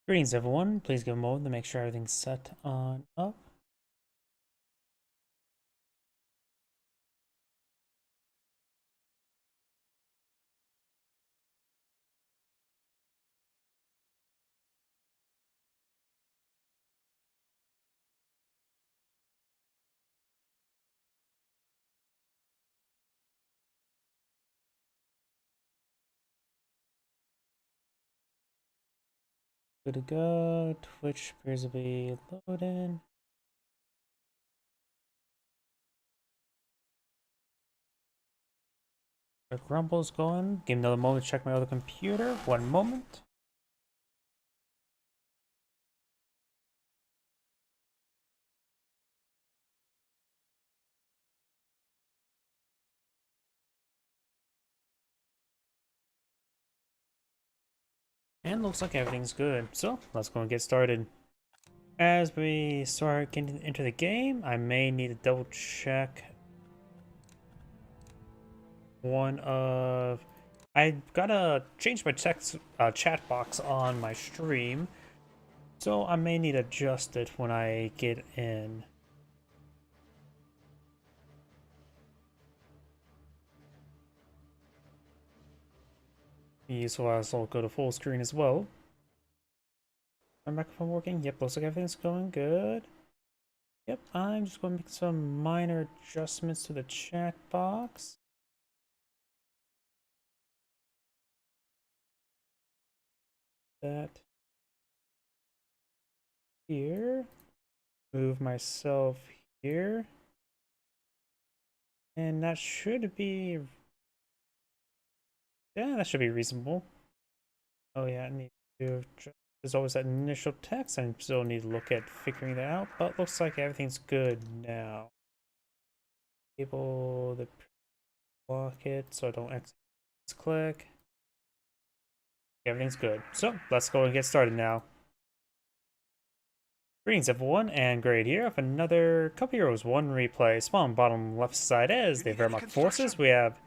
Greetings everyone, please give a moment to make sure everything's set on up. Good to go. Twitch appears to be loading. The Grumble's going. Give me another moment to check my other computer. One moment. And looks like everything's good. So let's go and get started. As we start getting into the game, I may need to double check one of... I gotta change my text chat box on my stream, so I may need to adjust it when I get in. So I'll go to full screen as well. My microphone working? Yep, looks like everything's going good. Yep, I'm just going to make some minor adjustments to the chat box. That here. Move myself here. And that should be... yeah, that should be reasonable. Oh yeah, I need to... there's always that initial text. I still need to look at figuring that out, but looks like everything's good now. Able to block it so I don't accidentally click. Everything's good. So let's go and get started now. Greetings everyone, and Grade here of another Cup Heroes 1 replay. Spawn bottom left side as the Wehrmacht forces. We have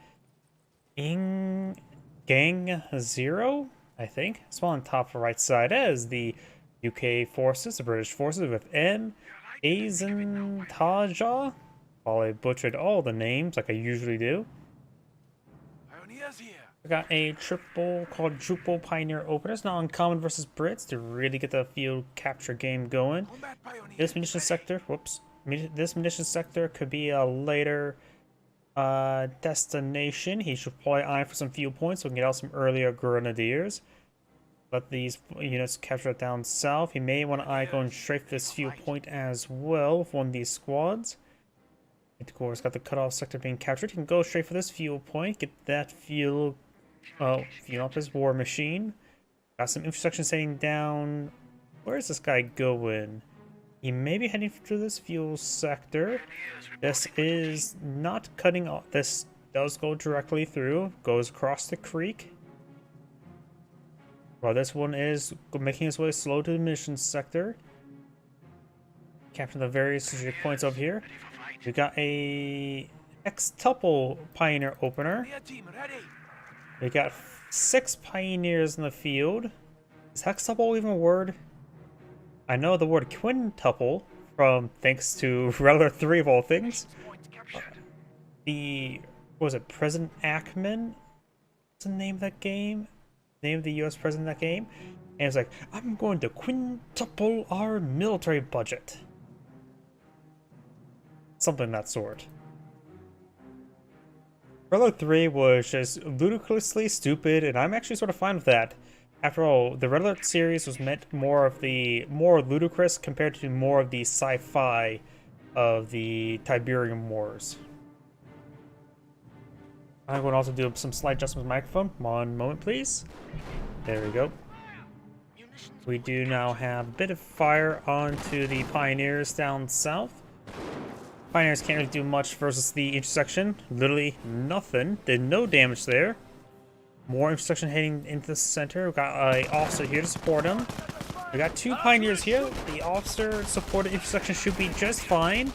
Gang 0, I think. Spawn top right side as the UK forces, the British forces with M. Azentajah. Probably butchered all the names like I usually do. I got a triple quadruple Pioneer openers, not uncommon versus Brits to really get the field capture game going. This munition sector, this munition sector could be a later destination. He should deploy iron for some fuel points so we can get out some earlier grenadiers. Let these units capture it down south. He may want to go and strafe this fuel point as well with one of these squads. Of course, got the cutoff sector being captured. He can go straight for this fuel point, get that fuel up his war machine. Got some infrastructure heading down. Where is this guy going? He may be heading to this fuel sector. This is not cutting off. This does go directly through, goes across the creek. While this one is making its way slow to the mission sector. Capture the various strategic points over here. We got a Hextuple Pioneer opener. We got 6 Pioneers in the field. Is Hextuple even a word? I know the word quintuple from thanks to Rattler 3 of all things. What was it, President Ackman? What's the name of that game? Name of the US president of that game? And it's like, I'm going to quintuple our military budget. Something of that sort. Rattler 3 was just ludicrously stupid, and I'm actually sort of fine with that. After all, the Red Alert series was meant more ludicrous compared to more of the sci-fi of the Tiberium Wars. I'm going to also do some slight adjustments with the microphone. One moment, please. There we go. We do now have a bit of fire onto the Pioneers down south. Pioneers can't really do much versus the intersection. Literally nothing. Did no damage there. More intersection heading into the center. We've got an officer here to support him. We got 2 Pioneers here. The officer supported intersection should be just fine.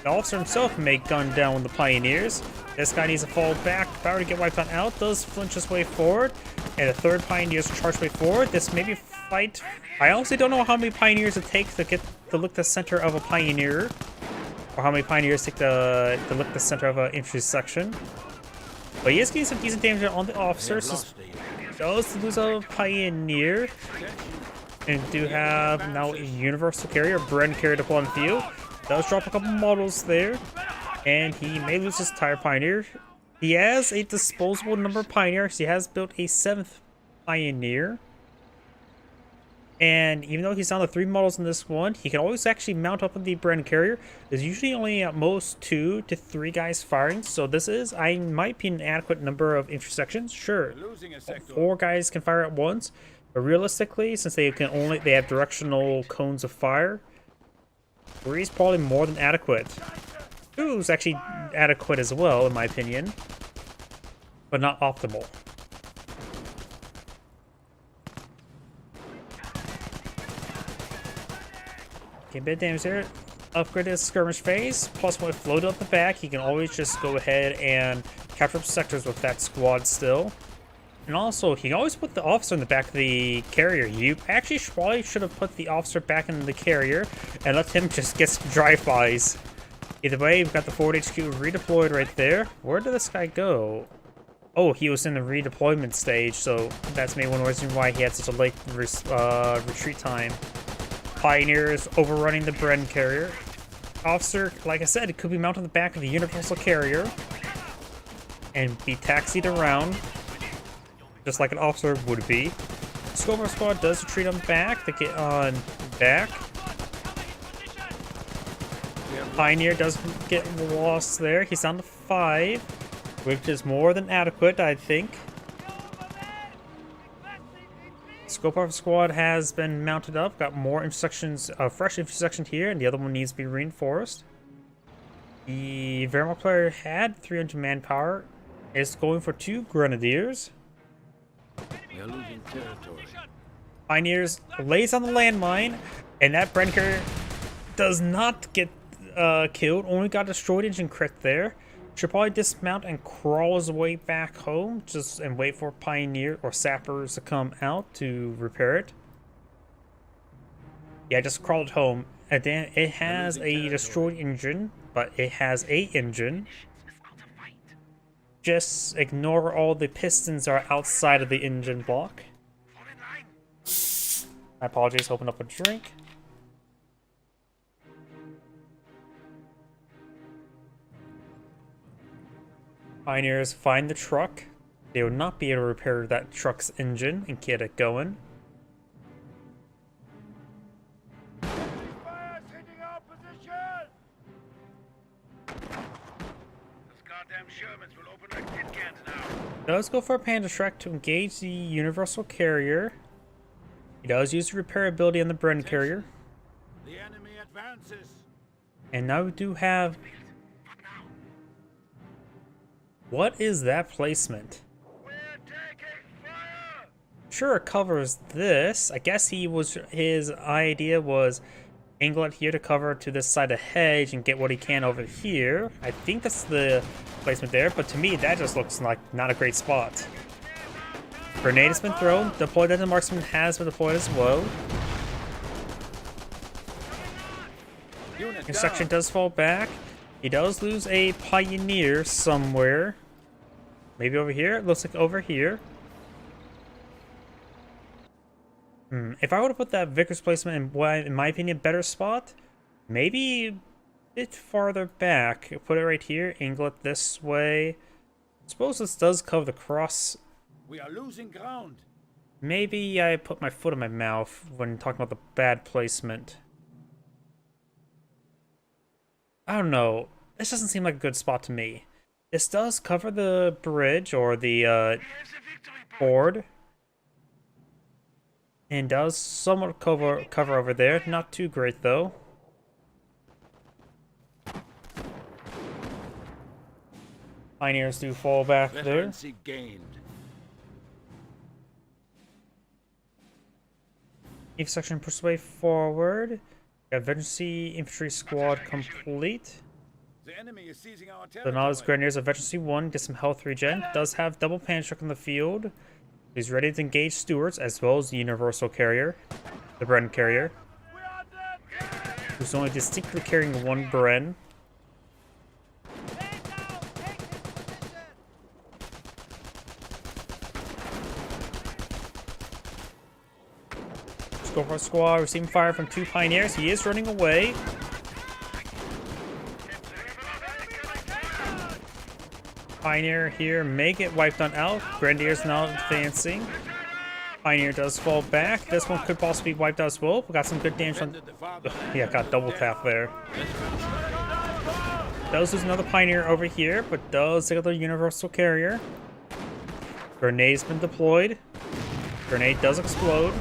The officer himself may gun down with the Pioneers. This guy needs to fall back. If I were to get wiped out, does flinch his way forward. And the third Pioneers charge way forward. This may be a fight. I honestly don't know how many Pioneers it takes to get to look the center of a Pioneer. Or how many Pioneers take to look the center of an infantry section. But he is getting some decent damage on the officers. Does lose a Pioneer. And do have now a Universal Carrier, Bren Carrier deployed on the field. Does drop a couple models there. And he may lose his entire Pioneer. He has a disposable number of Pioneers. He has built a 7th Pioneer. And even though he's down to 3 models in this one, he can always actually mount up on the Bren Carrier. There's usually only at most 2 to 3 guys firing. So this is, I might be an adequate number of intersections. Sure, 4 guys can fire at once. But realistically, since they have directional cones of fire, 3 is probably more than adequate. 2 is actually adequate as well, in my opinion, but not optimal. Okay, bit of damage there. Upgraded his skirmish phase. Plus, when it floated up the back, he can always just go ahead and capture up sectors with that squad still. And also, he can always put the officer in the back of the carrier. You actually probably should have put the officer back in the carrier and let him just get some drive-bys. Either way, we've got the forward HQ redeployed right there. Where did this guy go? Oh, he was in the redeployment stage, so that's maybe one reason why he had such a late retreat time. Pioneers overrunning the Bren carrier. Officer, like I said, it could be mounted on the back of the Universal Carrier and be taxied around, just like an officer would be. Scoper Squad does retreat on back to get on back. Pioneer does get lost there. He's down to 5, which is more than adequate, I think. Scoper Squad has been mounted up. Got more intersections, fresh intersection here, and the other one needs to be reinforced. The Wehrmacht player had 300 manpower. Is going for 2 Grenadiers. We are losing territory. Pioneers lays on the landmine, and that Bren carrier does not get killed. Only got destroyed engine crit there. Should probably dismount and crawl his way back home, and wait for Pioneer or sappers to come out to repair it. Yeah, just crawled home. And then it has a destroyed engine, but it has a engine. Just ignore all the pistons are outside of the engine block. My apologies, open up a drink. Pioneers find the truck. They will not be able to repair that truck's engine and get it going. Fire's hitting our position! Those goddamn Shermans will open their tin cans now. Does go for a Panda Shrek to engage the Universal Carrier. He does use the repair ability on the Bren carrier. The enemy advances. And now we do have... What is that placement? We're taking fire! Sure, it covers this. I guess his idea was angle it here to cover to this side of the hedge and get what he can over here. I think that's the placement there, but to me that just looks like not a great spot. Grenade has been thrown. Deployed as a marksman has been deployed as well. Construction does fall back. He does lose a Pioneer somewhere. Maybe over here? It looks like over here. If I were to put that Vickers placement in my opinion, better spot, maybe a bit farther back. Put it right here, angle it this way. I suppose this does cover the cross. We are losing ground. Maybe I put my foot in my mouth when talking about the bad placement. I don't know. This doesn't seem like a good spot to me. This does cover the bridge or the board. And does somewhat cover over there. Not too great though. Pioneers do fall back there. Veterancy gained. Each section pushes way forward. Got Veterancy Infantry Squad complete. The enemy is seizing our So territory. now his Grenadiers of Veterancy 1 get some health regen. Does have double Panda Shrek on the field. He's ready to engage Stewards as well as the Universal Carrier, the Bren Carrier, who's only distinctly carrying one Bren. Scorpion Squad receiving fire from 2 Pioneers. He is running away. Pioneer here may get wiped on out. Grenadiers now advancing. Pioneer does fall back. This one could possibly be wiped out as well. We got some good damage on. Yeah, got double tap there. Does lose another Pioneer over here, but does take out the Universal Carrier. Grenade's been deployed. Grenade does explode.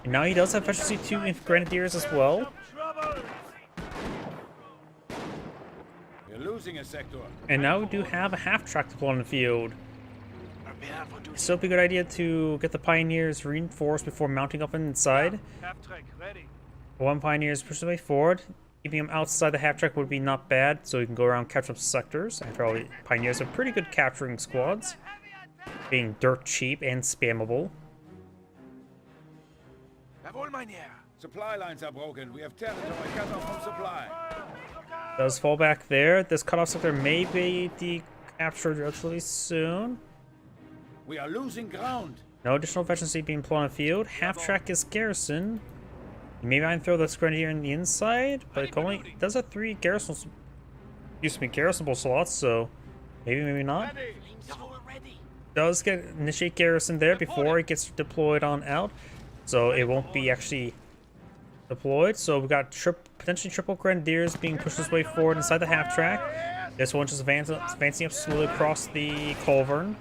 And now he does have efficiency 2 Grenadiers as well. Losing a sector. And now we do have a half-track deployed on the field. Still be a good idea to get the Pioneers reinforced before mounting up inside. One Pioneer is pushing the way forward. Keeping him outside the half-track would be not bad, so we can go around and capture up sectors. After all, the Pioneers are pretty good capturing squads, being dirt cheap and spammable. Supply lines are broken. We have territory cut off from supply. Does fall back there. This cutoff sector may be captured relatively soon. We are losing ground. No additional efficiency being put on the field. Half-track is garrison. Maybe I can throw this Grenadier in the inside, but it only does have 3 garrisonable slots, so maybe not. Does get initiate garrison there before it gets deployed on out, so it won't be actually deployed. So we got potentially triple Grenadiers being pushed this way forward inside the half-track. This one just advancing up slowly across the culvern.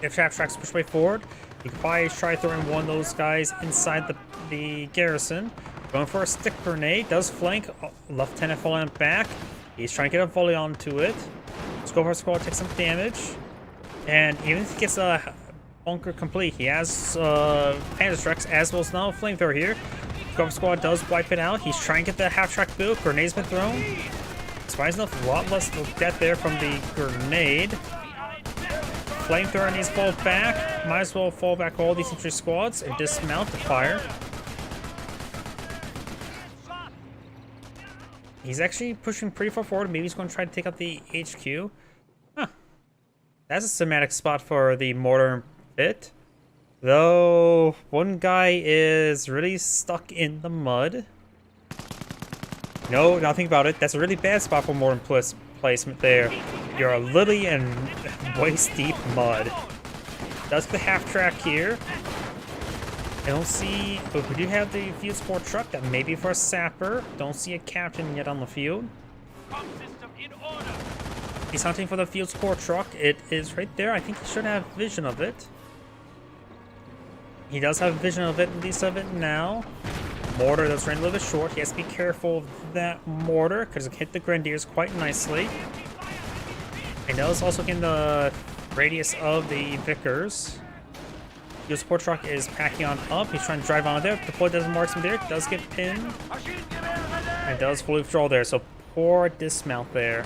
If half-track's pushed way forward, you can probably try throwing one of those guys inside the garrison. Going for a stick grenade, does flank Lieutenant falling back. He's trying to get a volley onto it. Scorpion Squad takes some damage. And even if he gets a bunker complete, he has Panzerstrex as well as now a flamethrower here. Scorpion Squad does wipe it out. He's trying to get the half-track built. Grenade's been thrown. Surprisingly enough, a lot less death there from the grenade. Flamethrower needs to fall back. Might as well fall back all these infantry squads and dismount the fire. He's actually pushing pretty far forward. Maybe he's going to try to take out the HQ. Huh. That's a cinematic spot for the mortar pit. Though, one guy is really stuck in the mud. No, now think about it. That's a really bad spot for mortar placement there. You're literally in waist-deep mud. That's the half-track here. I don't see, but we do have the field support truck. That may be for a sapper. Don't see a captain yet on the field. He's hunting for the field support truck. It is right there. I think he should have vision of it. He does have vision of it, at least of it now. Mortar that's running a little bit short. He has to be careful of that mortar because it hit the Grenadiers quite nicely. And does also get in the radius of the Vickers. The support truck is packing on up. He's trying to drive on there. Deploy doesn't mark him there. Does get pinned. And does fully withdraw there. So poor dismount there.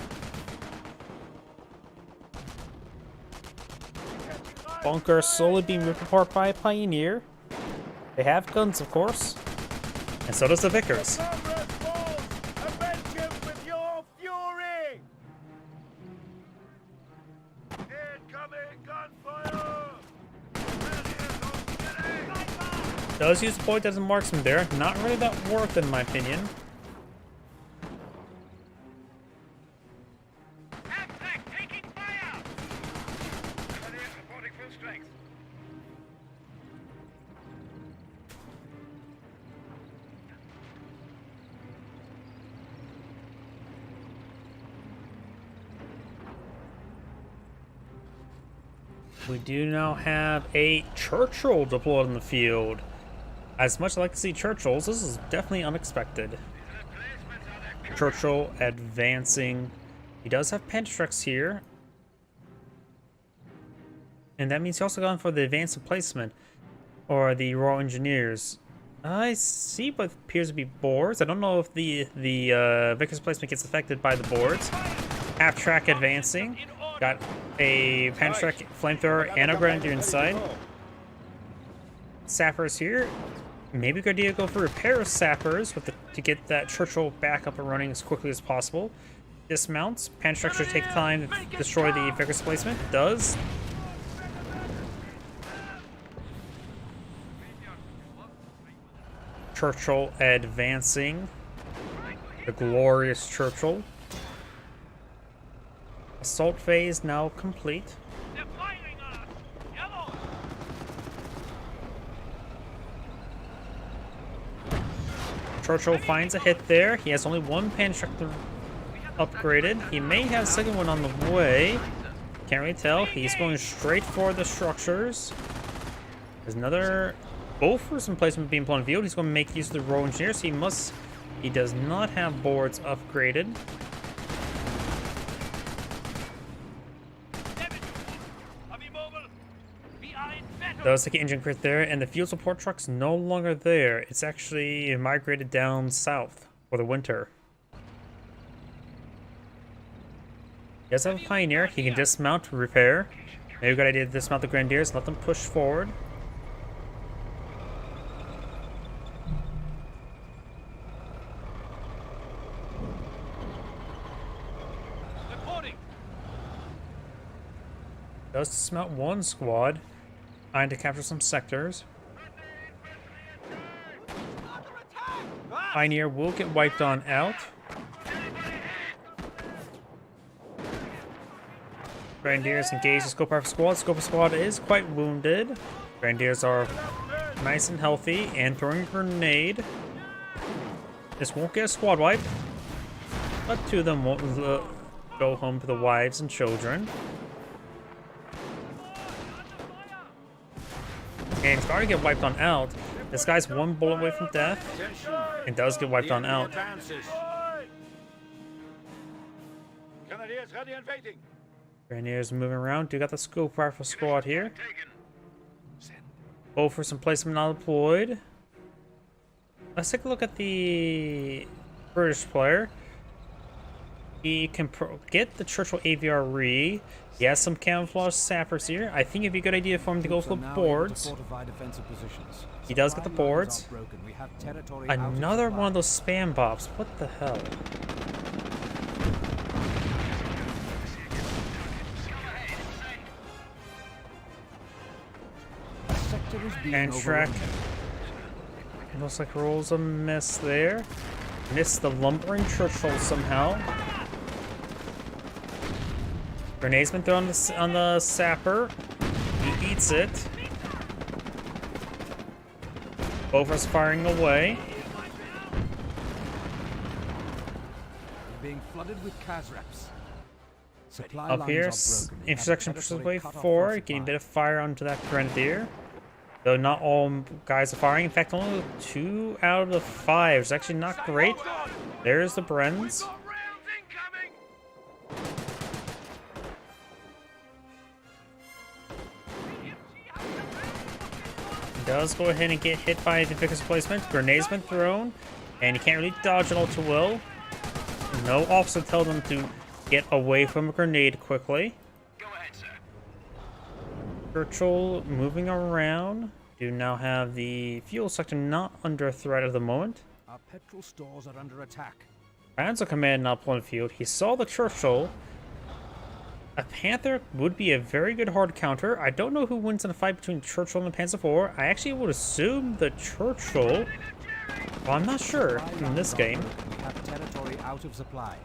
Bunker slowly being ripped apart by a Pioneer. They have guns, of course. And so does the Vickers. Does use point as a marksman there. Not really that worth in my opinion. We do now have a Churchill deployed in the field. As much as I like to see Churchills, this is definitely unexpected. Churchill advancing. He does have Panzerstrex here. And that means he also gone for the advanced replacement. Or the Royal Engineers. I see what appears to be boards. I don't know if the Vickers replacement gets affected by the boards. Half-track advancing. Got a Pantrack flamethrower and a grenadier inside. Sappers here. Maybe good idea to go for repair sappers with to get that Churchill back up and running as quickly as possible. Dismounts. Pantrack should take time to destroy the Vickers placement. Does. Churchill advancing. The glorious Churchill. Assault phase now complete. Churchill finds a hit there. He has only one Pantrack upgraded. He may have a second one on the way. Can't really tell. He's going straight for the structures. There's another Bofors placement being put on field. He's going to make use of the row engineer, so he does not have boards upgraded. Does take an engine crit there, and the field support truck's no longer there. It's actually migrated down south for the winter. He does have a Pioneer. He can dismount to repair. Maybe a good idea to dismount the Grenadiers, let them push forward. Does dismount one squad. Trying to capture some sectors. Pioneer will get wiped on out. Grenadiers engage the Scope Rifle Squad. Scope Squad is quite wounded. Grenadiers are nice and healthy and throwing a grenade. This won't get a squad wipe, but two of them won't go home to the wives and children. And he's already get wiped on out. This guy's one bullet away from death. And does get wiped on out. Grenadiers moving around. Do got the Scope Rifle Squad here. Go for some placement not deployed. Let's take a look at the British player. He can get the Churchill AVRE. He has some camouflage sappers here. I think it'd be a good idea for him to go for the boards. He does get the boards. Another one of those spam bombs. What the hell? Pantrack. Looks like rolls a miss there. Missed the lumbering Churchill somehow. Grenade's been thrown on the sapper. He eats it. Bofors firing away. Being flooded with Kazraps. Up here, intersection pushes away 4, getting a bit of fire onto that Grenadier. Though not all guys are firing. In fact, only 2 out of the 5. It's actually not great. There's the Brens. Does go ahead and get hit by the Vickers placement. Grenade's been thrown, and he can't really dodge it all too well. No officer tells them to get away from a grenade quickly. Go ahead, sir. Churchill moving around. Do now have the fuel sector not under threat at the moment. Our petrol stores are under attack. Panzer Command not on field. He saw the Churchill. A Panther would be a very good hard counter. I don't know who wins in a fight between Churchill and the Panzer IV. I actually would assume the Churchill. Well, I'm not sure in this game. We have territory out of supply.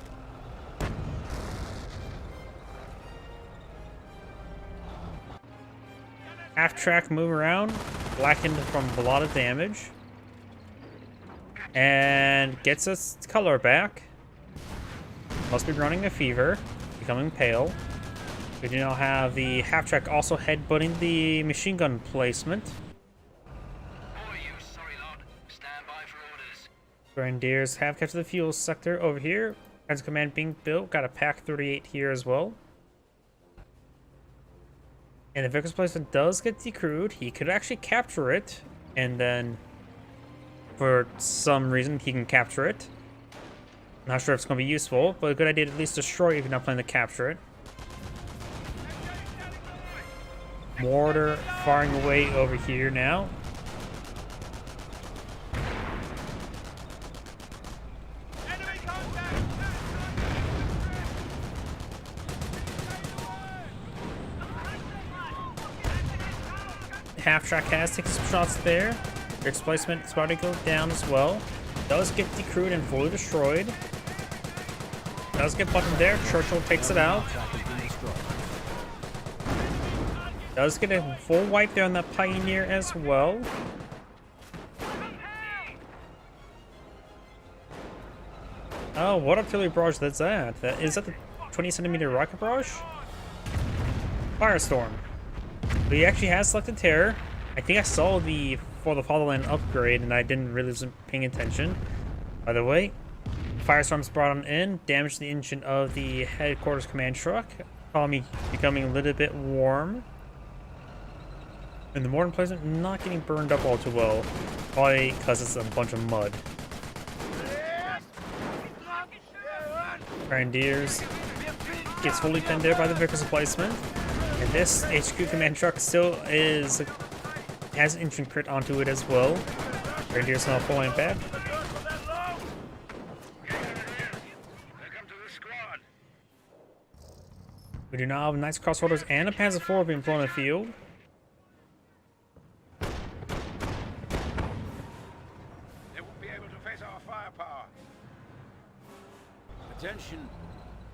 Half-track move around. Blackened from a lot of damage. And gets its color back. Must be running a fever. Becoming pale. We do now have the half-track also headbutting the machine gun placement. Who are you, sorry lord? Stand by for orders. Grenadiers have captured the fuel sector over here. Panzer Command being built. Got a Pack 38 here as well. And the Vickers placement does get decrewed. He could actually capture it. And then, for some reason, he can capture it. Not sure if it's going to be useful, but a good idea to at least destroy it if you're not planning to capture it. Mortar firing away over here now. Half-track has taken some shots there. Their displacement is about to go down as well. Does get decrewed and fully destroyed. Does get buttoned there. Churchill takes it out. Attack has been destroyed. Does get a full wipe there on that Pioneer as well. Oh, what artillery barrage that's that? Is that the 20 centimeter rocket barrage? Firestorm. But he actually has selected Terror. I think I saw the For the Fatherland upgrade and I didn't really was paying attention. By the way, Firestorm's brought on in, damaged the engine of the headquarters command truck, Tommy becoming a little bit warm. And the mortar emplacement not getting burned up all too well, probably because it's a bunch of mud. Grenadiers gets fully pinned there by the Vickers emplacement. And this HQ command truck still has an engine crit onto it as well. Grenadiers now falling back. We do now have Knights Crossholders and a Panzer IV being flown in the field. They won't be able to face our firepower. Attention.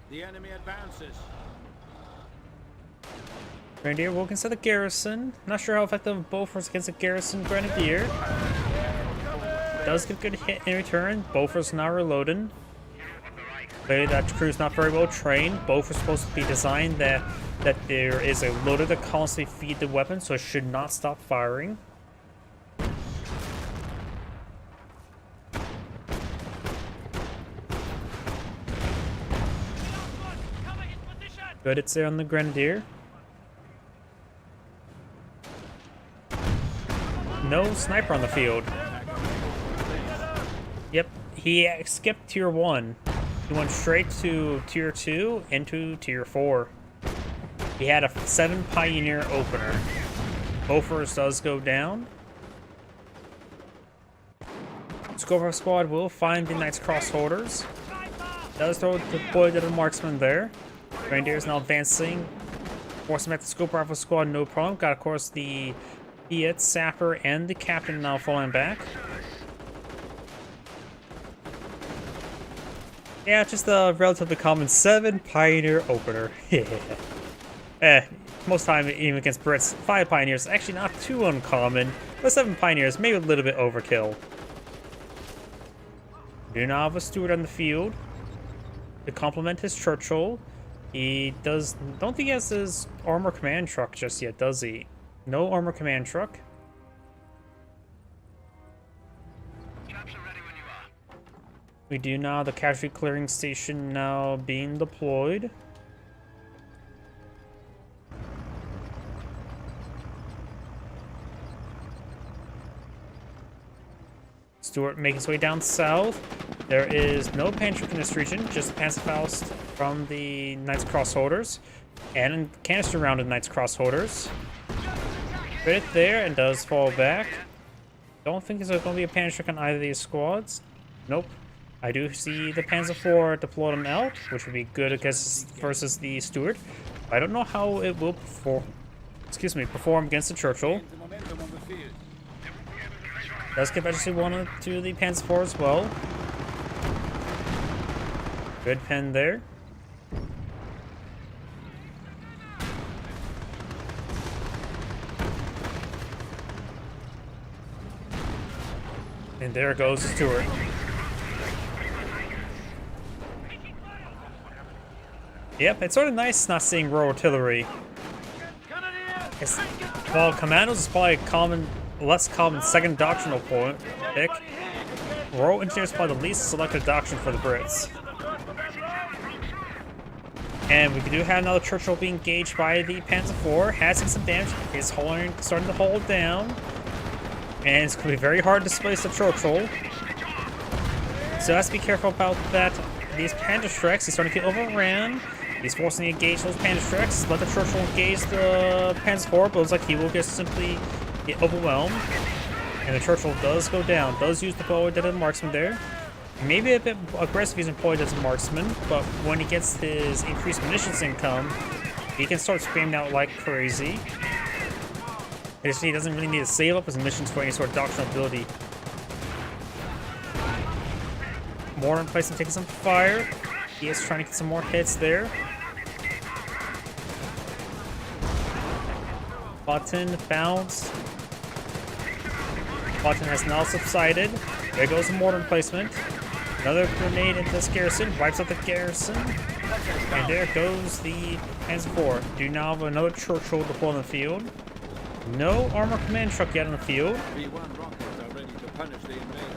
The enemy advances. Grenadier will consider the garrison. Not sure how effective Bofors against a garrison Grenadier. Does get a good hit in return. Bofors now reloading. Clearly that crew's not very well trained. Both are supposed to be designed that there is a loader that constantly feed the weapon, so it should not stop firing. Good, it's there on the Grenadier. No sniper on the field. Yep, he skipped tier 1. He went straight to tier 2 into tier 4. He had a 7 Pioneer opener. Bofors does go down. Scoper squad will find the Knights Crossholders. Does throw the deploy to the marksman there. Grenadier is now advancing. Force him at the scope rifle squad, no problem. Got, of course, the Fiat, Sapper, and the captain now falling back. Yeah, just a relatively common 7 Pioneer opener. Most time, even against Brits, 5 Pioneers, actually not too uncommon, but 7 Pioneers, maybe a little bit overkill. Do now have a Steward on the field to complement his Churchill. He don't think he has his armor command truck just yet, does he? No armor command truck. We do now the casualty clearing station now being deployed. Stuart making his way down south. There is no Panzer in this region, just Panzerfaust from the Knights Crossholders and a canister rounded Knights Crossholders. Right there and does fall back. Don't think there's going to be a Panzer on either of these squads. Nope. I do see the Panzer IV deploy them out, which would be good against versus the Stuart. I don't know how it will perform against the Churchill. The momentum on the field. Does get eventually one to the Panzer IV as well. Good pen there. And there goes the Stuart. Yep, it's sort of nice not seeing Royal Artillery. While Commandos is probably a less common second doctrinal pick, Royal Engineers is probably the least selected doctrine for the Brits. And we do have another Churchill being engaged by the Panzer IV. Has taken some damage. Is starting to hold down. And it's going to be very hard to displace the Churchill. So has to be careful about that. These Panzer Strikes, he's starting to get overran. He's forcing to engage those Panzerschrecks. Let the Churchill engage the Panzer IV, but it looks like he will just simply get overwhelmed. And the Churchill does go down. Does use the forward-headed marksman there. Maybe a bit aggressive he's employed as a marksman, but when he gets his increased munitions income, he can start spamming out like crazy. He doesn't really need to save up his missions for any sort of doctrinal ability. More in place and taking some fire. He is trying to get some more hits there. Button, bounce. Button has now subsided. There goes the mortar emplacement. Another grenade into this garrison. Wipes out the garrison. And there goes the Panzer IV. Do now have another Churchill deployed on the field. No armor command truck yet on the field. B-1 rockets are ready to punish the invaders.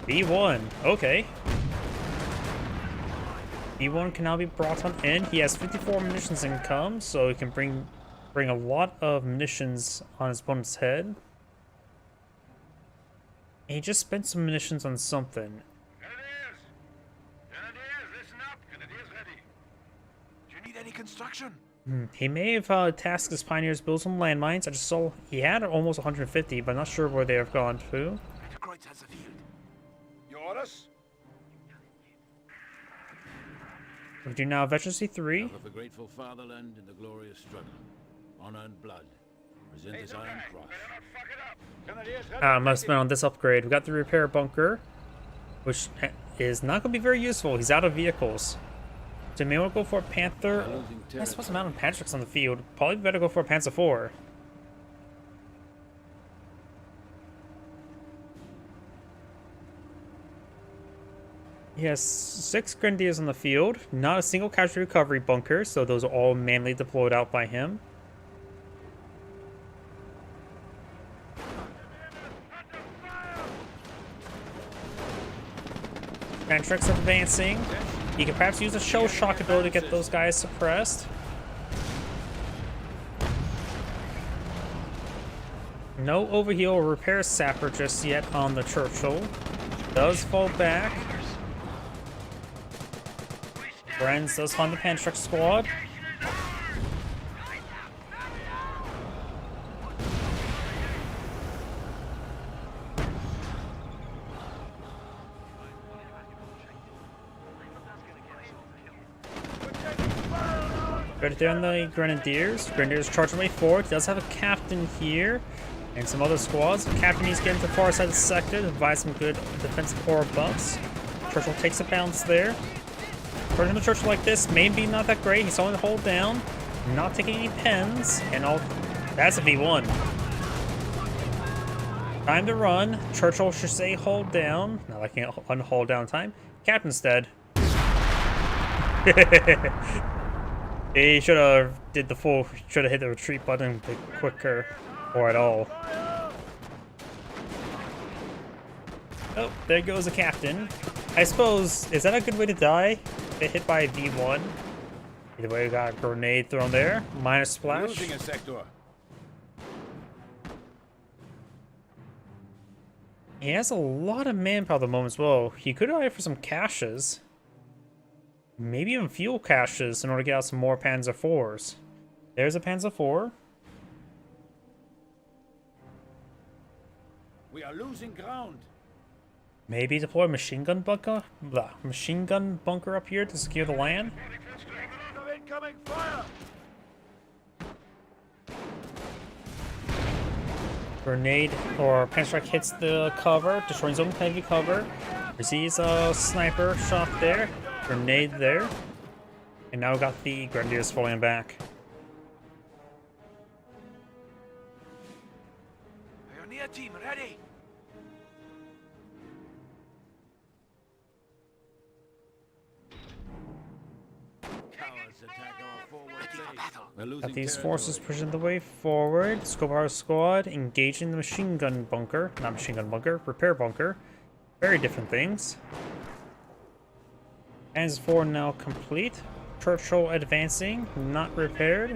B1. Okay. B1 can now be brought on in. He has 54 munitions income, so he can bring a lot of munitions on his opponent's head. And he just spent some munitions on something. Grenadiers! Grenadiers, listen up! Grenadiers ready. Do you need any construction? He may have tasked his pioneers build some landmines. I just saw he had almost 150, but I'm not sure where they have gone to. Major Kreutz has the field. Your orders? We do now Veteran C3. Of the grateful fatherland in the glorious struggle. Honor and blood. Present this Iron Cross. Grenadiers ready. Must have been on this upgrade. We got the repair bunker, which is not going to be very useful. He's out of vehicles. So maybe we'll go for a Panther. I suppose I'm out of Patrick's on the field. Probably better go for a Panzer IV. He has 6 Grenadiers on the field. Not a single casualty recovery bunker, so those are all manually deployed out by him. Pantrix advancing. He could perhaps use a shell shock ability to get those guys suppressed. No overheal or repair sapper just yet on the Churchill. Does fall back. Brenz does find the Pantrix squad. Right there on the Grenadiers. Grenadiers charge away forward. He does have a captain here. And some other squads. The captain needs to get into the far side of the sector to provide some good defensive aura buffs. Churchill takes a bounce there. Charging the Churchill like this may be not that great. He's only to hold down. Not taking any pens. And all that's a V1. Time to run. Churchill should say hold down. Not liking it on hold down time. Captain's dead. He should have hit the retreat button a bit quicker, or at all. Oh, there goes a captain. I suppose, is that a good way to die? Get hit by a V1. Either way, we got a grenade thrown there. Minus splash. Losing a sector. He has a lot of manpower at the moment as well. He could have for some caches. Maybe even fuel caches in order to get out some more Panzer IVs. There's a Panzer IV. We are losing ground. Maybe deploy a machine gun bunker up here to secure the land. Incoming fire. Grenade or Panzer hits the cover, destroying his own heavy cover. Receives a sniper shot there. Grenade there. And now we got the Grenadiers falling back. Pioneer team ready. Cowards attack our forward base. We're losing Got these territory. forces pushing the way forward. Scope our squad, engaging the machine gun bunker. Not machine gun bunker, repair bunker. Very different things. Panzer IV now complete. Churchill advancing, not repaired.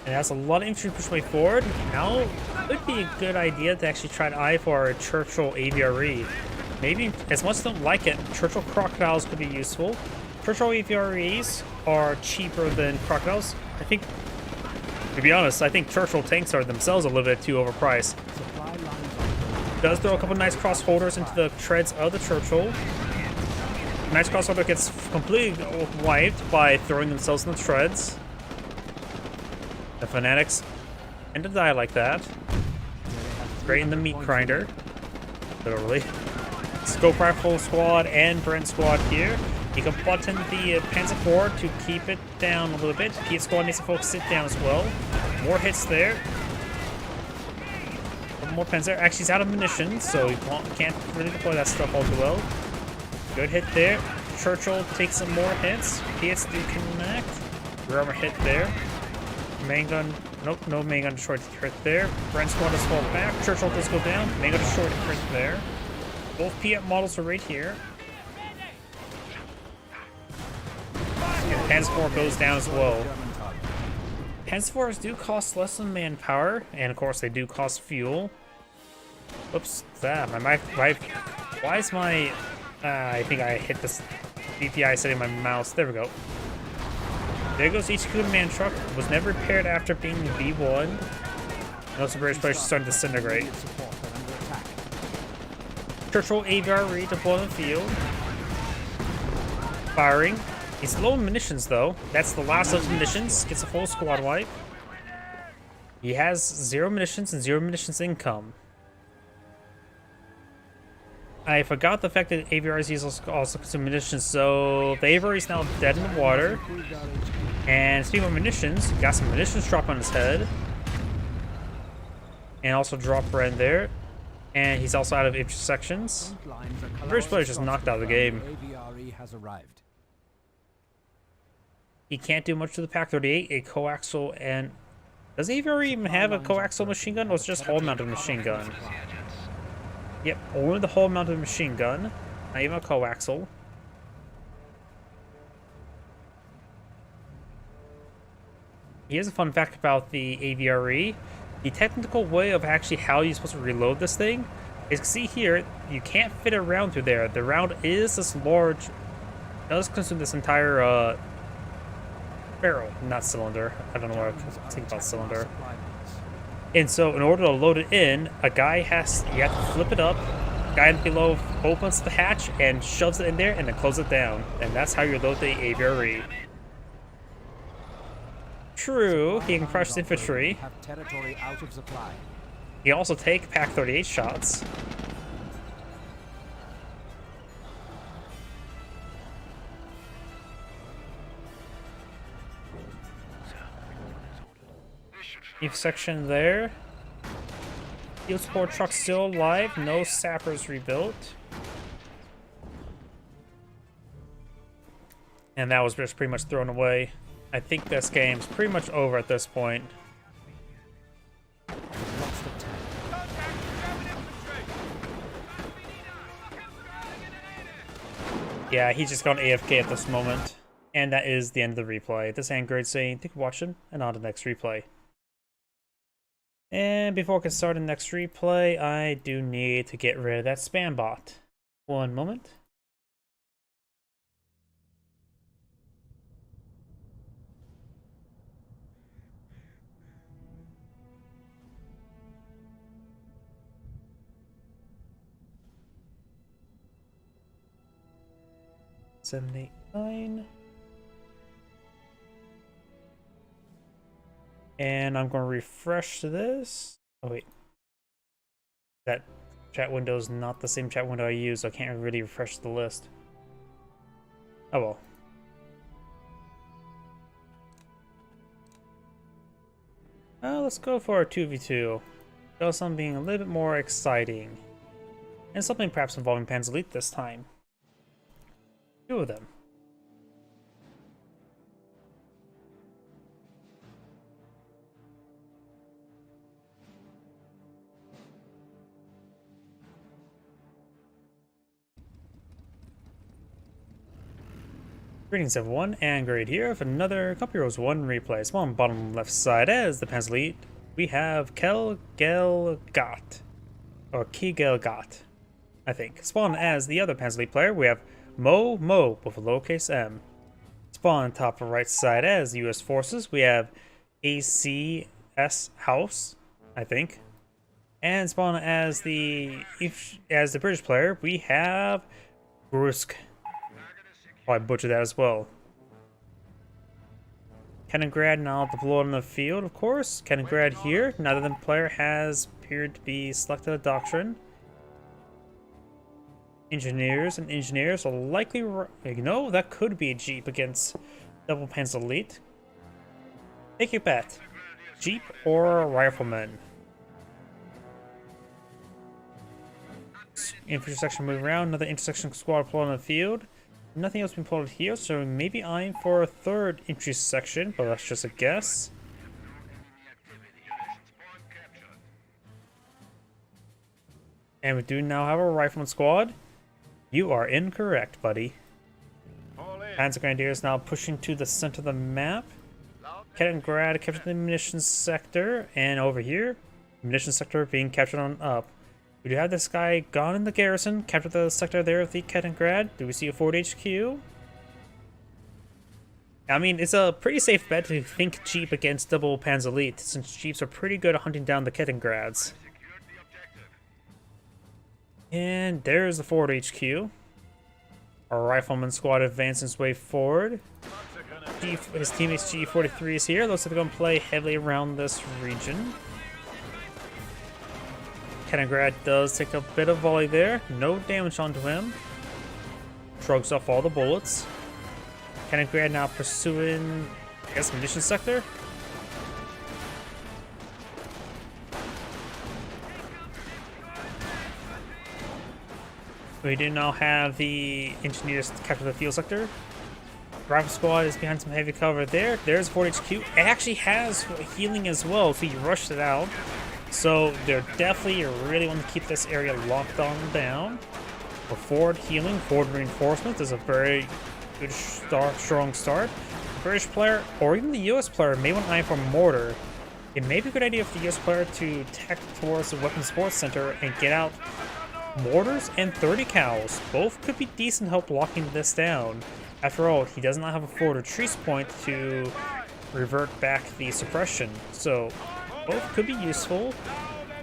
And that's a lot of infantry push way forward. Now would be a good idea to actually try to eye for a Churchill AVRE. Maybe, as much as I don't like it, Churchill Crocodiles could be useful. Churchill AVREs are cheaper than Crocodiles. I think, to be honest, I think Churchill tanks are themselves a little bit too overpriced. Supply lines are Does throw a couple nice cross holders into the treads of the Churchill. Nice cross holder gets completely wiped by throwing themselves in the treads. The Fanatics tend to die like that. Straight in the meat grinder. Literally. Scope Rifle Squad and Brent Squad here. You can button the Panzer IV to keep it down a little bit. Piet Squad needs to focus it down as well. More hits there. More Panzer. Actually, he's out of munitions, so he can't really deploy that stuff all too well. Good hit there. Churchill takes some more hits. Piets do connect. Rear armor hit there. Main gun. Nope, no main gun destroyed hit there. Brent Squad does fall back. Churchill does go down. Main gun destroyed hit there. Both Piet models are right here. And Panzer IV goes down as well. German target. Panzer IVs do cost less than manpower, and of course they do cost fuel. Oops, that why is my I think I hit this DPI setting my mouse. There we go. There goes HQ command truck. Was never repaired after being B1. And also British players starting to disintegrate. Immediate support are under attack. Churchill AVRE deployed in the field. Firing. He's low on munitions though. That's the last of his munitions. Gets a full squad wipe. He has 0 munitions and 0 munitions income. I forgot the fact that AVRs also consume munitions, so the AVR is now dead in the water. Improved our HQ. And speaking of munitions, got some munitions drop on his head. And also drop right there. And he's also out of intersections. Front lines are The British player's just knocked out of the game. AVRE has arrived. He can't do much to the Pak-38, a coaxial, and... Does AVR even have a coaxial machine gun, or is it just hull-mounted machine gun? Yep, only the hull-mounted machine gun, not even a coaxial. Here's a fun fact about the AVRE. The technical way of actually how you're supposed to reload this thing is, see here, you can't fit a round through there. The round is this large, does consume this entire barrel, not cylinder. I don't know what I think about cylinder. Supply lines. And so in order to load it in, you have to flip it up. Guy below opens the hatch and shoves it in there and then closes it down. And that's how you load the AVRE. True, he can crush the infantry. Have territory out of supply. He can also take Pak-38 shots. Eve section there. Field support truck still alive. No sappers rebuilt. And that was just pretty much thrown away. I think this game's pretty much over at this point. Lost the tank. Yeah, he's just gone AFK at this moment. And that is the end of the replay. This is Android saying thank you for watching, and on to the next replay. And before I can start the next replay, I do need to get rid of that spam bot. One moment. Seven, 8, 9. And I'm going to refresh this. Oh, wait. That chat window is not the same chat window I use, so I can't really refresh the list. Oh well. Let's go for a 2v2. Go something a little bit more exciting. And something perhaps involving Panzer Elite this time. 2 of them. Greetings everyone, and Grade here with another Company Heroes 1 replay. So on the bottom left side as the Panzer Elite, we have Kelgelgat, or Kigelgat. I think. Spawn as the other Panzer Elite player, we have Mo with a lowercase m. Spawn on top of right side as US Forces, we have ACS House, I think. And spawn as the British player, we have Grusk. Oh, I butchered that as well. Kaliningrad now deployed on the field, of course. Kaliningrad here. Neither of them player has appeared to be selected a doctrine. Engineers are likely... that could be a Jeep against Double Panzer Elite. Take your bet. Jeep or Rifleman? Infantry section moving around. Another intersection squad deployed on the field. Nothing else being plotted here, so maybe eyeing for a third entry section, but that's just a guess. And we do now have a rifleman squad. You are incorrect, buddy. Panzer Grenadiers now pushing to the center of the map. Kaliningrad captured the munitions sector, and over here, munitions sector being captured on up. We do have this guy gone in the garrison, captured the sector there with the Kaliningrad. Do we see a Ford HQ? I mean, it's a pretty safe bet to think Jeep against Double Panzer Elite, since Jeeps are pretty good at hunting down the Kaliningrads. And there's the Ford HQ. Our rifleman squad advancing its way forward. His teammates G43 is here. Looks like they're going to play heavily around this region. Kaliningrad does take a bit of volley there. No damage onto him. Shrugs off all the bullets. Kaliningrad now pursuing, I guess, munitions sector. We do now have the engineers capture the field sector. Rifle squad is behind some heavy cover there. There's Fort HQ. It actually has healing as well, so he rushed it out. So they're definitely really want to keep this area locked on down. For Ford healing, Ford reinforcement is a very good strong start. The British player, or even the US player, may want to eye for mortar. It may be a good idea for the US player to tack towards the weapons sports center and get out mortars and 30 cals. Both could be decent help locking this down. After all, he does not have a forward retreat point to revert back the suppression, so both could be useful.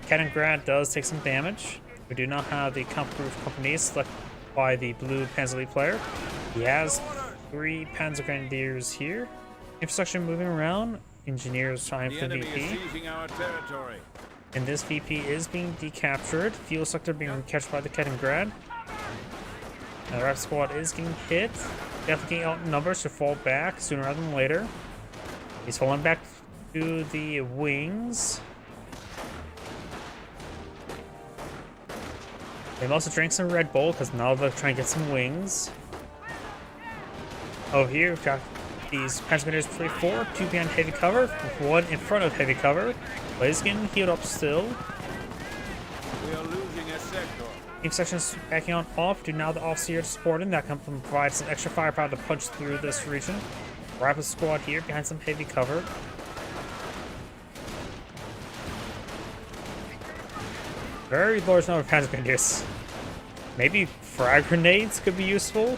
Kaliningrad does take some damage. We do not have the comp-proof companies selected by the blue Panzer Elite player. He has 3 Panzer Grenadiers here. Infrastructure moving around. Engineers trying for the VP. And this VP is being decaptured. Fuel sector being captured by the Kaliningrad. And the rifle squad is getting hit. Definitely getting outnumbered, so fall back sooner rather than later. He's falling back to the wings. They've also drank some Red Bull because now they're trying to get some wings. Over here, we've got these Panzer Grenadiers 4, 2 behind heavy cover, with 1 in front of heavy cover. But he's getting healed up still. We are losing a sector. Sections backing on off. Do now the officer supporting that can provide some extra firepower to punch through this region. Rifle squad here behind some heavy cover. Very large number of Panzer Grenadiers. Maybe frag grenades could be useful.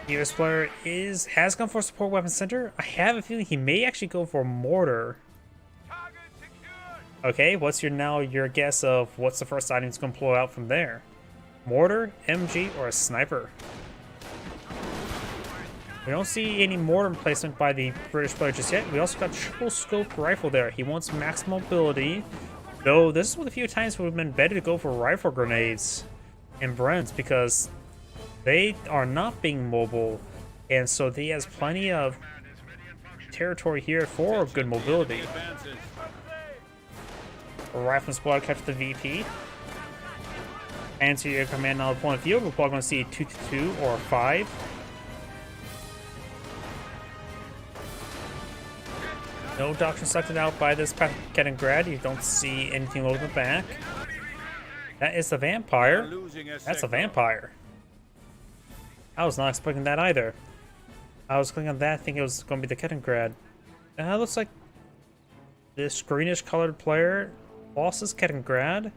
The US player has gone for support weapon center. I have a feeling he may actually go for mortar. Okay, what's your guess of what's the first item he's going to pull out from there? Mortar, MG, or a sniper? We don't see any mortar placement by the British player just yet. We also got triple scope rifle there. He wants max mobility. Though this is one of the few times where we've been better to go for rifle grenades and Brents because they are not being mobile. And so he has plenty of territory here for good mobility. A rifle squad captured the VP. Answer your command now point of view. We're probably going to see 2-2 or 5. No doctrine selected out by this Kaliningrad. You don't see anything low in the back. That is the vampire. That's a vampire. I was not expecting that either. I was clicking on that thinking it was going to be the Kaliningrad. Looks like this greenish colored player bosses, Kaliningrad.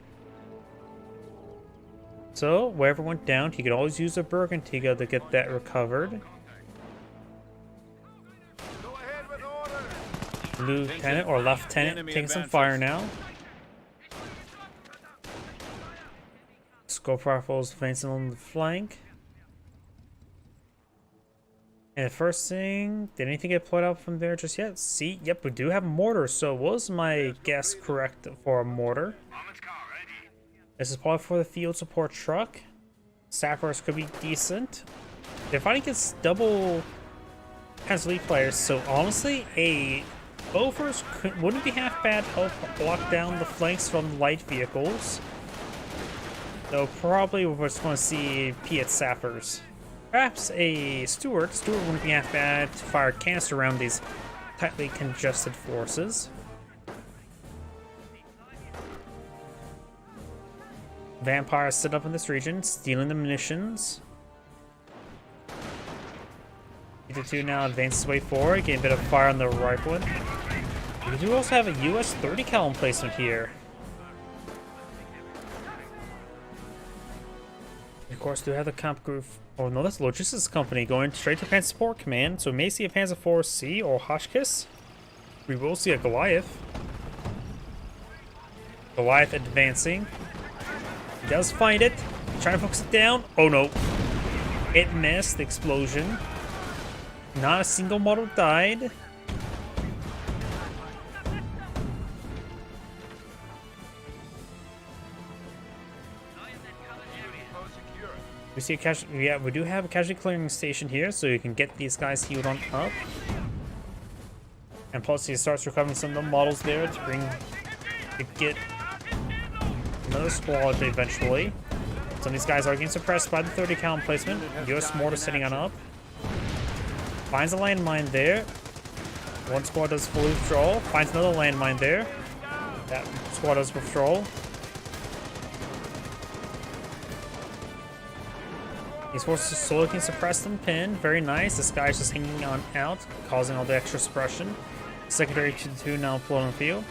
So, wherever went down, he could always use a Bergantiga to get that recovered. Go ahead with orders. Lieutenant or Lieutenant taking some fire now. Scope rifles advancing on the flank. And the first thing, did anything get put out from there just yet? See, yep, we do have a mortar, so was my guess correct for a mortar? Armored car ready. This is probably for the field support truck. Sappers could be decent. They're fighting against double Elite players, so honestly, a Bofors wouldn't be half bad to help block down the flanks from the light vehicles. Though probably we're just going to see Piet Sappers. Perhaps a Stuart. Stuart wouldn't be half bad to fire canister around these tightly congested forces. Vampires sit up in this region, stealing the munitions. T2 now advances his way forward, getting a bit of fire on the rifle. We do also have a US 30 cal emplacement here. Of course, do have the comp group. Oh no, that's the logistics company going straight to Panzer Support Command. So we may see a Panzer IV C or Hotchkiss. We will see a Goliath. Goliath advancing. He does find it. Trying to focus it down. Oh no. It missed the explosion. Not a single model died. We see a casualty. Yeah, we do have a casualty clearing station here, so you can get these guys healed on up. And plus, he starts recovering some of the models there to get another squad eventually. Some of these guys are getting suppressed by the 30 cal emplacement. US mortar sitting on up. Finds a landmine there. One squad does fully withdraw. Finds another landmine there. That squad does withdrawal. These forces slowly can suppress and pin. Very nice. This guy's just hanging on out, causing all the extra suppression. Secondary to the 2 now floating on the field.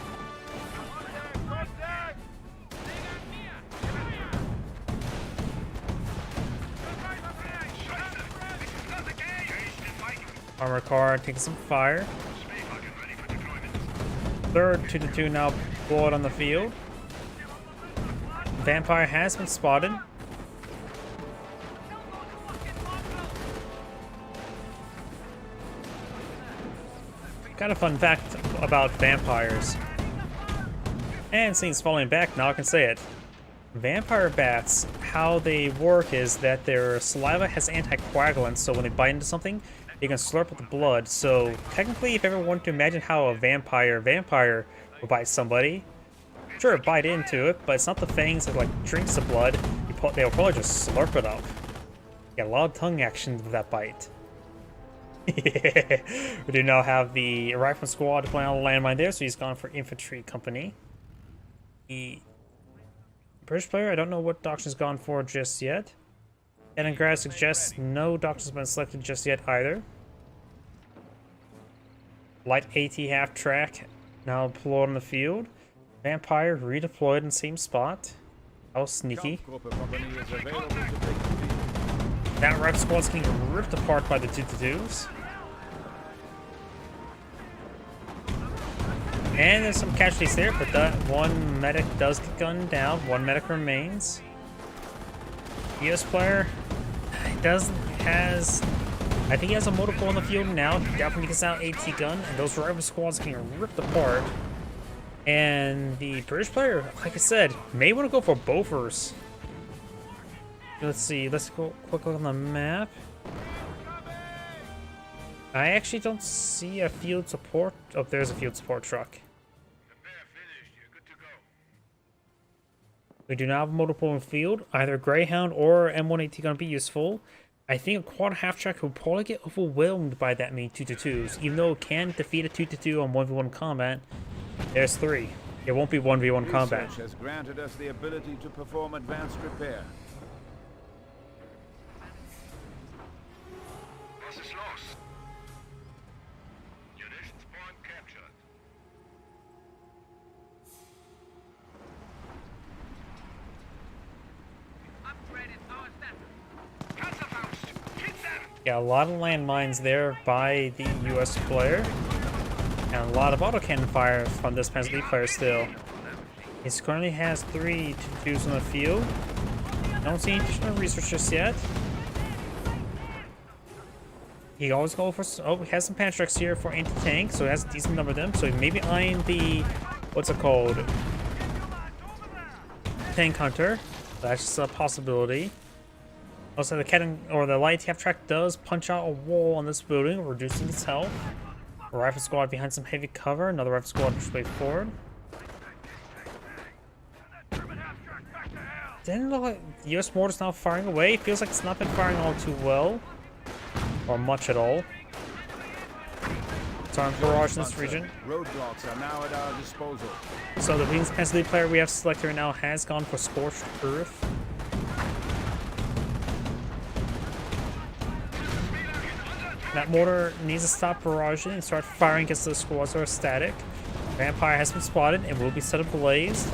Armor car taking some fire. Third 2-2 now blow out on the field. Vampire has been spotted. Got a fun fact about vampires. And since falling back, now I can say it. Vampire bats, how they work is that their saliva has anticoagulants, so when they bite into something, they can slurp up the blood. So technically, if you ever want to imagine how a vampire will bite somebody, sure, bite into it, but it's not the fangs that like drinks the blood. They'll probably just slurp it up. Get a lot of tongue action with that bite. We do now have the rifle squad deploying on the landmine there, so he's gone for infantry company. The British player, I don't know what doctrine's gone for just yet. Kaliningrad suggests no doctrine's been selected just yet either. Light AT half track now deployed on the field. Vampire redeployed in the same spot. How sneaky. That rifle squad's getting ripped apart by the 2-2s. And there's some casualties there, but that one medic does get gunned down. One medic remains. US player I think he has a motor pool on the field now. He definitely gets out AT gun, and those rifle squads are getting ripped apart. And the British player, like I said, may want to go for Bofors. Let's see, let's go quick look on the map. I actually don't see a field support. Oh, there's a field support truck. We do not have a motor pool in the field. Either Greyhound or M1AT gonna be useful. I think a quad half track will probably get overwhelmed by that many 2-2s. Even though it can defeat a 2-2 on 1v1 combat, there's 3. It won't be 1v1 combat. Research has granted us the ability to perform advanced repair. Was ist los? Munitions point captured. Yeah, a lot of landmines there by the US player. And a lot of autocannon fire from this Panzer League player still. He currently has 3 2s on the field. Don't see additional research just yet. He always go for... Oh, he has some Pantrax here for anti-tank, so he has a decent number of them. So he may be eyeing the... What's it called? Tank Hunter. That's just a possibility. Also, the cannon or the light half track does punch out a wall on this building, reducing its health. A rifle squad behind some heavy cover. Another rifle squad pushed way forward. Didn't look like the US mortar's now firing away. It feels like it's not been firing all too well. Or much at all. So I'm barrage in this region. Roadblocks are now at our disposal. So the Wings Panzer League player we have selected right now has gone for Scorched Earth. That mortar needs to stop barraging and start firing against the squads that are static. Vampire has been spotted and will be set ablaze.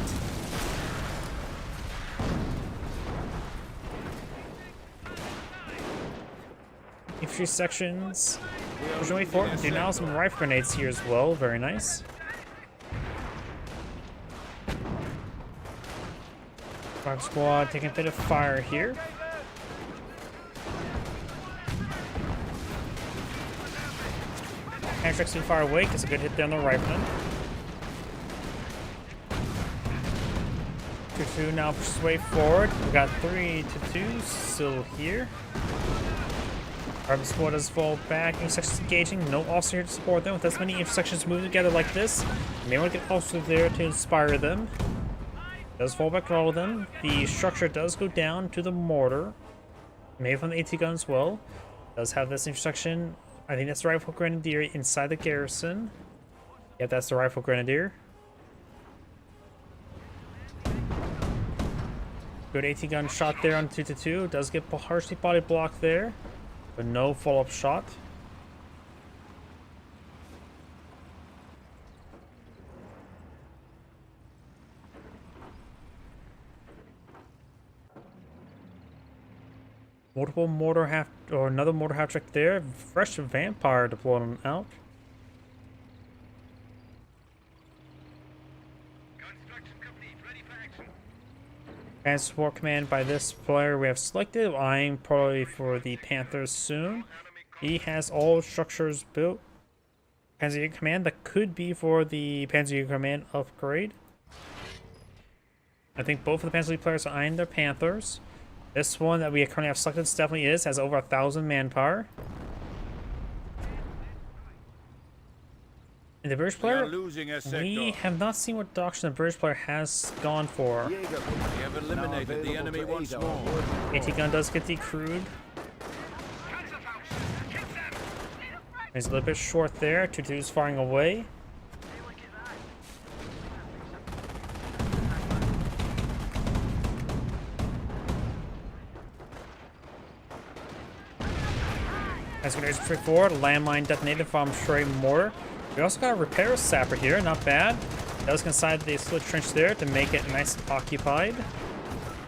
Infantry sections. Pushing way forward. Do now some rifle grenades here as well. Very nice. Rifle squad taking a bit of fire here. Pantrax too far away, gets a good hit there on the rifleman. 2-2 now pushes way forward. We got 3-2 still here. Rifle squad does fall back. Intersections engaging. No officer here to support them. With as many intersections moving together like this, you may want to get officer there to inspire them. Does fall back to all of them. The structure does go down to the mortar. Maybe from the AT gun as well. Does have this intersection. I think that's the Rifle Grenadier inside the garrison. Yeah, that's the Rifle Grenadier. Good AT gun shot there on 2-2. Does get harshly body blocked there, but no follow-up shot. Multiple mortar half or another mortar half track there. Fresh vampire deployed on out. Construction complete. Ready for action. And support command by this player we have selected. Eyeing probably for the Panthers soon. He has all structures built. Panzer command that could be for the Panzer command upgrade. I think both of the Panzer players are eyeing their Panthers. This one that we currently have selected definitely has over 1,000 manpower. And the British player, we have not seen what doctrine the British player has gone for. We have eliminated the enemy once more. AT gun does get decrewed. He's a little bit short there. 2-2's firing away. As grenades push forward, landmine detonated from Stray Mortar. We also got a repair sapper here, not bad. Does inside the split trench there to make it nice and occupied.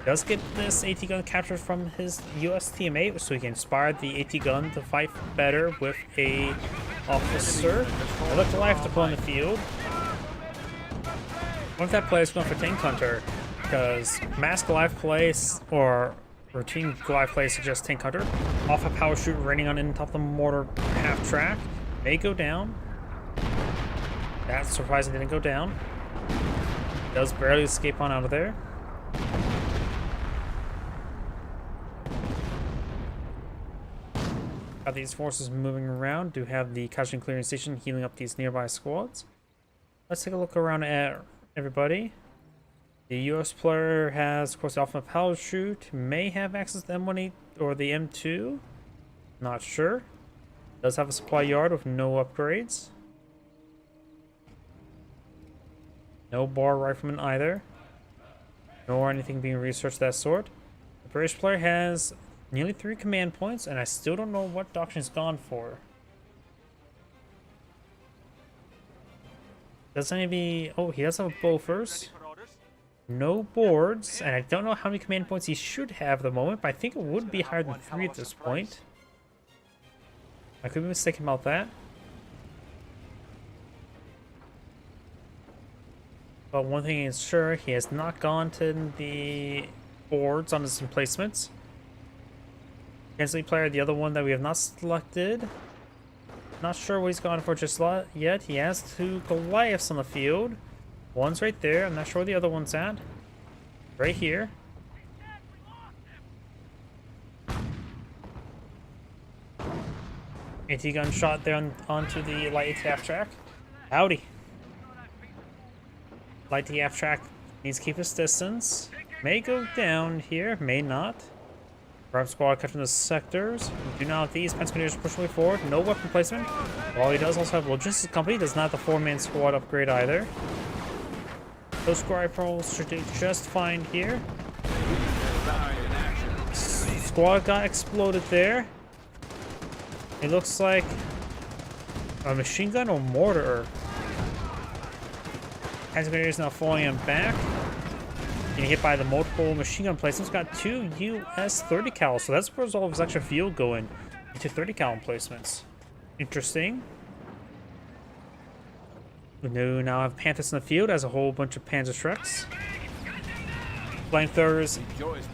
Does get this AT gun captured from his US teammate, so he can inspire the AT gun to fight better with a officer. They look alive to play in the field. What if that player is going for Tank Hunter? Because mass Goliath plays or routine Goliath plays suggest Tank Hunter. Off a power shoot raining on in top of the mortar half track. May go down. That surprisingly didn't go down. Does barely escape on out of there. Got these forces moving around. Do have the casualty clearing station healing up these nearby squads. Let's take a look around at everybody. The US player has, of course, the Ultimate Power Shoot. May have access to the M18 or the M2. Not sure. Does have a supply yard with no upgrades. No bar rifleman either. Nor anything being researched of that sort. The British player has nearly 3 command points, and I still don't know what doctrine he's gone for. Does any be... Oh, he does have a bow first. No boards, and I don't know how many command points he should have at the moment, but I think it would be higher than 3 at this point. I could be mistaken about that. But one thing is sure, he has not gone to the boards on his emplacements. Cancel player, the other one that we have not selected. Not sure what he's gone for just yet. He has 2 Goliaths on the field. One's right there. I'm not sure where the other one's at. Right here. AT gun shot there onto the light ATF track. Howdy. Light ATF track needs to keep his distance. May go down here, may not. Drive squad catching the sectors. We do not have these. Pensacola pushing way forward. No weapon placement. While he does also have logistics company, does not have the 4-man squad upgrade either. Those squad rifles should do just fine here. Squad got exploded there. It looks like a machine gun or mortar. Pensacola is now falling him back. Getting hit by the multiple machine gun placements. Got 2 US 30 cal, so that's where all of his extra fuel going into 30 cal emplacements. Interesting. We now have Panthers in the field as a whole bunch of Panzer Shreks. Flamethrowers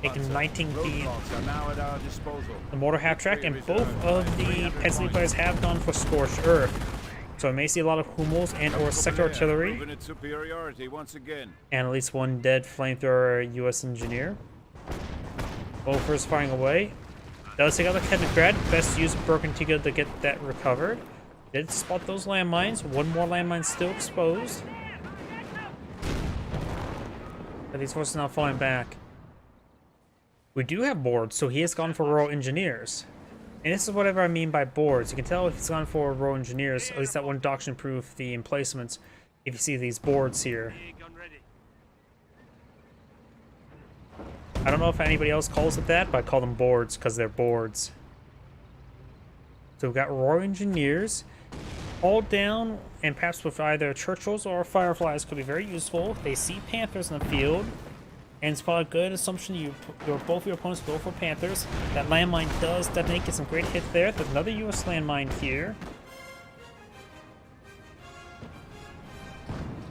igniting the mortar half track, and both of the Pensacola players have gone for Scorched Earth. So I may see a lot of Hummels and or sector artillery. And at least 1 dead flamethrower US engineer. Wolfers firing away. Does take out the Kettengrad. Best use of Broken Tiga to get that recovered. Did spot those landmines. 1 more landmine still exposed. But these forces now falling back. We do have boards, so he has gone for Royal Engineers. And this is whatever I mean by boards. You can tell if he's gone for Royal Engineers, at least that one doctrine proof the emplacements, if you see these boards here. I don't know if anybody else calls it that, but I call them boards because they're boards. So we've got Royal Engineers. All down, and perhaps with either Churchills or Fireflies could be very useful. They see Panthers in the field. And it's probably a good assumption both of your opponents go for Panthers. That landmine does detonate, get some great hits there. There's another US landmine here.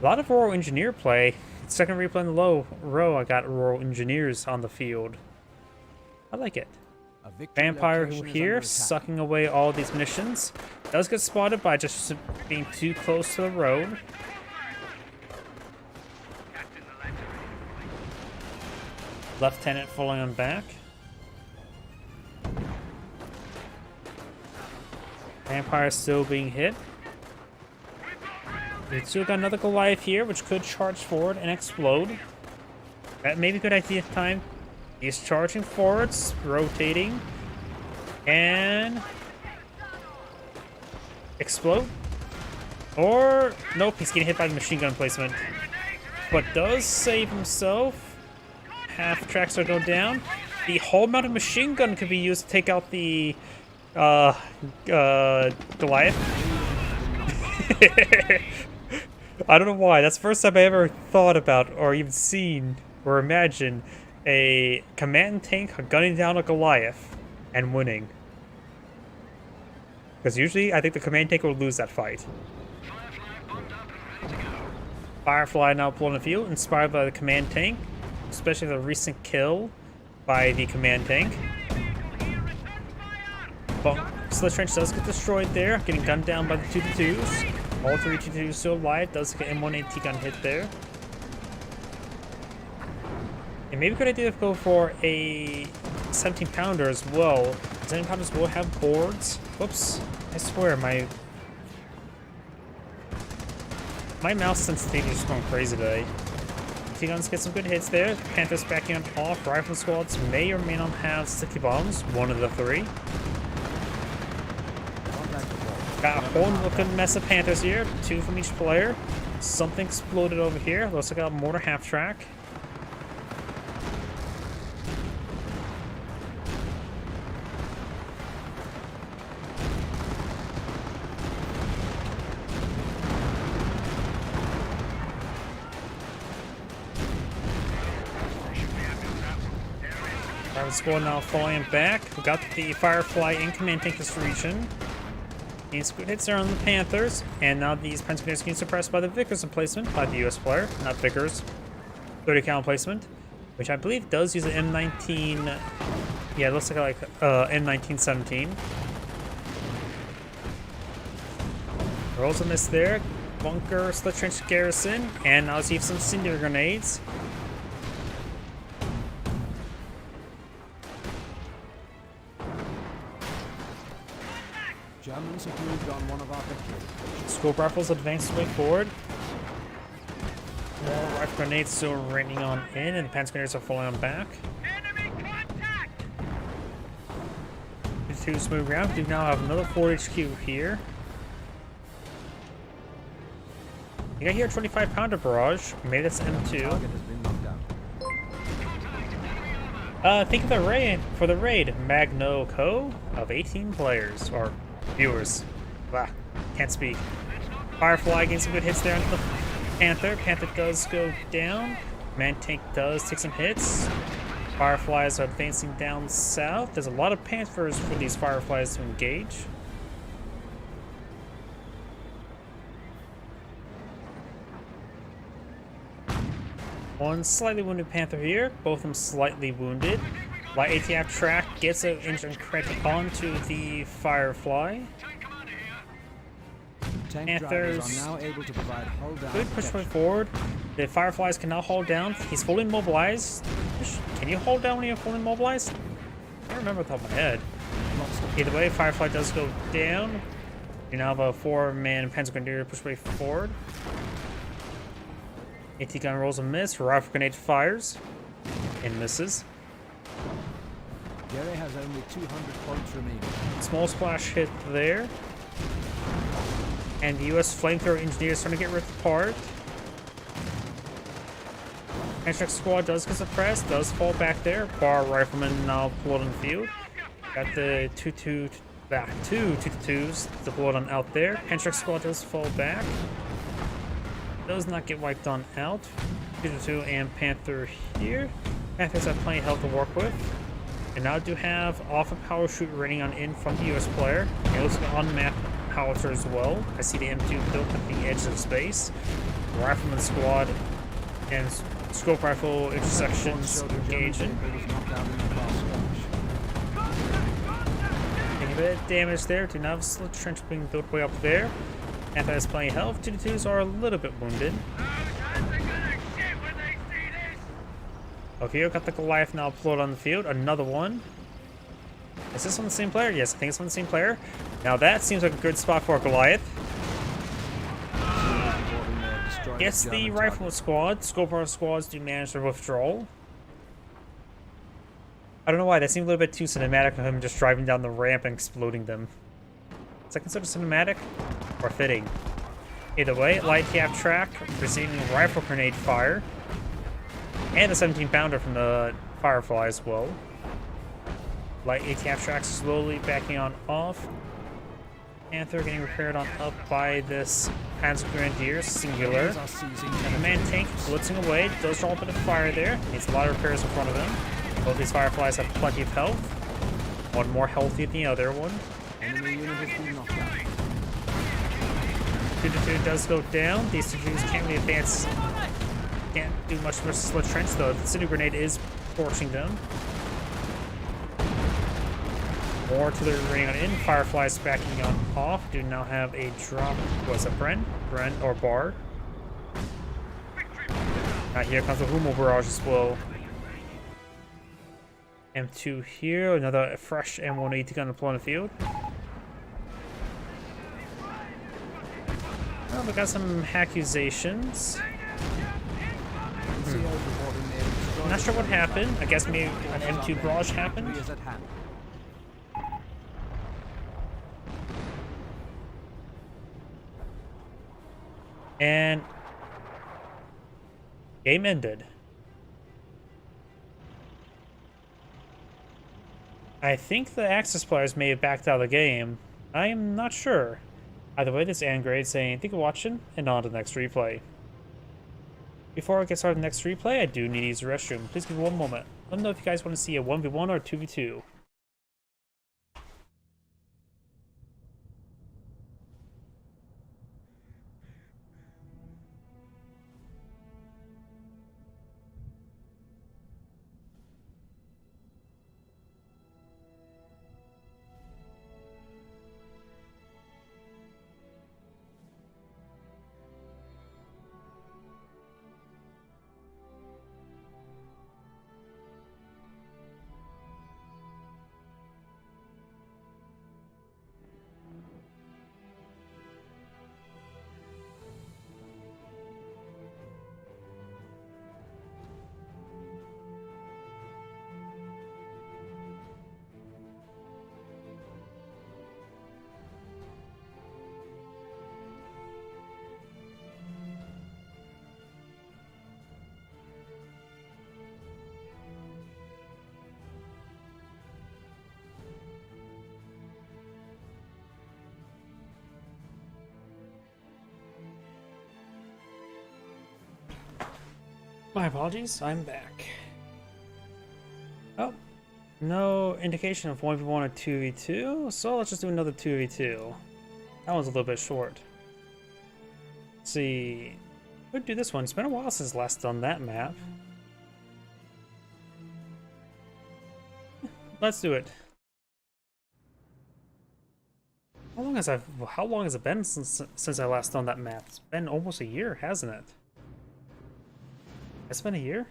A lot of Royal Engineer play. Second replay in the low row, I got Royal Engineers on the field. I like it. Vampire here, sucking away all these munitions. Does get spotted by just being too close to the road. Lieutenant falling on back. Vampire still being hit. We still got another Goliath here, which could charge forward and explode. That may be a good idea at the time. He's charging forwards, rotating, and explode. Or nope, he's getting hit by the machine gun placement, but does save himself. Half tracks are going down. The hull-mounted machine gun could be used to take out the Goliath. I don't know why. That's the first time I ever thought about or even seen or imagined a command tank gunning down a Goliath and winning. Because usually I think the command tank will lose that fight. Firefly now pulling the field, inspired by the command tank. Especially the recent kill by the command tank. But Slit Trench does get destroyed there, getting gunned down by the 2-2s. All 3 2-2s still alive, does get M1 AT gun hit there. And maybe a good idea to go for a 17-pounder as well. 17-pounders will have boards. Whoops, I swear my mouse sensitivity is just going crazy today. T-guns get some good hits there. Panthers backing up off. Rifle squads may or may not have sticky bombs. One of the 3. Got a whole looking mess of Panthers here. 2 from each player. Something exploded over here. Looks like a mortar half track. Squad now falling back. We got the Firefly in command tank this region. These good hits are on the Panthers, and now these Panzergrenadiers getting suppressed by the Vickers emplacement by the US player, not Vickers. 30 cal emplacement, which I believe does use an M19. Yeah, it looks like M1917. Rolls a miss there. Bunker, slit trench garrison, and now see some cinder grenades. Germans have moved on one of our victories. Scope rifles advance the way forward. More rifle grenades still raining on in, and the Panzer grenadiers are falling on back. Enemy contact! The two smooth around. Do now have another 4 HQ here. You got here a 25 pounder barrage. Maybe that's M2. Target has been knocked down. Think of the raid for the raid. Magno Co. of 18 players or viewers. Wow, can't speak. Firefly getting some good hits there into the Panther. Panther does go down. Man Tank does take some hits. Fireflies are advancing down south. There's a lot of Panthers for these Fireflies to engage. One slightly wounded Panther here, both of them slightly wounded. Light ATF track gets an engine credit onto the Firefly. Tank Panthers drivers are now able to provide hold down good push protection. way forward. The Fireflies can now hold down. He's fully mobilized. Can you hold down when you're fully mobilized? I don't remember off the top of my head. Lost of Either way, Firefly does go down. You now have a 4-man Panzer Grenadier push way forward. AT gun rolls a miss. Rifle grenade fires and misses. Gary has only 200 points remaining. Small splash hit there. And the US flamethrower engineer is trying to get ripped apart. Antrax squad does get suppressed, does fall back there. Bar rifleman now pulled on the field. Got the 2-2 back, two 2-2s deployed on out there. Antrax squad does fall back. Does not get wiped on out. 2-2 and Panther here. Panthers have plenty of health to work with. And now do have off a power shoot raining on in from the US player. And it looks like an unmapped howitzer as well. I see the M2 built at the edge of space. Rifleman squad and scope rifle intersections engaging. It was knocked out in the last skirmish. Taking a bit of damage there. Do not have a slit trench being built way up there. Panther has plenty of health. 2-2s are a little bit wounded. Okay, got the Goliath now deployed on the field. Another one. Is this on the same player? Yes, I think it's on the same player. Now that seems like a good spot for a Goliath. Reporting they have destroyed Yes, a the German rifle target. squad, scope rifle squads do manage their withdrawal. I don't know why, that seemed a little bit too cinematic of him just driving down the ramp and exploding them. Is that considered cinematic? Or fitting? Either way, light cap track, receiving rifle grenade fire. And a 17-pounder from the Firefly as well. Light ATF tracks slowly backing on off. Panther getting repaired on up by this Panzer Grenadier singular. Germans are seizing And the man tank blitzing away, does draw a bit of fire there. Needs a lot of repairs in front of him. Both these Fireflies have plenty of health. One more healthy than the other one. enemy unit has been knocked out. 2-2 does go down. These 2-2s can't really advance. Can't do much versus Slit Trench though. The Cinder Grenade is torching them. More to the ring on in. Fireflies backing on off. Do now have a drop. Was it Bren? Bren or Bar? Now here comes the Hummel barrage as well. M2 here. Another fresh M180 gun deployed on the field. Well, we got some accusations. NCO reporting they have destroyed I'm not sure what a German happened. target. I guess maybe an Forces are M2 there. barrage happened. Victory is at hand. And game ended. I think the Axis players may have backed out of the game. I am not sure. Either way, this is Angrade saying thank you for watching, and on to the next replay. Before I get started with the next replay, I do need to use the restroom. Please give me one moment. Let me know if you guys want to see a 1v1 or a 2v2. My apologies, I'm back. Oh, no indication of 1v1 or 2v2, so let's just do another 2v2. That one's a little bit short. Let's see. We'll do this one. It's been a while since last done that map. Let's do it. How long has it been since I last done that map? It's been almost a year, hasn't it? It's been a year?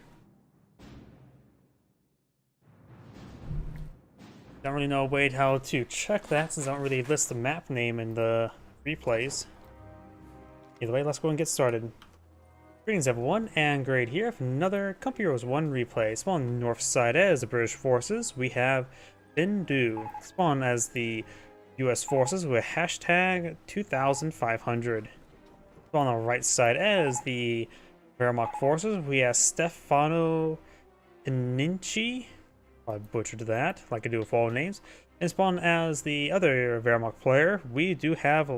Don't really know how to check that since I don't really list the map name in the replays. Either way, let's go and get started. Greetings everyone, and Grade here for another Company Heroes 1 replay. Spawn on the north side as the British forces, we have Bendu. Spawn as the US forces with hashtag 2500. Spawn on the right side as the Wehrmacht forces, we have Stefano Pininci. I butchered that, like I do with all names. And spawn as the other Wehrmacht player, we do have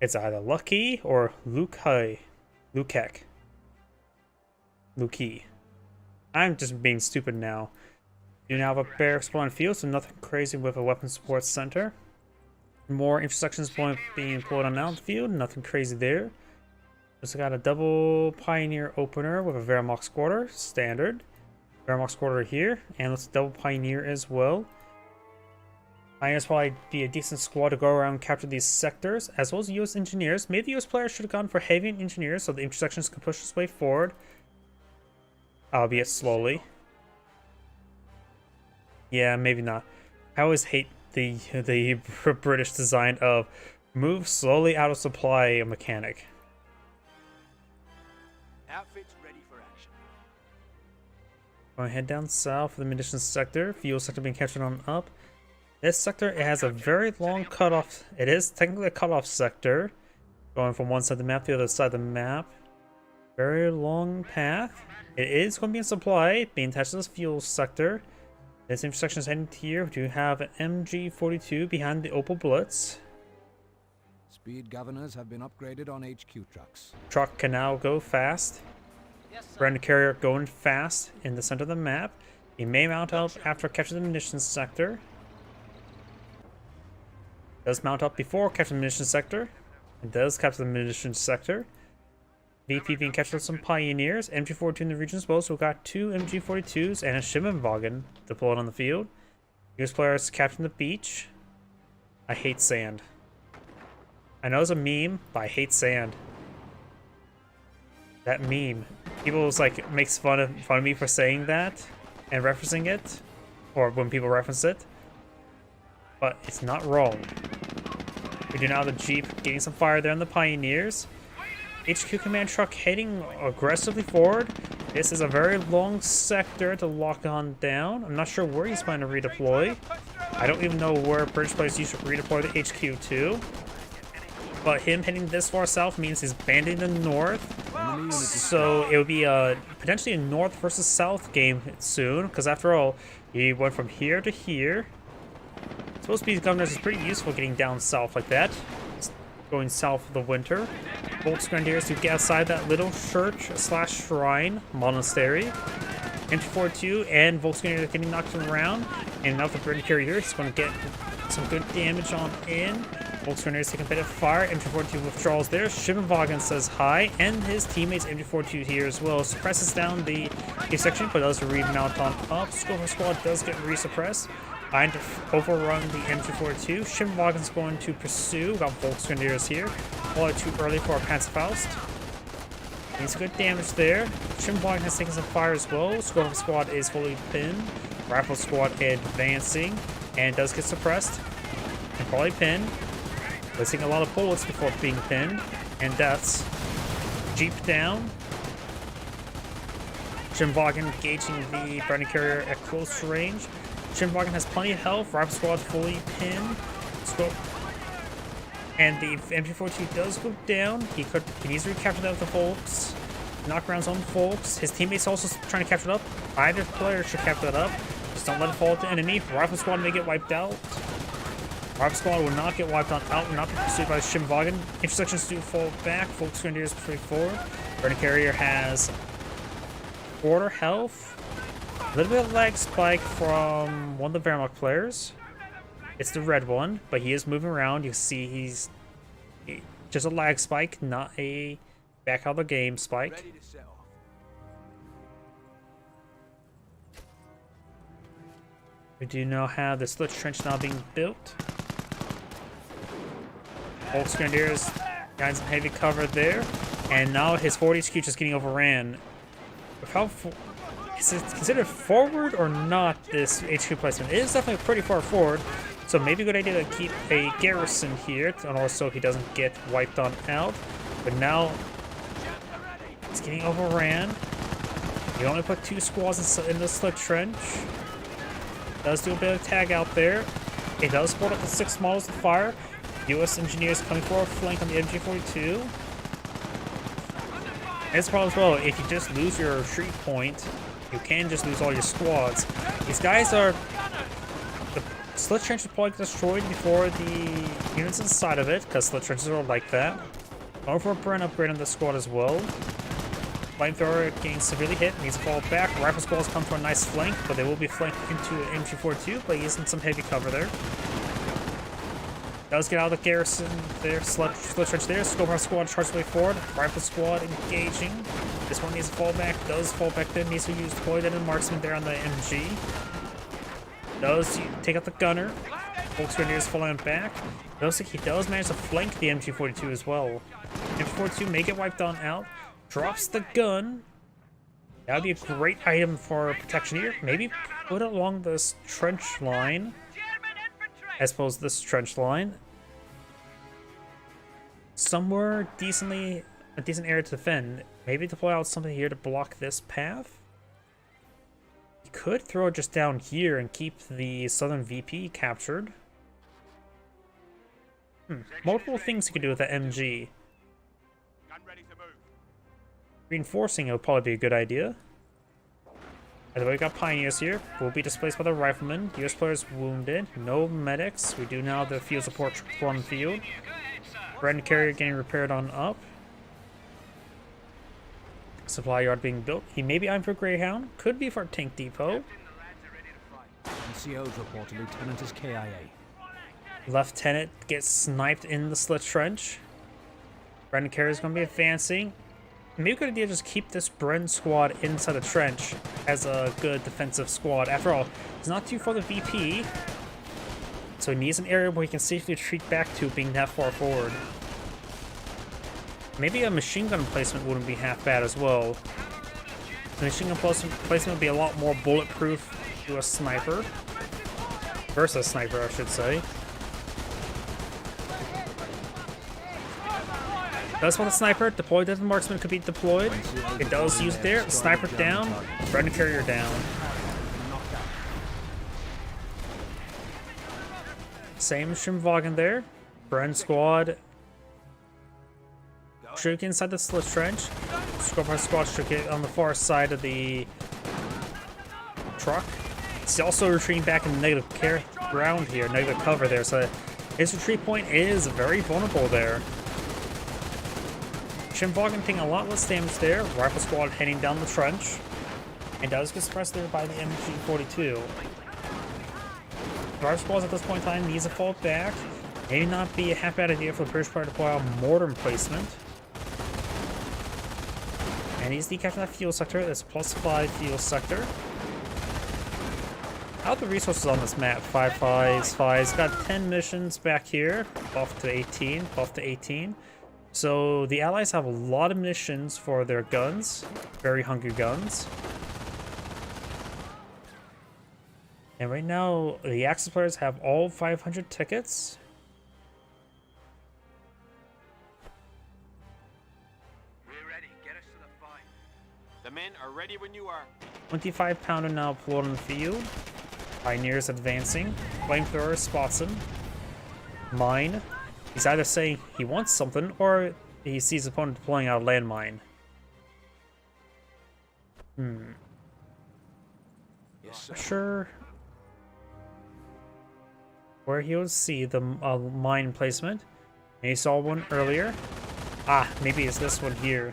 it's either Lucky or Lukek. I'm just being stupid now. You now have a barracks spawn field, so nothing crazy with a weapon support center. More intersections being pulled on out the field, nothing crazy there. Also got a double Pioneer opener with a Wehrmacht squatter, standard. Wehrmacht squatter here, and let's double Pioneer as well. Pioneers probably be a decent squad to go around and capture these sectors, as well as US engineers. Maybe the US players should have gone for heavy engineers so the intersections can push its way forward. Albeit slowly. Yeah, maybe not. I always hate the British design of move slowly out of supply mechanic. Outfits ready for action. Going to head down south for the munitions sector. Fuel sector being captured on up. This sector, it has a very long cutoff. It is technically a cutoff sector. Going from one side of the map to the other side of the map. Very long path. It is going to be in supply, being attached to this fuel sector. This intersection is heading here. We do have an MG42 behind the Opel Blitz. Speed governors have been upgraded on HQ trucks. Truck can now go fast. Branded carrier going fast in the center of the map. He may mount up after capturing the munitions sector. Does mount up before capturing the munitions sector. It does capture the munitions sector. VP being captured with some Pioneers. MG42 in the region as well, so we've got two MG42s and a Schimmelwagen deployed on the field. US players capturing the beach. I hate sand. I know it's a meme, but I hate sand. That meme. People like makes fun of me for saying that and referencing it, or when people reference it. But it's not wrong. We do now have the Jeep getting some fire there on the Pioneers. HQ command truck heading aggressively forward. This is a very long sector to lock on down. I'm not sure where he's planning to redeploy. I don't even know where British players used to redeploy the HQ to. But him heading this far south means he's banding the north. So it would be potentially a north versus south game soon. Because after all, he went from here to here. Supposed to be governors is pretty useful getting down south like that. Going south of the winter. Volksgrenadiers to get outside that little church/shrine monastery. MG42 and Volksgrenadiers getting knocked around. And now the British carrier is going to get some good damage on in. Volksgrenadiers taking a bit of fire. MG42 withdraws there. Schimmelwagen says hi. And his teammates MG42 here as well. Suppresses down the section, but does remount on up. Scoper squad does get resuppressed. Trying to overrun the MG42. Schimmelwagen's going to pursue. Got Volksgrenadiers here. Probably too early for our Panzerfaust. Needs good damage there. Schimmelwagen has taken some fire as well. Scoper squad is fully pinned. Rifle squad advancing. And does get suppressed. And probably pinned. Wasting a lot of bullets before being pinned. And deaths. Jeep down. Schimmelwagen engaging the Branded carrier at close range. Schimmelwagen has plenty of health. Rifle squad fully pinned. And the MG42 does go down. He can easily capture that with the Volks. Knockdowns on Volks. His teammates also trying to capture it up. Either player should capture that up. Just don't let it fall to the enemy. Rifle squad may get wiped out. Rifle squad will not get wiped out. Will not be pursued by Schimmelwagen. Intersections do fall back. Volksgrenadiers pretty forward. Branded carrier has quarter health. A little bit of lag spike from one of the Wehrmacht players. It's the red one, but he is moving around. You see he's just a lag spike, not a back out of the game spike. Ready to set off. We do now have the split trench now being built. Old Grenadiers got some heavy cover there, and now his 40 HQ just getting overran. How is it considered forward or not? This HQ placement, it is definitely pretty far forward, so maybe a good idea to keep a garrison here, and also he doesn't get wiped on out. But now it's getting overran. You only put 2 squads in the split trench. Does do a bit of tag out there. It does support up to 6 models of fire. U.S. engineers coming for a flank on the MG42. As problem as well, if you just lose your retreat point, you can just lose all your squads. These guys are... The split trench will probably get destroyed before the units inside of it, because split trenches are like that. Going for a burn upgrade on the squad as well. Flamethrower getting severely hit, needs to fall back. Rifle squads come for a nice flank, but they will be flanked into MG42, but he's in some heavy cover there. Does get out of the garrison there, split trench there. Scoper squad charges way forward. Rifle squad engaging. This one needs to fall back. Does fall back there. Needs to use deployed and marksman there on the MG. Does take out the gunner. Volksgrenadiers falling back. It looks like he does manage to flank the MG42 as well. MG42 may get wiped on out. Drops the gun. That would be a great item for protection here. Maybe put it along this trench line. As opposed to this trench line. Somewhere decently, a decent area to defend. Maybe deploy out something here to block this path. You could throw it just down here and keep the southern VP captured. Multiple things you could do with the MG. Reinforcing it would probably be a good idea. By the way, we got Pioneers here. Will be displaced by the Riflemen. US players wounded. No medics. We do now have the field support on the field. Brandon Carrier getting repaired on up. Supply yard being built. He may be eyeing for Greyhound. Could be for a tank depot. NCO's report to Lieutenant is KIA. Lieutenant gets sniped in the split trench. Brandon Carrier is going to be advancing. Maybe a good idea to just keep this Bren squad inside the trench as a good defensive squad. After all, it's not too far the VP, so he needs an area where he can safely retreat back to, being that far forward. Maybe a machine gun placement wouldn't be half bad as well. The machine gun placement would be a lot more bulletproof to a sniper. Versus a sniper, I should say. Does want a sniper. Deployed as a marksman could be deployed. It does use it there. Sniper down. Brandon Carrier down. Same Schimwagen there. Bren squad. Should get inside the split trench. Scorpion squad should get on the far side of the truck. It's also retreating back in negative ground here, negative cover there. So his retreat point is very vulnerable there. Schimwagen taking a lot less damage there. Rifle squad heading down the trench. And does get suppressed there by the MG42. Rifle squads at this point in time needs to fall back. Maybe not be a half bad idea for the British player to deploy a mortar emplacement. And he's decapturing that fuel sector. That's +5 fuel sector. How are the resources on this map? 5 5s, 5s. Got 10 missions back here. Buff to 18, buff to 18. So the Allies have a lot of missions for their guns. Very hungry guns. And right now, the Axis players have all 500 tickets. We're ready. Get us to the fight. The men are ready when you are. 25 pounder now deployed on the field. Pioneers advancing. Flamethrower spots him. Mine. He's either saying he wants something or he sees his opponent deploying out a landmine. Yes, sir. Sure. Where he would see the mine placement. And he saw one earlier. Ah, maybe it's this one here.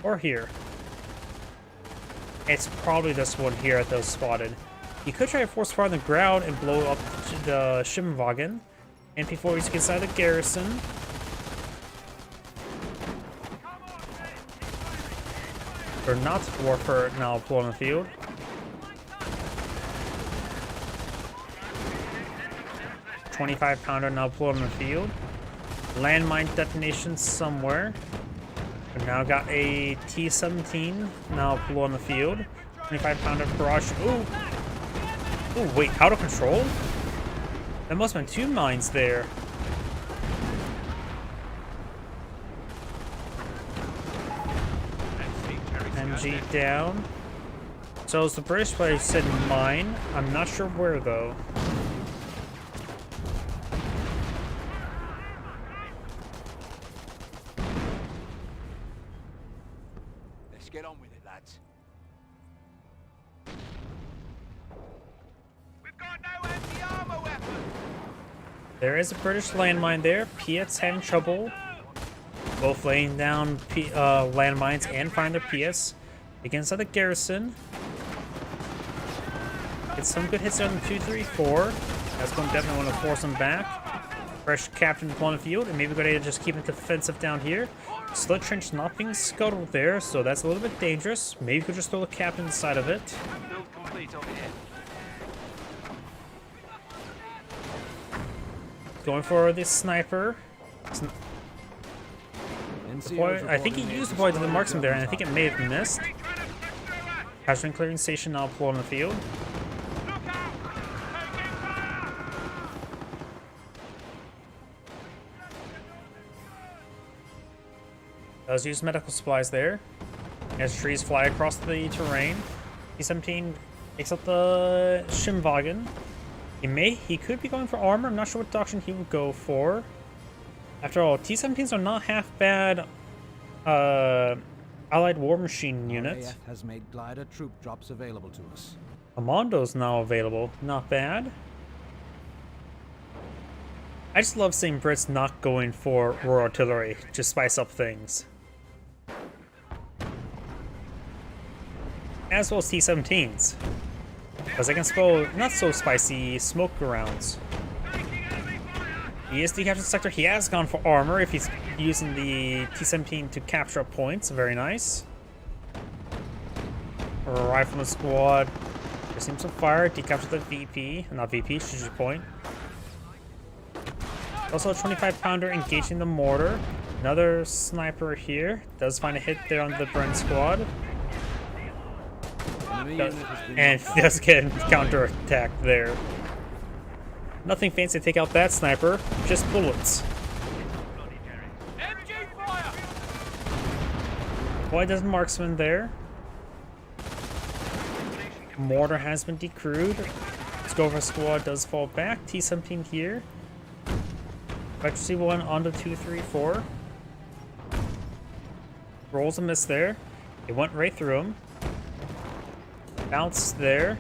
Or here. It's probably this one here that was spotted. You could try to force fire on the ground and blow up the Schimmelwagen. MP40s get inside the garrison. Or not Warfare now deployed on the field. .25 pounder now deployed on the field. Landmine detonation somewhere. We've now got a T-17 now deployed on the field. 25 pounder barrage. Ooh! Ooh, wait, out of control? There must have been 2 mines there. MG down. So it's the British player said mine. I'm not sure where though. Let's get on with it, lads. We've got no anti-armor weapons. There is a British landmine there. Piats having trouble both laying down landmines and find their Piats against the garrison. Get some good hits on the 234. That's going to definitely want to force them back. Fresh captain on the field, and maybe go ahead and just keep it defensive down here. Slit trench not being scuttled there, so that's a little bit dangerous. Maybe you could just throw the captain inside of it. Build complete over here. Going for the sniper. Boy, I think he used the boy to the marksman there, and I think it may have missed. Casualty clearing station now deployed on the field. Does use medical supplies there. As trees fly across the terrain. T-17 takes up the Schimmelwagen. He could be going for armor. I'm not sure what doctrine he would go for. After all, T-17s are not half bad Allied war machine units. RAF has made glider troop drops available to us. Commando's now available. Not bad. I just love seeing Brits not going for Royal Artillery. Just spice up things. As well as T-17s. Because they can spell not so spicy smoke rounds. He is the captain sector. He has gone for armor if he's using the T-17 to capture points. Very nice. Rifleman squad. Receive some fire. Decapture the VP. Not VP, strategic point. Also a 25 pounder engaging the mortar. Another sniper here. Does find a hit there on the Bren squad. And does get counter-attacked there. Nothing fancy to take out that sniper, just bullets. Why does marksman there? Mortar has been decrewed. Scover squad does fall back. T-17 here. Vector C1 on the 234. Rolls a miss there. It went right through him. Bounce there.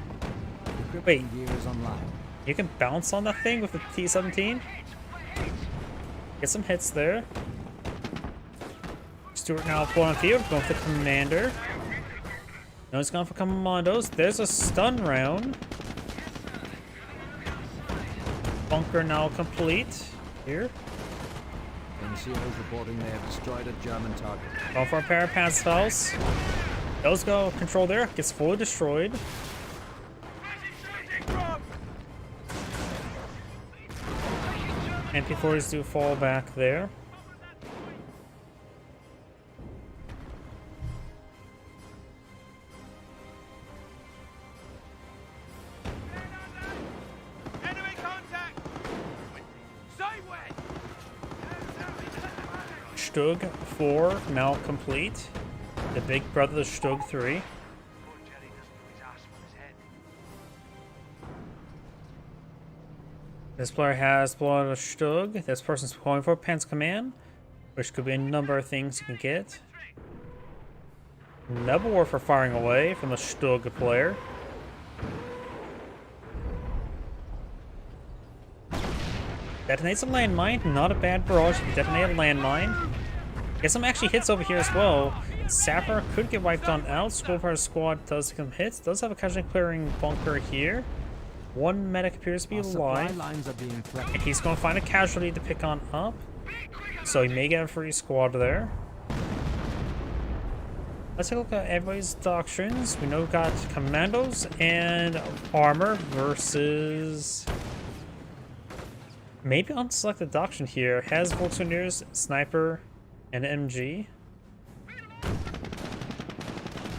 Wait. You can bounce on that thing with the T-17? Get some hits there. Stuart now pulling on field, going for the commander. No, he's gone for commandos. There's a stun round. Bunker now complete. Here. NCOs reporting they have destroyed a German target. Going for a pair of Panzerfaust. Those go control there. Gets fully destroyed. MP40s do fall back there. Enemy contact. Stay wet. Stug 4 now complete. The big brother, the Stug 3. This player has blown a Stug. This person's going for a Panzer Command, which could be a number of things you can get. Nebelwerfer for firing away from the Stug player. Detonates a landmine. Not a bad barrage if you detonate a landmine. Get some actually hits over here as well. Sapper could get wiped on out. Skullfire Squad does take some hits. Does have a casualty clearing bunker here. One medic appears to be Our supply alive. lines are being threatened. And he's going to find a casualty to pick on up. So he may get a free squad there. Let's take a look at everybody's doctrines. We know we've got commandos and armor versus... maybe unselected doctrine here. Has Volkswageners, sniper, and MG.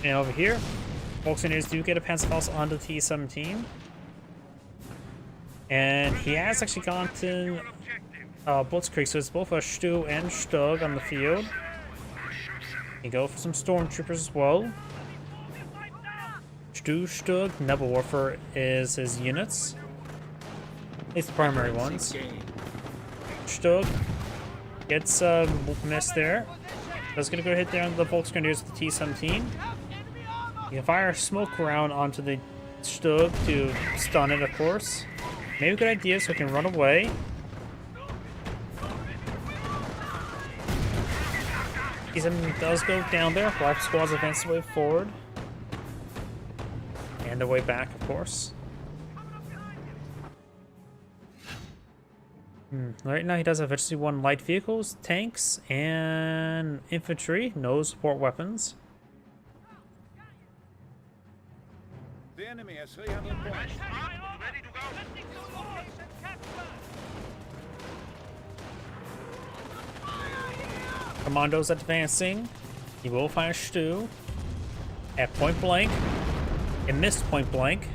And over here, Volkswageners do get a Panzerfaust on the T-17. And he has actually gotten Blitzkrieg, so it's both a Stu and Stug on the field. You go for some stormtroopers as well. Stu, Stug, Nebelwerfer is his units. At least the primary ones. Stug gets missed there. That's gonna go hit down the Volksgrenadiers with the T-17. You can fire a smoke round onto the Stug to stun it, of course. Maybe a good idea so it can run away. T-17 does go down there. Life squads advance the way forward. And the way back, of course. Right now he does have efficiency 1 light vehicles, tanks, and infantry. No support weapons. The enemy has 300 points. Ready to go. Commandos advancing. He will find a Stu at point blank. It missed point blank.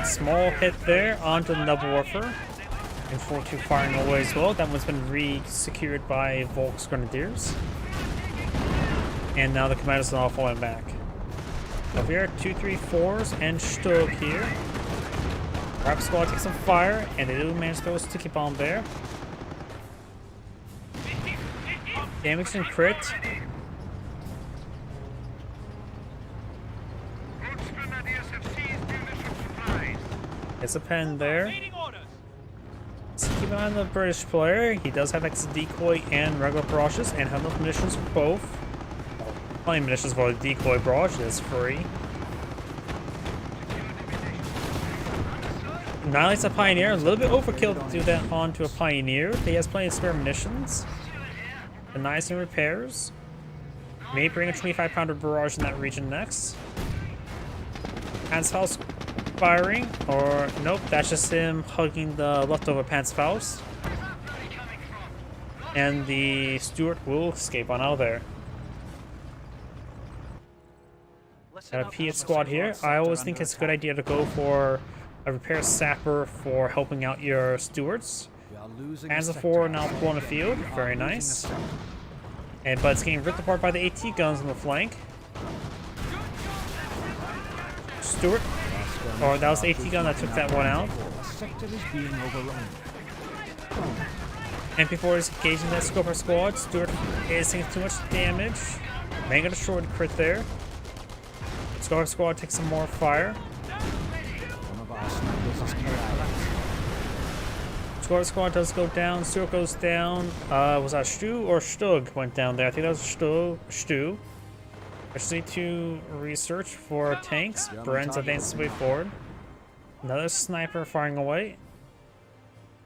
Small hit there onto the Nebelwerfer. And 4-2 firing away as well. That one's been re-secured by Volksgrenadiers. And now the commandos are all falling back. Over here, 2-3-4s and Stug here. Rapid Squad takes some fire, and they do manage to throw a sticky bomb there. Damage and crit. Gets a pen there. So keep an eye on the British player. He does have extra decoy and regular barrages, and have enough munitions for both. Plenty of munitions for the decoy barrage. It's free. Annihilates a Pioneer. A little bit overkill to do that onto a Pioneer. He has plenty of spare munitions. Denies and repairs. May bring a 25-pounder barrage in that region next. Panzerfaust firing. Or, nope, that's just him hugging the leftover Panzerfaust. And the Stuart will escape on out of there. Got a Piet squad here. I always think it's a good idea to go for a repair sapper for helping out your Stuarts. Panzer IV now pulling the field. Very nice. And but it's getting ripped apart by the AT guns on the flank. Stuart. Or that was the AT gun that took that one out. And before he's engaging that Scoper squad, Stuart is taking too much damage. Mega destroyed crit there. Scoper squad takes some more fire. Squad does go down. Stuart goes down. Was that Stu or Stug went down there? I think that was Stu. I just need to research for tanks. Bren's advances way forward. Another sniper firing away.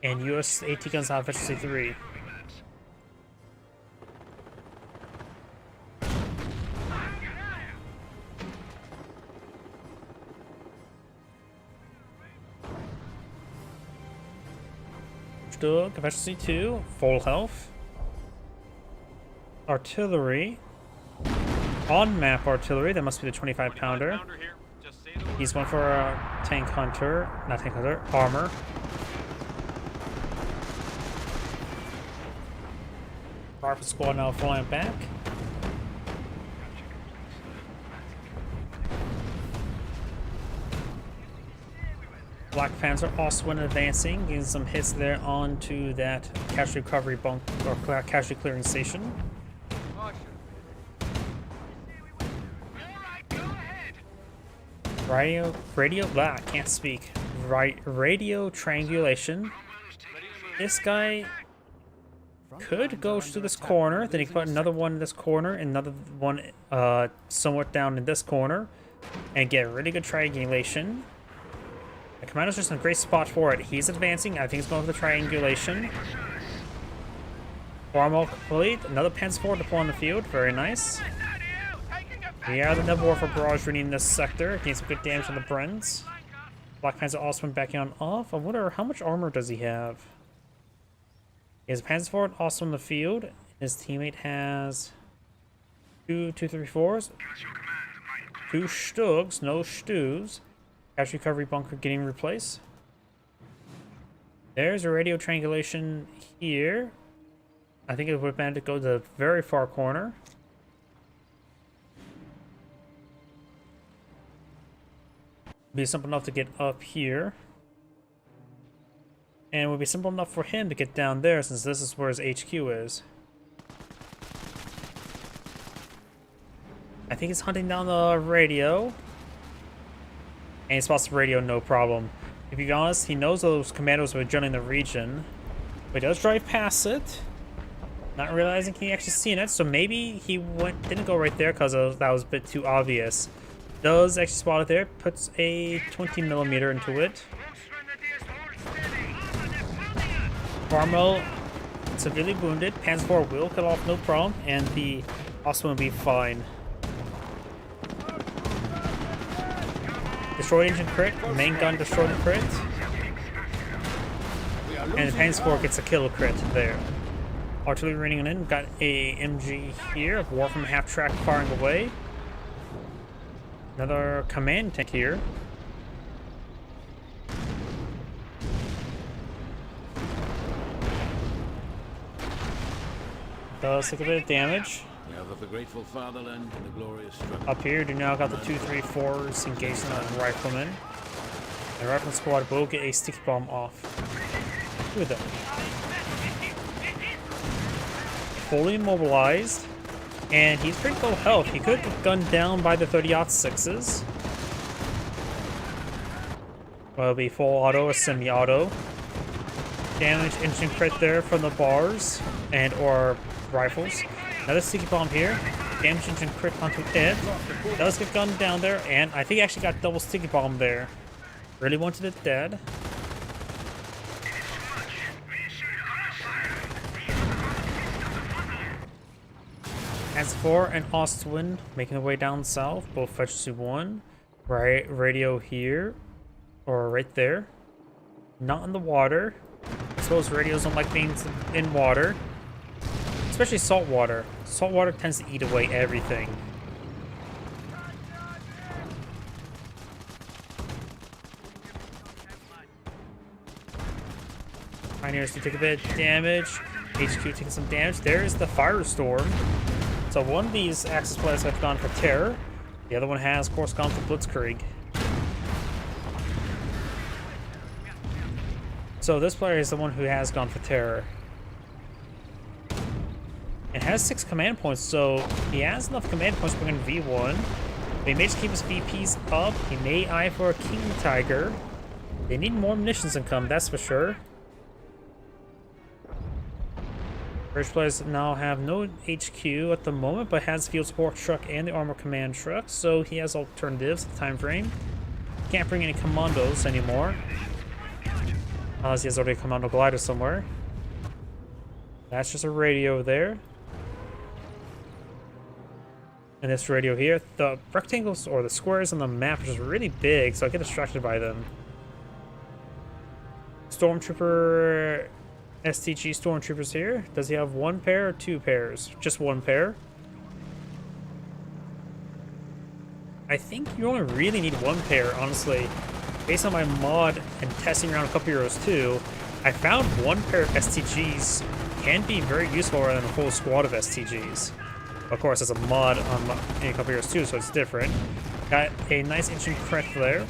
And US AT guns have efficiency 3. Stug, efficiency 2, full health. Artillery. On map artillery, that must be the 25-pounder. He's one for a tank hunter, not tank hunter, armor. Rifle squad now flying back. Black Panzer also went advancing, getting some hits there onto that casualty recovery bunk or casualty clearing station. Radio, I can't speak. Radio triangulation. this guy could go to this corner, then he can put another one in this corner, another one somewhat down in this corner, and get really good triangulation. The commando's just in a great spot for it. He's advancing. I think he's going for the triangulation. Farm all complete. Another Panzer IV deployed on the field. Very nice. We have the Nebel Warfare Barrage running in this sector. Getting some good damage on the Brens. Black Panzer also went back on off. I wonder how much armor does he have? He has a Panzer IV also in the field. His teammate has 2 234s, 2 Stugs, no Stews. Cash recovery bunker getting replaced. There's a radio triangulation here. I think it would have been to go to the very far corner. Be simple enough to get up here. And it would be simple enough for him to get down there since this is where his HQ is. I think he's hunting down the radio. And he spots the radio, no problem. To be honest, he knows those commandos were joining the region. But he does drive past it. Not realizing he actually seen it, so maybe he didn't go right there because that was a bit too obvious. Does actually spot it there, puts a 20mm into it. Farmel severely wounded. Panzer IV will cut off no problem, and the Osman will be fine. Destroyed engine crit, main gun destroyed the crit. And the Panzer IV gets a kill crit there. Artillery raining in, got a MG here, War from half track firing away. Another command tank here. Does take a bit of damage. We have the grateful fatherland and the glorious struggle. Up here, you now got the 234s engaged on riflemen. The rifleman squad will get a sticky bomb off. Look at that. Fully immobilized. And he's pretty low health. He could get gunned down by the 30-06s. Well, it'll be full auto or semi-auto. Damage engine crit there from the bars and or rifles. Another sticky bomb here. Damage engine crit onto it. Does get gunned down there, and I think he actually got double sticky bomb there. Really wanted it dead. Panzer IV and Ostwind making their way down south. Both fetch to 1. Right, radio here. Or right there. Not in the water. I suppose radios don't like being in water. Especially salt water. Salt water tends to eat away everything. Pioneers do take a bit of damage. HQ taking some damage. There's the Firestorm. So one of these Axis players have gone for Terror. The other one has, of course, gone for Blitzkrieg. So this player is the one who has gone for Terror. It has 6 command points, so he has enough command points to bring in V1. But he may just keep his VPs up. He may eye for a King Tiger. They need more munitions income, that's for sure. British players now have no HQ at the moment, but has field support truck and the armor command truck, so he has alternatives at the time frame. Can't bring any commandos anymore, unless he has already a commando glider somewhere. That's just a radio there. And this radio here, the rectangles or the squares on the map are just really big, so I get distracted by them. Stormtrooper STG Stormtroopers here. Does he have 1 pair or 2 pairs? Just 1 pair. I think you only really need 1 pair, honestly. Based on my mod and testing around a couple Euros too, I found 1 pair of STGs can be very useful rather than a whole squad of STGs. Of course, it's a mod on a couple Euros too, so it's different. Got a nice engine crit there.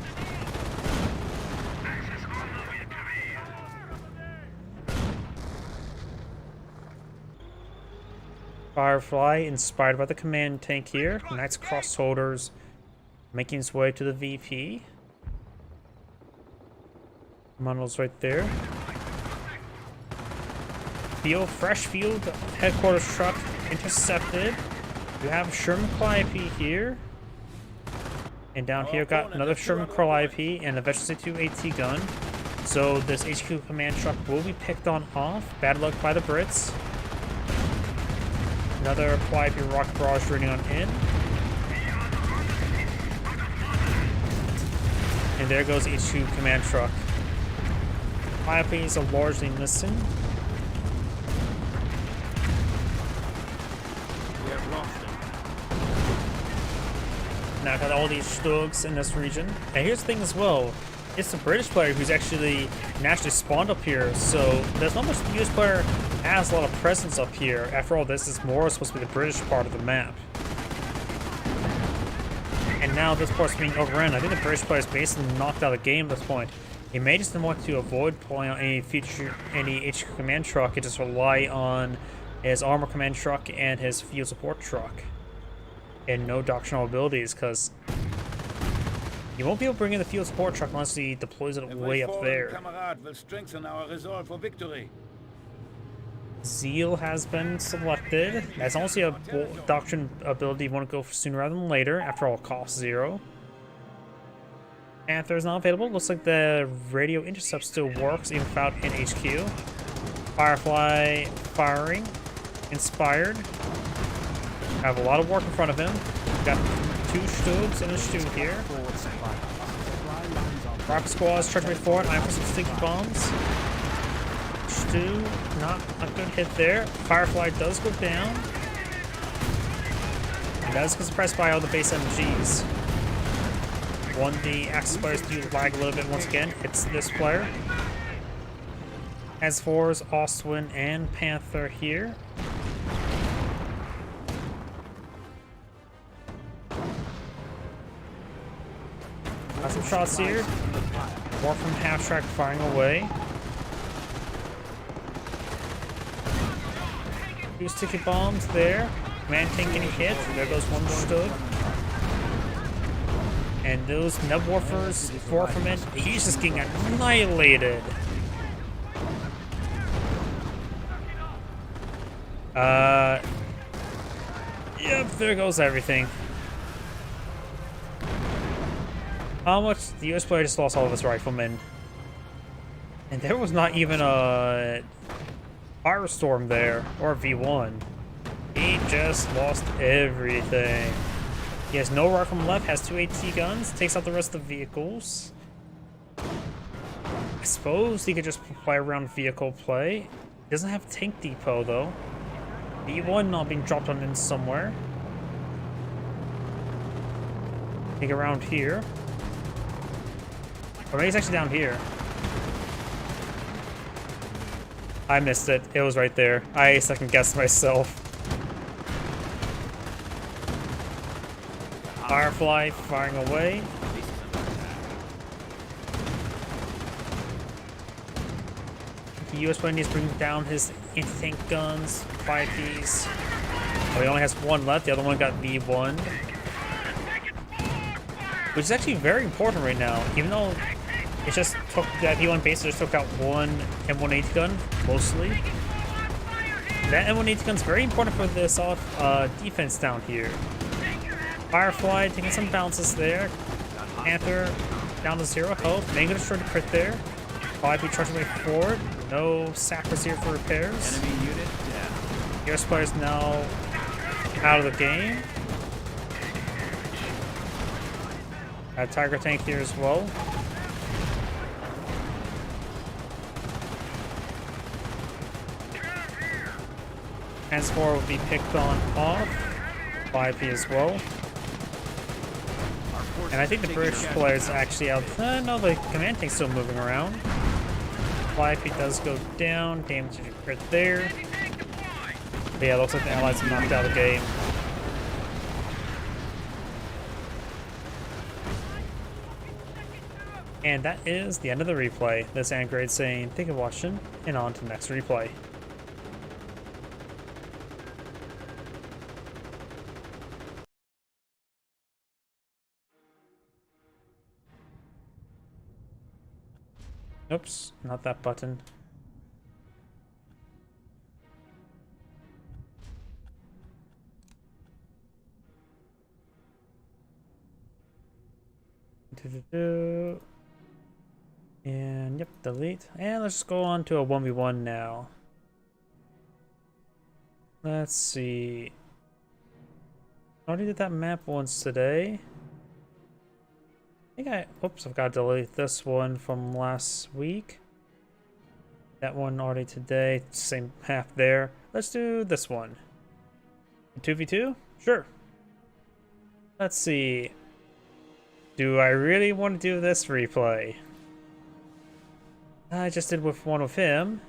Firefly, inspired by the command tank here. Knights Crossholders making its way to the VP. Commando's right there. fresh field headquarters truck intercepted. We have Sherman Calliope here. And down here got another Sherman Calliope and a Veteran 2 AT gun. So this HQ command truck will be picked on off. Bad luck by the Brits. Another Calliope rocket barrage running on in. And there goes HQ command truck. Calliopes are largely missing. We have lost them. Now got all these Stugs in this region. And here's the thing as well. It's the British player who's actually naturally spawned up here, so there's not much the US player has a lot of presence up here. After all, this is more supposed to be the British part of the map. And now this part's being overrun. I think the British player is basically knocked out of the game at this point. He may just want to avoid pulling out any HQ command truck and just rely on his armor command truck and his field support truck. And no doctrinal abilities, because you won't be able to bring in the field support truck unless he deploys it way up there. Kamerad will strengthen our resolve for victory. Zeal has been selected. That's honestly a doctrine ability you want to go for sooner rather than later. After all, cost 0. Panther is not available. Looks like the radio intercept still works even without in HQ. Firefly firing. Inspired. Have a lot of work in front of him. Got 2 Stugs and a Stu here. Forward supply. Supply lines are Rocket Squad is charging forward. I'm for some sticky bombs. Stu, not a good hit there. Firefly does go down. He does get suppressed by all the base MGs. One of the Axis players do lag a little bit once again. It's this player. As for Ostwin and Panther here. Got some shots here. More from half track firing away. 2 sticky bombs there. Man tank getting hit. There goes one Stug. And those Nebwarfers, 4 from it. He's just getting annihilated. Yep, there goes everything. How much? The US player just lost all of his riflemen. And there was not even a Firestorm there, or a V1. He just lost everything. He has no rifleman left, has 2 AT guns, takes out the rest of the vehicles. I suppose he could just play around vehicle play. Doesn't have tank depot though. V1 not being dropped on in somewhere. Take around here. Or maybe it's actually down here. I missed it. It was right there. I second guessed myself. Firefly firing away. The US player needs to bring down his anti-tank guns, 5 piece. Oh, he only has 1 left. The other one got V1. Which is actually very important right now, even though it just took that V1 base just took out 1 M180 gun, mostly. That M180 gun's very important for this defense down here. Firefly taking some bounces there. Panther down to 0 health. Mango destroyed the crit there. Calliope charging way forward. No sappers here for repairs. enemy unit down. US players now out of the game. Tiger tank here as well. Transport will be picked on off. 5P as well. And I think the British players actually out. No, the command tank's still moving around. 5P does go down. Damage to crit there. But yeah, looks like the Allies have knocked out the game. And that is the end of the replay. This is Angrade saying thank you for watching, and on to the next replay. Oops, not that button. And yep, delete. And let's just go on to a 1v1 now. Let's see. I already did that map once today. Oops, I've got to delete this one from last week. That one already today, same map there. Let's do this one. 2v2? Sure. Let's see. Do I really want to do this replay? I just did with one with him.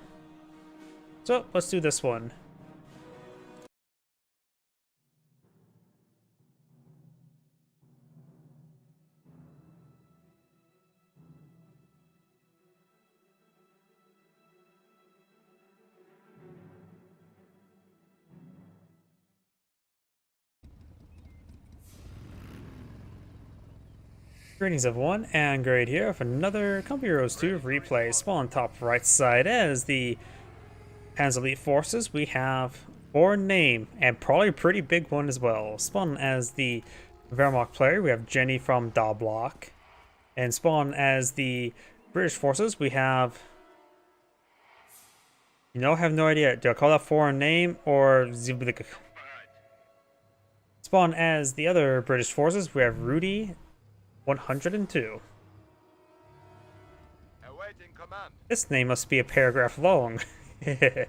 So, let's do this one. Greetings everyone, and Great here with another Company Heroes 2 replay. Spawn top right side as the Panzer Elite Forces. We have foreign name, and probably a pretty big one as well. Spawn as the Wehrmacht player, we have Jenny from Da Block. And spawn as the British Forces, we have... I have no idea. Do I call that foreign name or... Spawn as the other British Forces, we have Rudy 102. Awaiting command. This name must be a paragraph long. I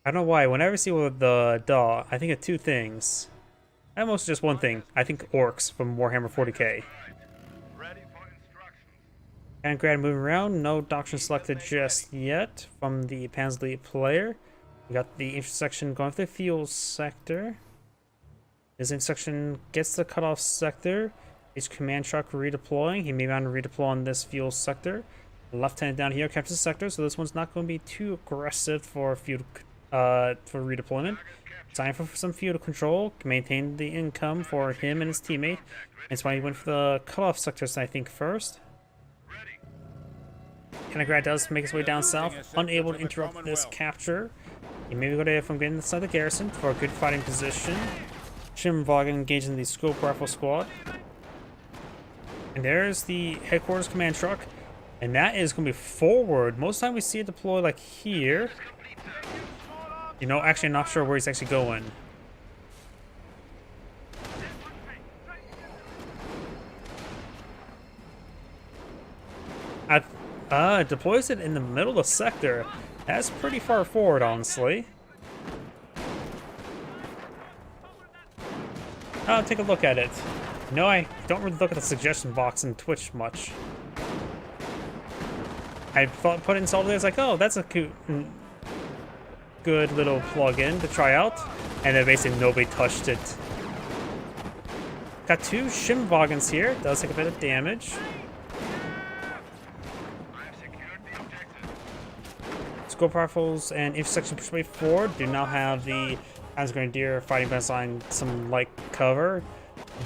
don't know why. Whenever I see with the DAW, I think of two things. Almost just one thing. I think orcs from Warhammer 40k. Ready for instructions. And Grad moving around. No doctrine selected just yet from the Panzer Elite player. We got the intersection going for the fuel sector. This intersection gets the cutoff sector. His command truck redeploying. He may want to redeploy on this fuel sector. The lieutenant down here captures the sector, so this one's not going to be too aggressive for fuel for redeployment. Time for some fuel control. Maintain the income for him and his teammate. That's why he went for the cutoff sectors, I think, first. Grad does make his way down south, unable to interrupt this capture. He may go there from getting inside the garrison for a good fighting position. Schimwagen engaging the scope rifle squad. And there's the headquarters command truck. And that is going to be forward. Most of the time we see it deploy like here. Actually I'm not sure where he's actually going. It deploys it in the middle of the sector. That's pretty far forward, honestly. I'll take a look at it. No, I don't really look at the suggestion box in Twitch much. I thought put it installed there, it's like, oh, that's a good little plug-in to try out. And then basically nobody touched it. Got two Schimwagens here. Does take a bit of damage. Scope rifles and intersection push way forward do now have the Panzer Grenadier fighting behind some light cover.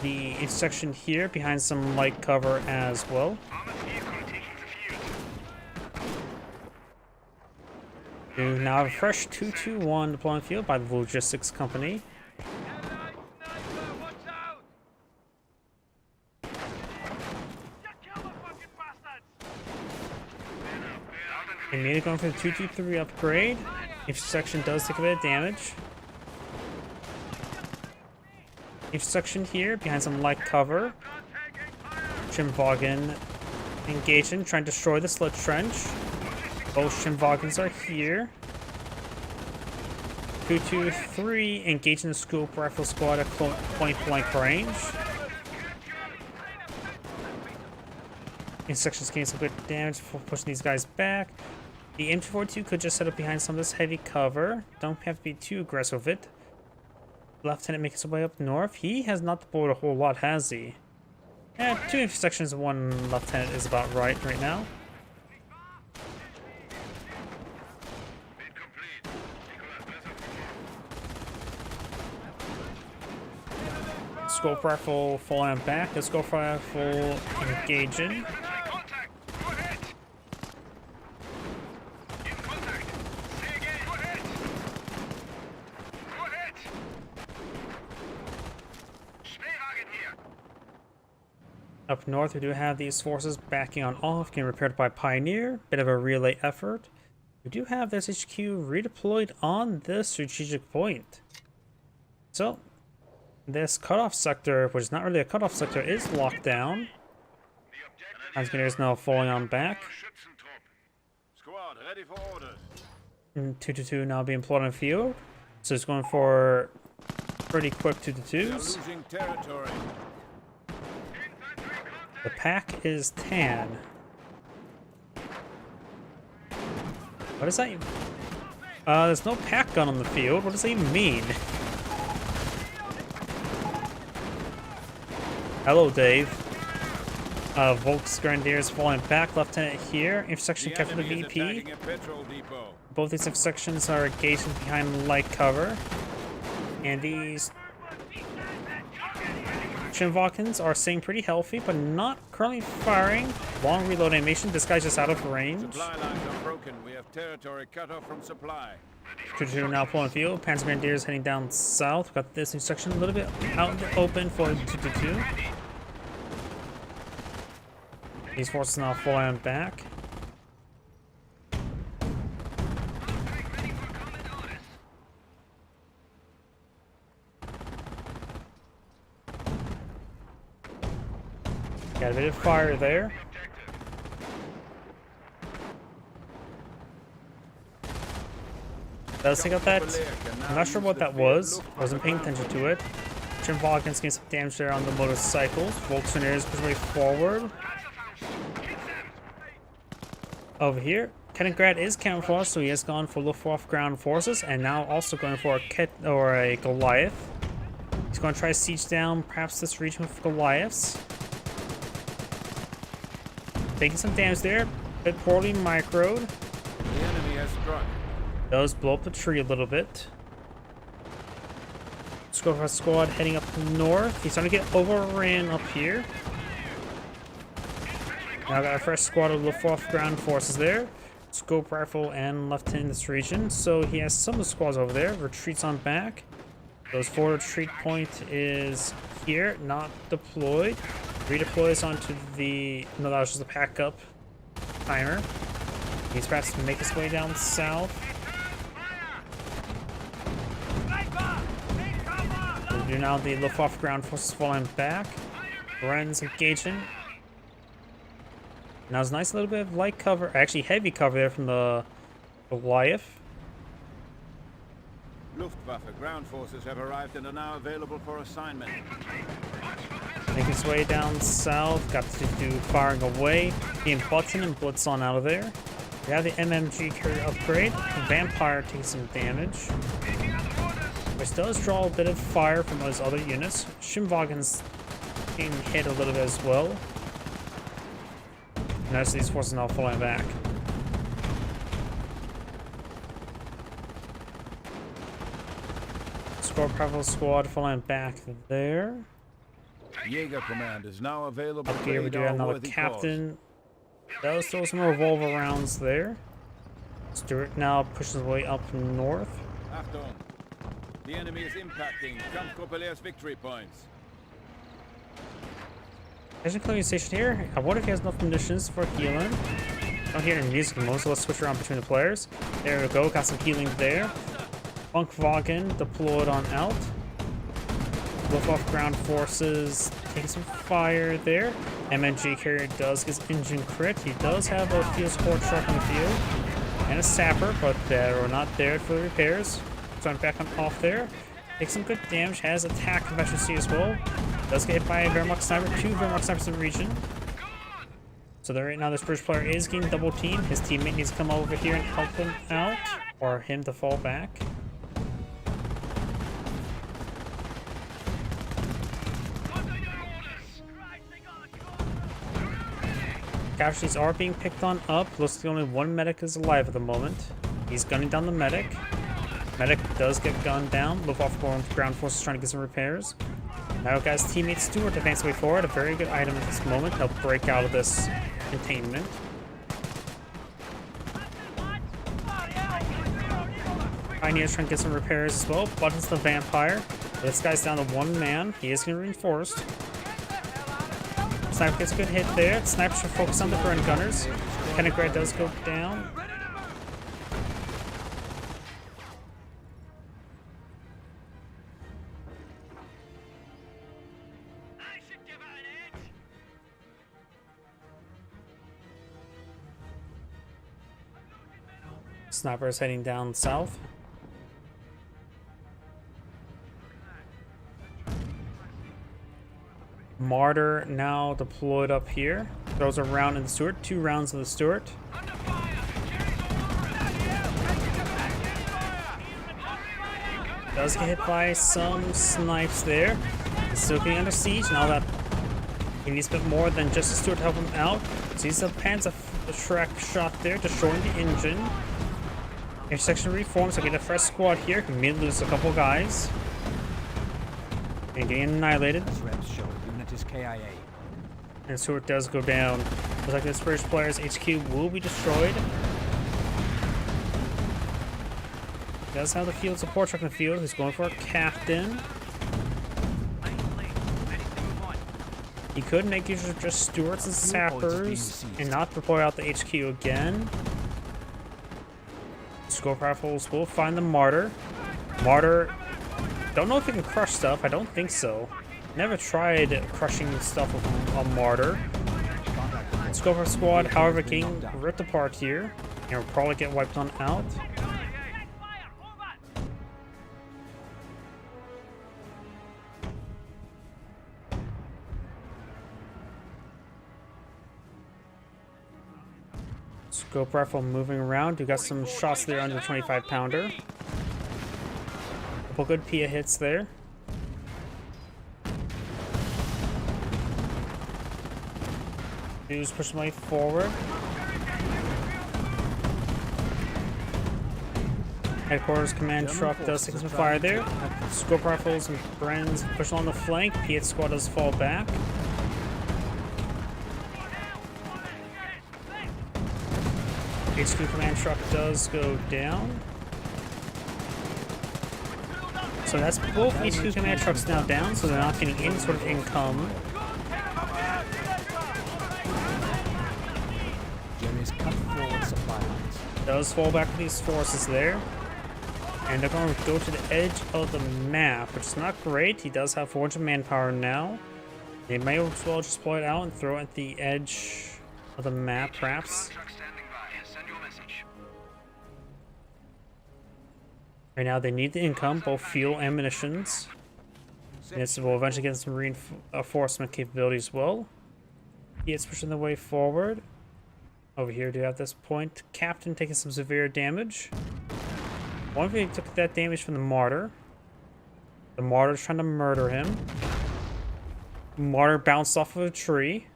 The intersection here behind some light cover as well. Do now have a fresh 221 deployment field by the logistics company. Immediately going for the 223 upgrade. Intersection does take a bit of damage. Intersection here behind some light cover. Schimwagen engaging, trying to destroy the sludge trench. Both Schimwagens are here. 223 engaging the scope rifle squad at point blank range. Intersection's getting some good damage for pushing these guys back. The M242 could just set up behind some of this heavy cover. Don't have to be too aggressive with it. Lieutenant makes his way up north. He has not deployed a whole lot, has he? Yeah, 2 intersections and 1 lieutenant is about right now. Scope rifle falling back. The scope rifle engaging. Up north, we do have these forces backing on off, getting repaired by Pioneer. Bit of a relay effort. We do have this HQ redeployed on this strategic point. So, this cutoff sector, which is not really a cutoff sector, is locked down. Engineers now falling on back. Squad, ready for orders. 222 now being plotted on field. So it's going for pretty quick We are 222s. losing territory. The pack is tan. What does that even... there's no pack gun on the field. What does that even mean? Hello, Dave. Volk's Grenadiers falling back. Lieutenant here. Intersection The captured the enemy is VP. attacking a petrol depot. Both these sections are engaged behind light cover. And these Chimvalkans are staying pretty healthy, but not currently firing. Long reload animation. This guy's just out of range. Supply lines are broken. We have territory cut off from supply. 222 now pulling field. Panzer Grenadiers heading down south. Got this new section a little bit out in the open for 222. These forces now flying back. Got a bit of fire there. Does take out that. I'm not sure what that was. Wasn't paying attention to it. Chimvalkans getting some damage there on the motorcycles. Volkswagen is pushing way forward. Over here, Kaliningrad is camouflaged, so he has gone for Luftwaffe ground forces, and now also going for a Goliath. He's going to try to siege down perhaps this region with Goliaths. Taking some damage there, bit poorly microed. The enemy has struck. Does blow up the tree a little bit. Let's go for a squad heading up north. He's starting to get overran up here. Now got our first squad of Luftwaffe ground forces there. Scope rifle and lieutenant in this region. So he has some of the squads over there. Retreats on back. Those forward retreat point is here, not deployed. Redeploys onto the... No, that was just a pack up timer. He's perhaps to make his way down south. We do now the Luftwaffe ground forces falling back. Bren's engaging. Now it's a nice little bit of light cover, actually heavy cover there from the Goliath. Luftwaffe ground forces have arrived and are now available for assignment. Making his way down south, got to do firing away. Being Button and Blitz on out of there. We have the MMG carrier upgrade. The Vampire takes some damage, which does draw a bit of fire from those other units. Chimvalkans being hit a little bit as well. Notice these forces now falling back. Squad Bravo squad falling back there. Jaeger Command is now available. Up here we do have another captain. Does throw some revolver rounds there. Stuart now pushes his way up north. Achtung. The enemy is impacting Kampfgruppelehr's victory points. There's a clearing station here. I wonder if he has enough munitions for healing. I don't hear any music at the moment, so let's switch around between the players. There we go, got some healing there. Funkwagen deployed on out. Luftwaffe ground forces taking some fire there. MNG carrier does get his engine crit. He does have a field support truck on the field. And a sapper, but they're not there for the repairs. So I'm back on off there. Takes some good damage, has attack efficiency as well. Does get hit by a Wehrmacht sniper, 2 Wehrmacht snipers in the region. So there right now this British player is getting double teamed. His teammate needs to come over here and help him out, or him to fall back. Casualties are being picked on up. Looks like only one medic is alive at the moment. He's gunning down the medic. Medic does get gunned down. Luftwaffe ground forces trying to get some repairs. Now guys, teammate Stewart advanced way forward. A very good item at this moment. Help break out of this containment. Pioneer's trying to get some repairs as well. Buttons the Vampire. This guy's down to 1 man. He is getting reinforced. Sniper gets a good hit there. Sniper should focus on the burn gunners. Kennegrad does go down. Sniper is heading down south. Martyr now deployed up here. Throws a round in the Stuart. 2 rounds of the Stuart. Does get hit by some snipes there. He's still getting under siege. Now that he needs a bit more than just a Stuart to help him out. So he's a Panzer Shrek shot there, destroying the engine. Intersection reforms, so get a fresh squad here. Can immediately lose a couple guys. And getting annihilated. As reps show, unit is KIA. And Stuart does go down. Looks like this British player's HQ will be destroyed. He does have the field support truck in the field. He's going for a captain. He could make use of just Stuarts and sappers and not deploy out the HQ again. Scope rifles will find the Martyr. Martyr, don't know if he can crush stuff. I don't think so. Never tried crushing stuff with a Martyr. Scope squad, however, getting ripped apart here. And will probably get wiped on out. Scope rifle moving around. We got some shots there under the 25 pounder. Couple good Pia hits there. Dudes pushing way forward. Headquarters command truck does take some fire there. Scope rifles and friends push along the flank. Piet squad does fall back. HQ command truck does go down. So that's both HQ command trucks now down, so they're not getting any sort of income. Jeremy's cut forward supply lines. Does fall back with these forces there. And they're going to go to the edge of the map, which is not great. He does have 400 manpower now. They may as well just pull it out and throw it at the edge of the map, perhaps. Right now they need the income, both fuel and munitions. And this will eventually get some reinforcement capability as well. He is pushing the way forward. Over here, do you have this point? Captain taking some severe damage. One of you took that damage from the Martyr. The Martyr's trying to murder him. Martyr bounced off of a tree.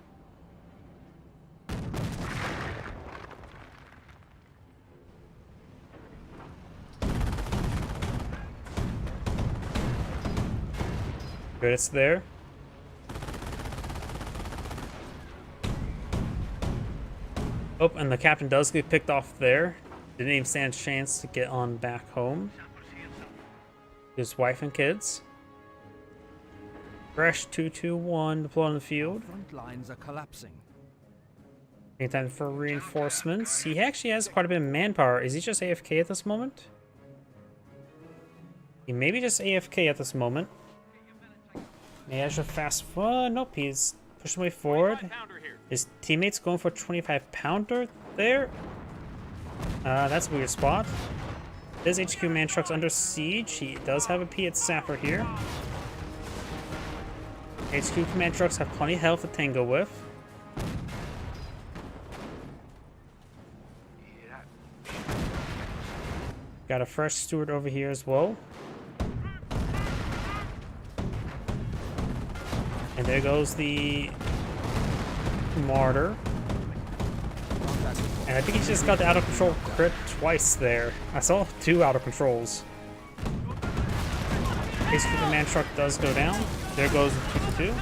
Good, it's there. Oh, and the captain does get picked off there. Didn't even stand a chance to get on back home. His wife and kids. Fresh 221 deployed on the field. Front lines are collapsing. Anytime for reinforcements. He actually has quite a bit of manpower. Is he just AFK at this moment? He may be just AFK at this moment. Maybe I should fast forward. Nope, he's pushing way forward. His teammates going for a 25 pounder there. That's a weird spot. His HQ man truck's under siege. He does have a Piet sapper here. HQ command trucks have plenty of health to tango with. Got a fresh Stuart over here as well. And there goes the Martyr. And I think he just got the out of control crit twice there. I saw 2 out of controls. Basically, the man truck does go down. There goes the 2-2.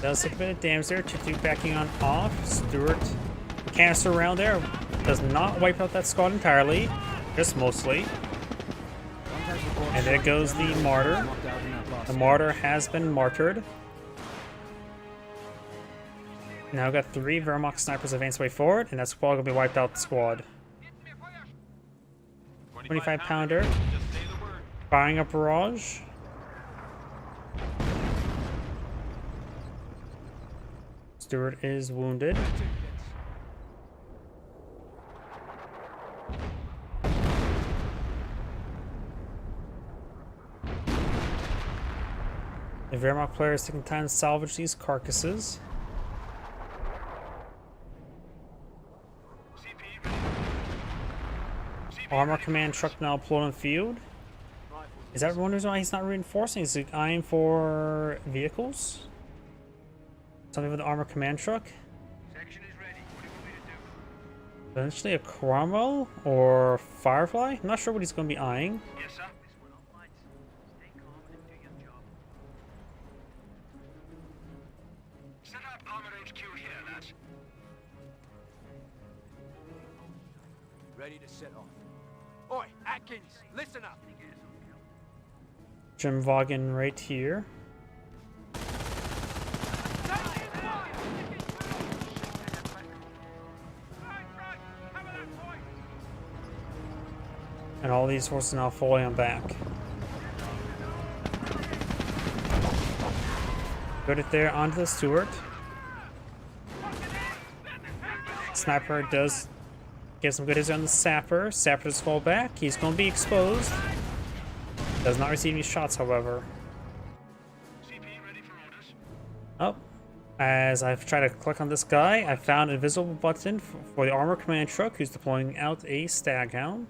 Does take a bit of damage there. 2-2 backing on off. Stuart canister around there. does not wipe out that squad entirely, just mostly. Contact report And there showing goes the German martyr. locked out in that last The scene. martyr has been martyred. Now we've got 3 Wehrmacht snipers advance way forward, and that squad will be wiped out. The squad. 25 pounder. Firing a barrage. Stewart is wounded. The Wehrmacht player is taking time to salvage these carcasses. Armor command truck now deployed on field. Is that one reason why he's not reinforcing? Is he eyeing for vehicles? Something with the armor command truck? Section is ready. What do you want me to do? Potentially a Cromwell or Firefly? I'm not sure what he's going to be eyeing. Yes, sir. This one up, lads. Stay calm and do your job. Set up Armor HQ here, lads. Ready to set off. Oi, Atkins, listen up. Jim Vaughan right here. And all these horses now falling on back. Put it there onto the Stewart. Sniper does get some good hits on the Sapper. Sapper does fall back. He's going to be exposed. Does not receive any shots, however. CP ready for orders. Oh, as I've tried to click on this guy, I found an invisible button for the armor command truck who's deploying out a Staghound.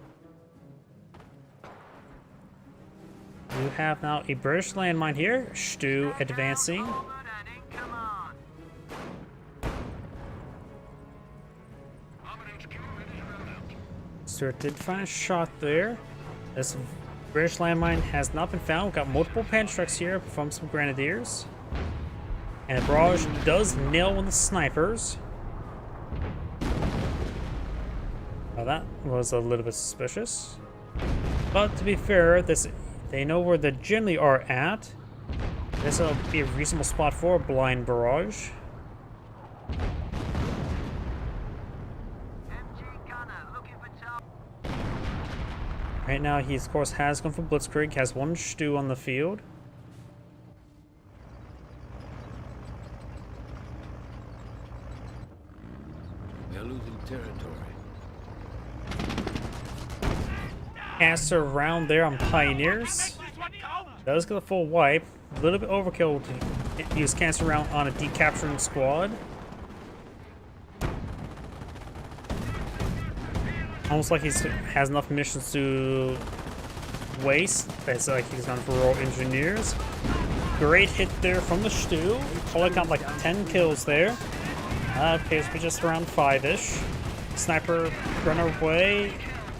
You have now a British landmine here. Stu advancing. Forward and in command. Armor HQ ready to roll out. Stuart did find a shot there. This British landmine has not been found. We've got multiple panzer trucks here from some grenadiers. And the barrage does nail one of the snipers. Now that was a little bit suspicious. But to be fair, they know where they generally are at. This will be a reasonable spot for a blind barrage. MG gunner looking for top. Right now, he of course has gone for Blitzkrieg, has 1 Stu on the field. They're losing territory. Casts around there on Pioneers. Does get a full wipe. A little bit overkill to use cancer round on a decapturing squad. Almost like he has enough missions to waste. It's like he's gone for Royal Engineers. Great hit there from the Stu. Probably got like 10 kills there. Appears to be just around 5-ish. Sniper run away,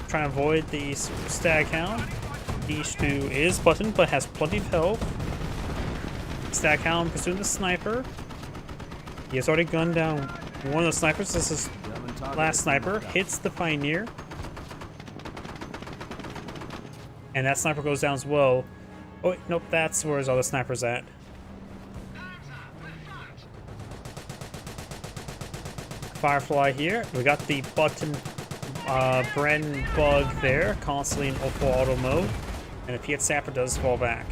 trying to avoid the Staghound. The Stu is buttoned but has plenty of health. Staghound pursuing the sniper. He has already gunned down one of the snipers. This is German target last is sniper. locked out. Hits the Pioneer. And that sniper goes down as well. Oh, wait, nope, that's where his other sniper's at. Firefly here. We got the button Bren bug there, constantly in full auto mode. And the Piet Sapper does fall back.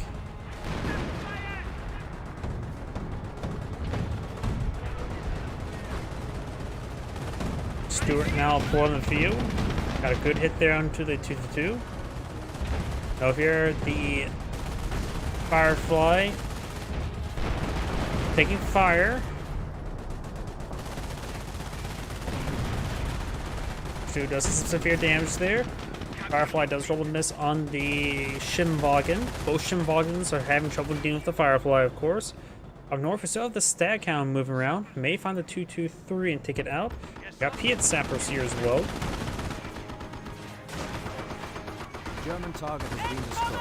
Stewart now deployed on the field. Got a good hit there onto the 2-2. Now here the Firefly taking fire. Stu does some severe damage there. Firefly does roll a miss on the Shimwagen. Both Shimwagens are having trouble dealing with the Firefly, of course. Up north, we still have the Staghound moving around. May find the 2-2-3 and take it out. Got Piet Sappers here as well. German target has been destroyed.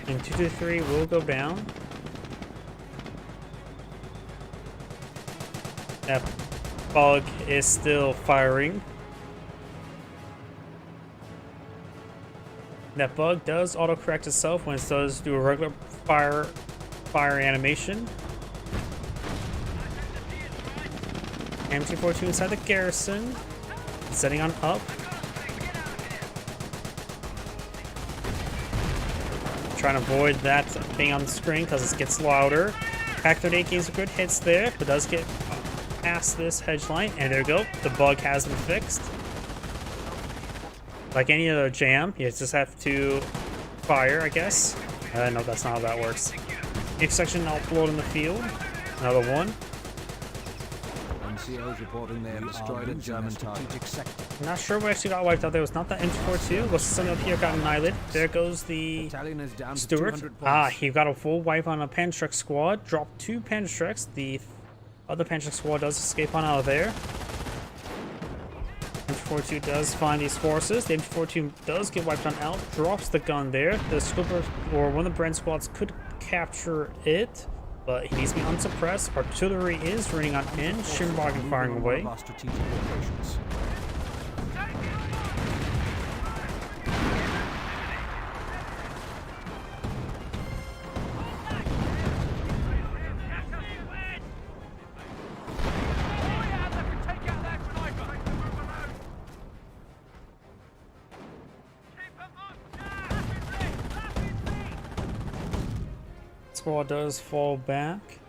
And 2-2-3 will go down. That Bug is still firing. That bug does autocorrect itself when it does do a regular fire animation. MT-42 inside the garrison, setting on up. Trying to avoid that being on the screen because it gets louder. Pac-38 gains some good hits there, but does get past this hedge line, and there we go. The bug has been fixed. Like any other jam, you just have to fire, I guess. No, that's not how that works. Intersection outflowed in the field. Another one. NCO's reporting they have destroyed a German strategic sector. I'm not sure what actually got wiped out there. It was not the MT-42. Looks something up here got annihilated. There goes the Battalion is down to Stewart. 200 Ah, points. he got a full wipe on a Panzerschreck squad. Dropped 2 Panzerschrecks. The other Panzerschreck squad does escape on out of there. MT-42 does find these forces. The MT-42 does get wiped on out. Drops the gun there. The Scooper, or one of the Brent squads, could capture it, but he needs to be unsuppressed. Artillery is running on in. Schimwagen firing away. Of our strategic locations. Squad does fall back.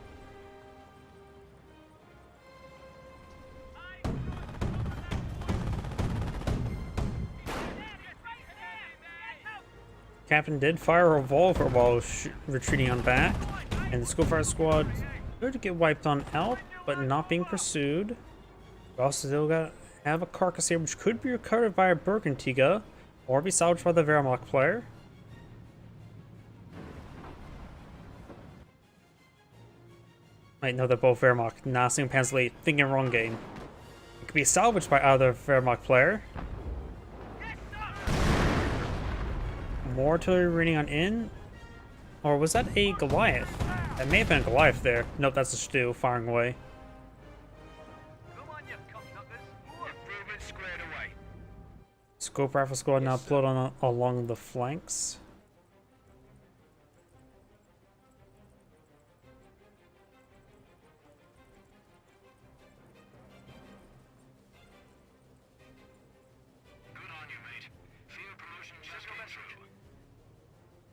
Captain did fire a revolver while retreating on back, and the Skullfire squad appeared to get wiped on out, but not being pursued. We also still have a carcass here, which could be recovered by a Bergantiga, or be salvaged by the Wehrmacht player. Wait, no, they're both Wehrmacht. Nah, single Panzerlead. Thinking wrong game. It could be salvaged by either Wehrmacht player. More artillery running on in. Or was that a Goliath? That may have been a Goliath there. Nope, that's a Stu firing away. Improvement squared away. Scope rifle squad now upload on along the flanks.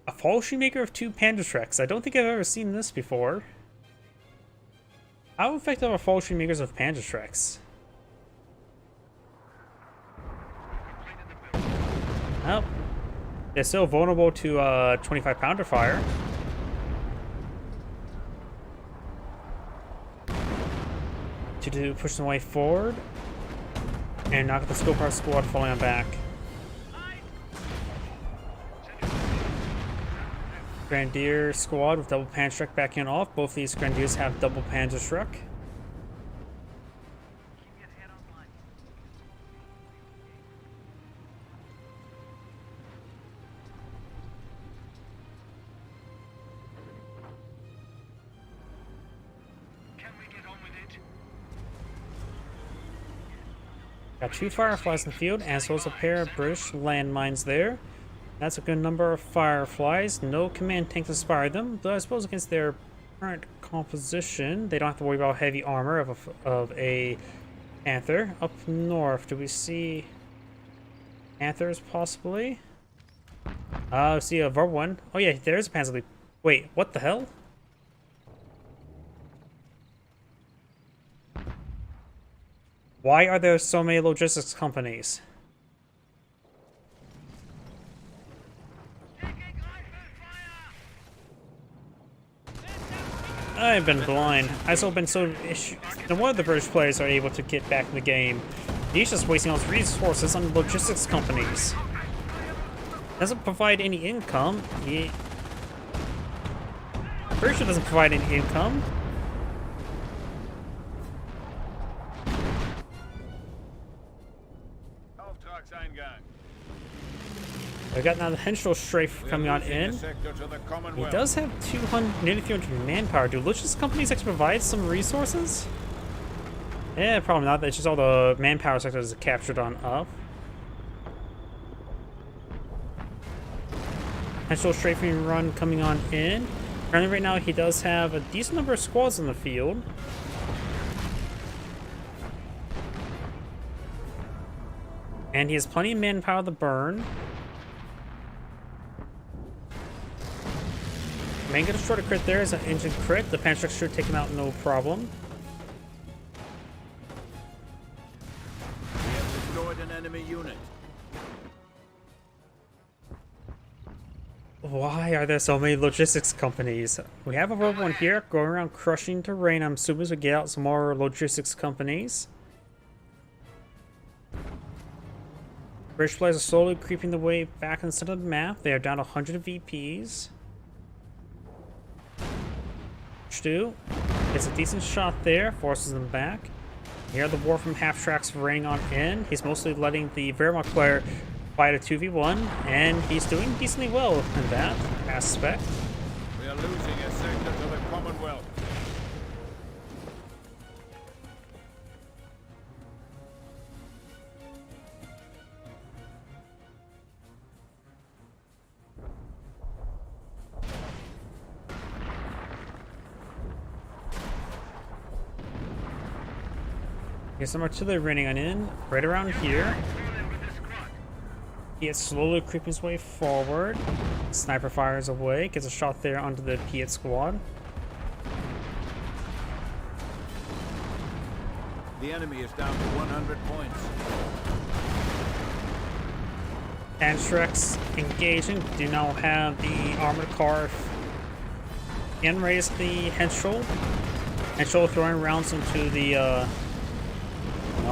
A Fall Shoemaker of 2 Panzerschrecks. I don't think I've ever seen this before. How effective are Fall Shoemakers of Panzerschrecks? Oh. They're still vulnerable to 25 pounder fire. To push them way forward. And knock the Skullfire squad falling on back. Grenadier squad with double Panzerschreck backing off. Both these Grenadiers have double Panzerschreck. Can we get on with it? Got 2 Fireflies in the field, as well as a pair of British landmines there. That's a good number of Fireflies. No command tank to inspire them, but I suppose against their current composition, they don't have to worry about heavy armor of a Panther. Up north, do we see Panthers possibly? See a Verb one. Oh yeah, there's a Panzer. Wait, what the hell? Why are there so many logistics companies? I've been blind. I've also been so no one of the British players are able to get back in the game. He's just wasting all his resources on logistics companies. Doesn't provide any income. Pretty sure doesn't provide any income. Auftragseingang. We got now the Henschel strafe coming on in. He does have 200, nearly 300 manpower. Do logistics companies actually provide some resources? Yeah, probably not. It's just all the manpower sectors captured on up. Potential strafing run coming on in. Currently right now he does have a decent number of squads in the field. And he has plenty of manpower to burn. Main gonna destroy the crit there as an engine crit. The Panzer should take him out no problem. We have destroyed an enemy unit. Why are there so many logistics companies? We have a rogue one here going around crushing terrain. I'm assuming we get out some more logistics companies. British players are slowly creeping their way back in the center of the map. They are down 100 VPs. Stu gets a decent shot there, forces them back. Here the war from half tracks raining on in. He's mostly letting the Wehrmacht player fight a 2v1, and he's doing decently well in that aspect. We are losing a sector to the Commonwealth. Here's some artillery raining on in, right around here. He is slowly creeping his way forward. Sniper fires away, gets a shot there onto the Piet squad. The enemy is down to 100 points. Anthrax engaging, do now have the armored car and raise the Henschel. Henschel throwing rounds into the, well,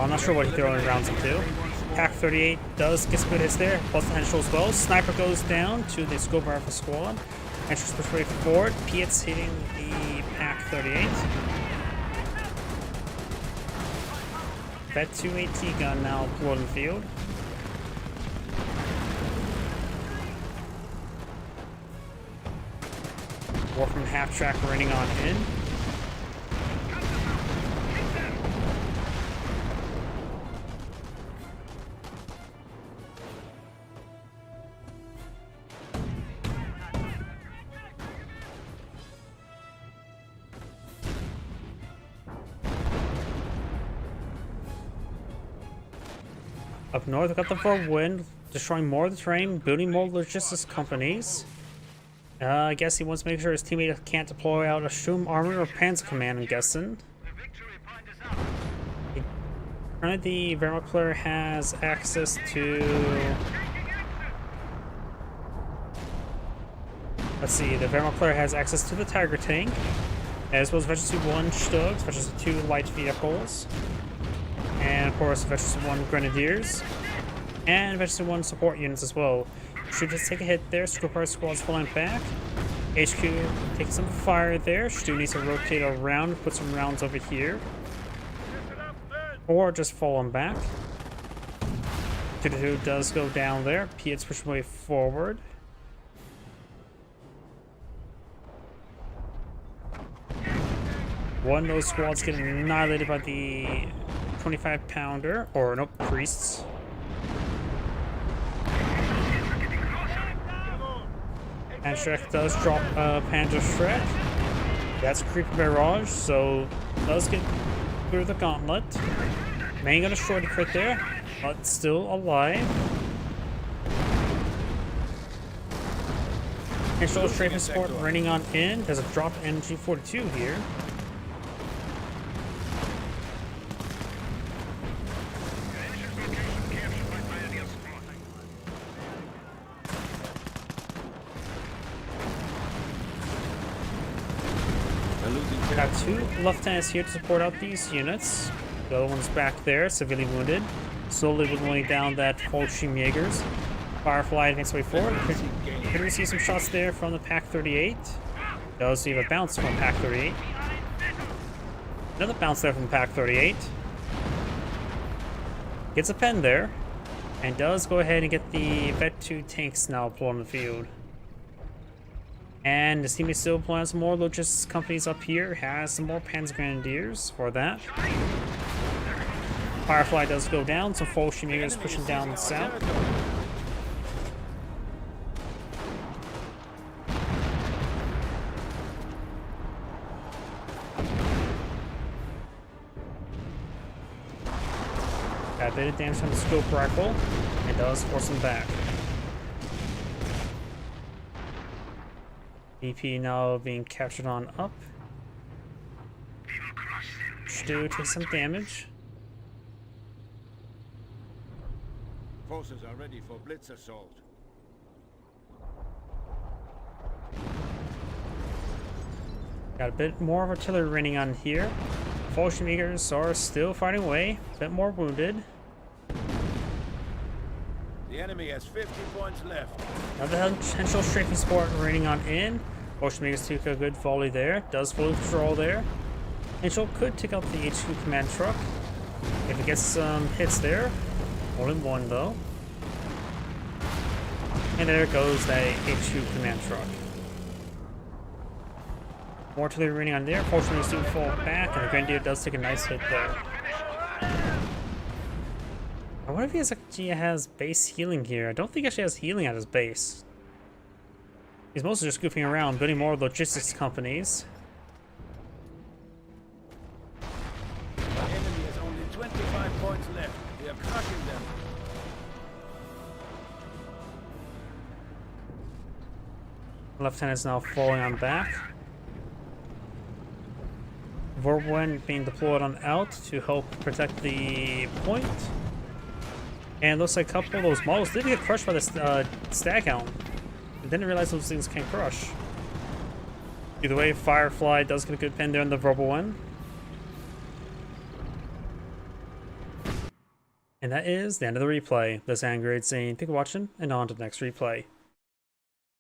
I'm not sure what he's throwing rounds into. Pack 38 does get some good hits there, plus the Henschel as well. Sniper goes down to the Scope Rifle squad. Henschel's pushed way forward. Piet's hitting the Pack 38. Vet 2 AT gun now deployed in the field. War from half track raining on in. Up north, we got the Whirlwind, destroying more of the terrain, building more logistics companies. I guess he wants to make sure his teammate can't deploy out a Sturm Army or Panzer Command, I'm guessing. Currently, the Wehrmacht player has access to... Let's see, the Wehrmacht player has access to the Tiger tank, as well as Veteran 1 Stugs, Veteran 2 light vehicles, and of course Veteran 1 Grenadiers, and Veteran 1 support units as well. Should just take a hit there. Scoper squad's falling back. HQ taking some fire there. Stu needs to rotate around, put some rounds over here. Or just fall on back. 2-2 does go down there. Piet's pushing way forward. One of those squads getting annihilated by the 25-pounder, or nope, priests. Panzerschreck does drop Panzerschreck. That's a creepy barrage, so does get through the gauntlet. Main gonna destroy the crit there, but still alive. Control strafing support raining on in. There's a drop MG42 here. We got two lieutenants here to support out these units. The other one's back there, severely wounded. Slowly whittling down that Volkssturm Jaegers. Firefly advances way forward. Could we see some shots there from the Pack 38? Does see a bounce from Pack 38. Another bounce there from Pack 38. Gets a pen there. And does go ahead and get the Vet 2 tanks now deployed on the field. And the team is still planning some more logistics companies up here. Has some more Panzer Grenadiers for that. Firefly does go down, so Fallschirmjäger is Enemy pushing is down seizing our south. territory. Got a bit of damage on the scope rifle. It does force him back. BP now being captured on up. Stu takes some damage. Forces are ready for blitz assault. Got a bit more of artillery raining on here. Fallschirmjägers are still fighting away. A bit more wounded. The enemy has 50 points left. Another potential strafing support raining on in. Fallschirmjägers took a good volley there. Does fully control there. Angel could take out the HQ command truck if it gets some hits there. Only one though. And there goes that HQ command truck. More artillery raining on there. Fallschirmjägers do fall back, and the Grenadier does take a nice hit there. I wonder if he actually has base healing here. I don't think he actually has healing at his base. He's mostly just goofing around, building more logistics companies. The enemy has only 25 points left. We are crushing them. Lieutenant is now falling on back. Vorwind being deployed on out to help protect the point. And looks like a couple of those models did get crushed by the Staghound. I didn't realize those things can crush. Either way, Firefly does get a good pen there on the verbal one. And that is the end of the replay. This is Angrade saying thank you for watching, and on to the next replay.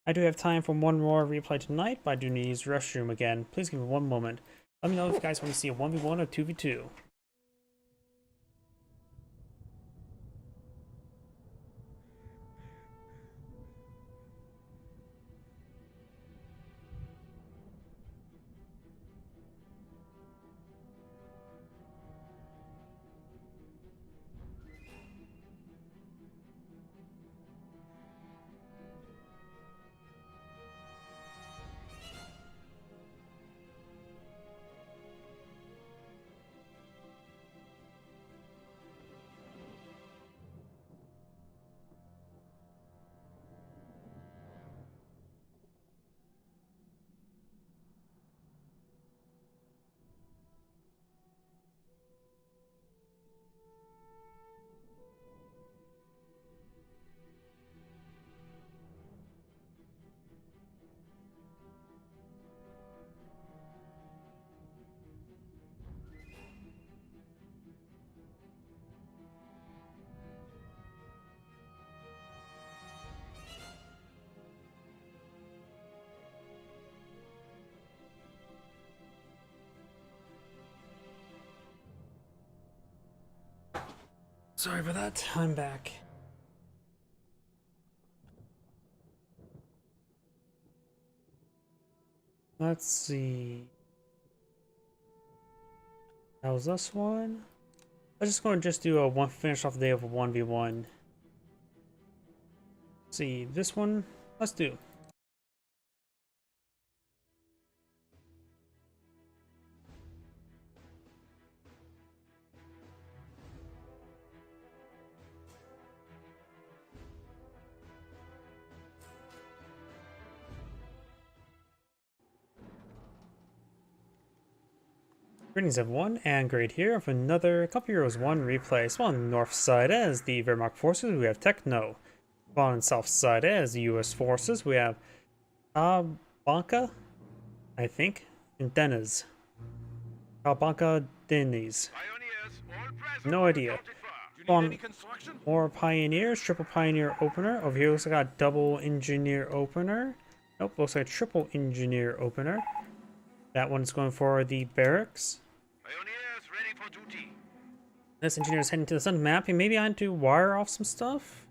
I do have time for one more replay tonight, but I do need to use the restroom again. Please give me one moment. Let me know if you guys want to see a 1v1 or 2v2. Sorry for that, I'm back. Let's see. That was this one. I'm just going to do a one finish off the day of a 1v1. See, this one, let's do. Greetings everyone, and great here for another Couple Heroes 1 replay. So on the north side as the Wehrmacht forces, we have Techno. On the south side as the US forces, we have Banca, I think, and Deniz. Banca Deniz. No idea. On more Pioneers, triple Pioneer opener. Over here looks like a double Engineer opener. Nope, looks like a triple Engineer opener. That one's going for the barracks. Pioneers ready for duty. This engineer's heading to the sun map. He maybe had to wire off some stuff.